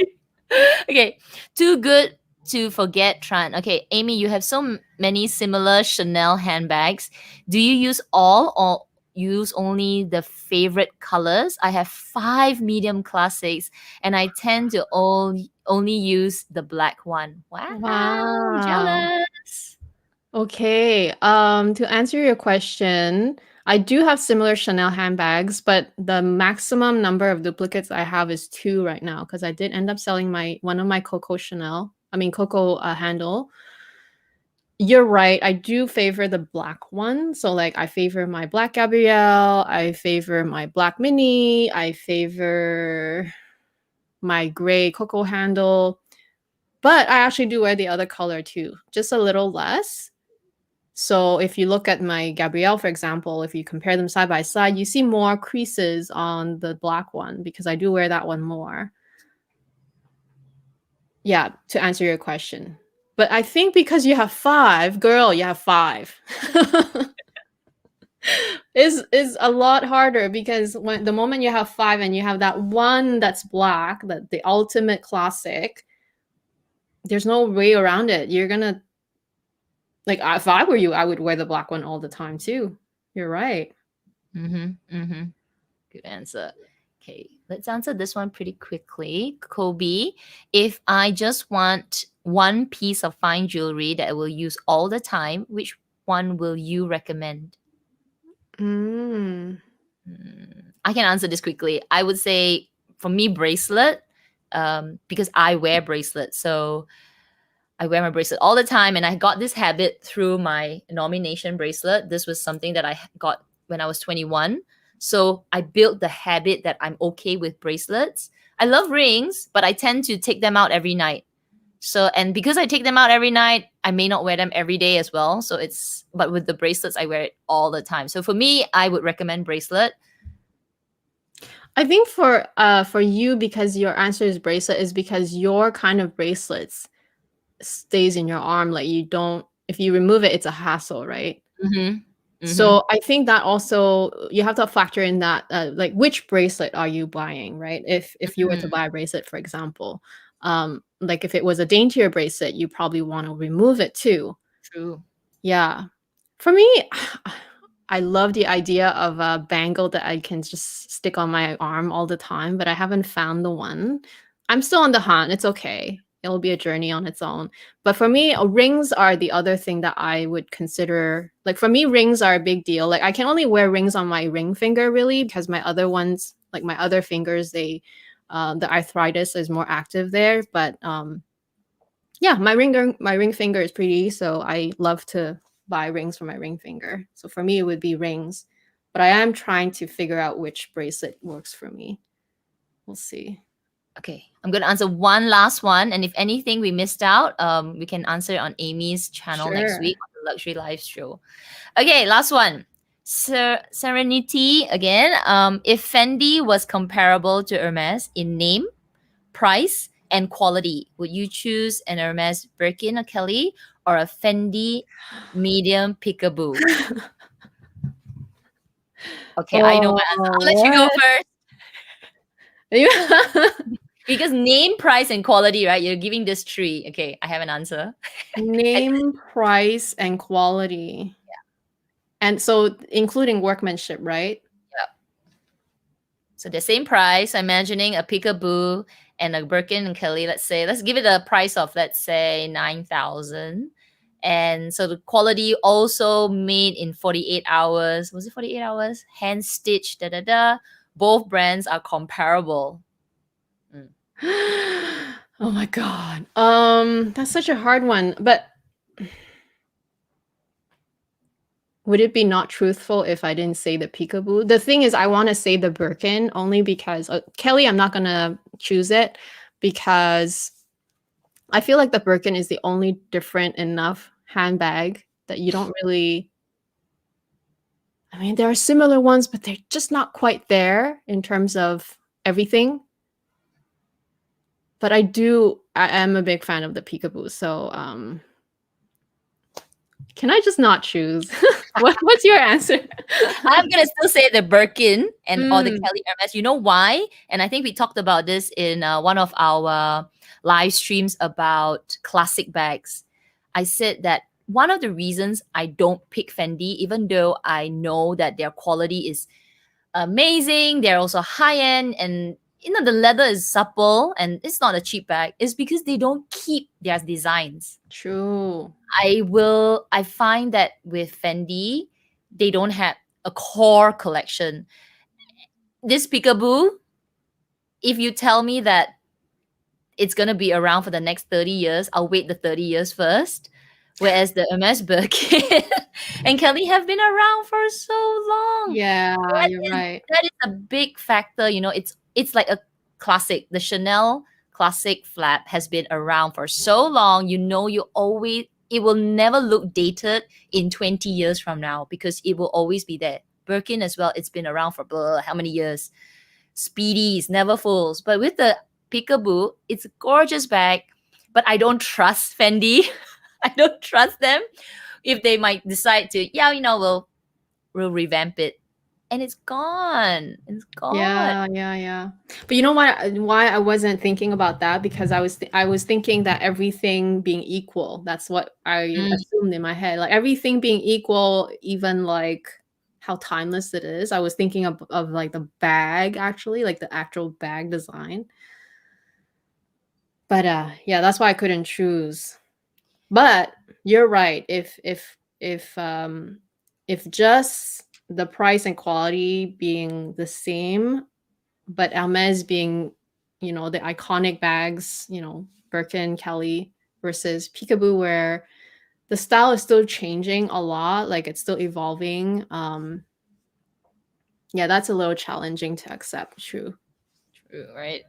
Okay, too good to forget, Tran. Okay, Amy, you have so many similar Chanel handbags. Do you use all or use only the favorite colors? I have 5 medium classics, and I tend to only use the black one. Wow, Wow. jealous. Okay. To answer your question, I do have similar Chanel handbags, but the maximum number of duplicates I have is 2 right now because I did end up selling one of my Coco handle. You're right. I do favor the black one. So like I favor my black Gabrielle, I favor my black mini, I favor my gray Coco handle. But I actually do wear the other color too, just a little less. So if you look at my Gabrielle, for example, if you compare them side by side, you see more creases on the black one because I do wear that one more. Yeah, to answer your question. But I think because you have 5, girl, you have 5. is a lot harder because when the moment you have 5 and you have that one that's black, that the ultimate classic, there's no way around it. You're gonna like if I were you, I would wear the black one all the time too. You're right. Good answer. Okay, let's answer this one pretty quickly. Kobe, if I just want one piece of fine jewelry that I will use all the time, which one will you recommend? I can answer this quickly. I would say for me, bracelet, because I wear bracelets. So I wear my bracelet all the time, and I got this habit through my nomination bracelet. This was something that I got when I was 21. So I built the habit that I'm okay with bracelets. I love rings, but I tend to take them out every night. So, and because I take them out every night, I may not wear them every day as well. So but with the bracelets, I wear it all the time. So for me, I would recommend bracelet. I think for you, because your answer is bracelet, is because your kind of bracelets stays in your arm. Like you don't, if you remove it, it's a hassle, right? So I think that also you have to factor in that, like which bracelet are you buying, right? If you were to buy a bracelet, for example, like if it was a daintier bracelet, you probably want to remove it too. True. Yeah. For me, I love the idea of a bangle that I can just stick on my arm all the time, but I haven't found the one. I'm still on the hunt. It's okay. It'll be a journey on its own. But for me, rings are the other thing that I would consider. Like for me, rings are a big deal. Like I can only wear rings on my ring finger really because my other ones, like my other fingers, the arthritis is more active there. But yeah, my ring finger is pretty, so I love to buy rings for my ring finger. So for me, it would be rings. But I am trying to figure out which bracelet works for me. We'll see. Okay, I'm going to answer one last one. And if anything we missed out, we can answer it on Amy's channel next week on the Luxury Live show. Okay, last one. Serenity again. If Fendi was comparable to Hermes in name, price, and quality, would you choose an Hermes Birkin or Kelly or a Fendi medium peekaboo? Okay, I know my answer. I'll let you go first. Because name, price, and quality, right? You're giving this three. Okay, I have an answer. Name, price, and quality. And so including workmanship, right? Yep. So the same price. I'm imagining a peekaboo and a Birkin and Kelly. Let's give it a price of, let's say, 9,000. And so the quality also made in 48 hours. Was it 48 hours? Hand stitched, da da da. Both brands are comparable. Oh my God. That's such a hard one. But would it be not truthful if I didn't say the peekaboo? The thing is, I want to say the Birkin only because Kelly, I'm not going to choose it because I feel like the Birkin is the only different enough handbag that you don't really. I mean, there are similar ones, but they're just not quite there in terms of everything. But I am a big fan of the peekaboo. So, can I just not choose? What's your answer? I'm gonna still say the Birkin or the Mm. Kelly Hermes. You know why? And I think we talked about this in one of our live streams about classic bags. I said that one of the reasons I don't pick Fendi, even though I know that their quality is amazing, they're also high end, and the leather is supple and it's not a cheap bag, is because they don't keep their designs. True. I find that with Fendi, they don't have a core collection. This peekaboo, if you tell me that it's gonna be around for the next 30 years, I'll wait the 30 years first. Whereas the Hermes Birkin and Kelly have been around for so long. Yeah, you're right. That is a big factor. It's like a classic. The Chanel classic flap has been around for so long. It will never look dated in 20 years from now because it will always be there. Birkin as well, it's been around for how many years. Speedies, never fools. But with the peekaboo, it's a gorgeous bag, but I don't trust Fendi. I don't trust them if they might decide to, we'll revamp it. And it's gone. It's gone. Yeah. But you know what? Why I wasn't thinking about that, because I was thinking that everything being equal. That's what I assumed in my head. Like everything being equal, even like how timeless it is. I was thinking of like the bag, actually, like the actual bag design. But yeah, that's why I couldn't choose. But you're right. If just the price and quality being the same, but Hermes being, the iconic bags, Birkin, Kelly versus Peekaboo, where the style is still changing a lot, like it's still evolving. Yeah, that's a little challenging to accept. True, right?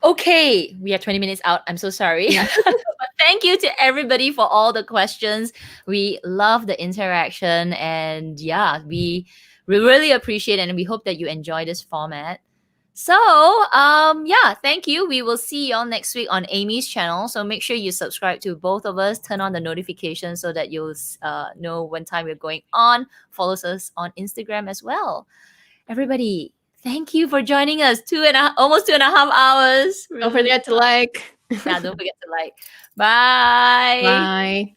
Okay, we are 20 minutes out. I'm so sorry. Yeah. But thank you to everybody for all the questions. We love the interaction, and we really appreciate it, and we hope that you enjoy this format. So, thank you. We will see you all next week on Amy's channel. So make sure you subscribe to both of us, turn on the notifications so that you'll know when time we're going on. Follow us on Instagram as well. Everybody, thank you for joining us. Almost 2.5 hours. Don't forget to like. Don't forget to like. Bye. Bye.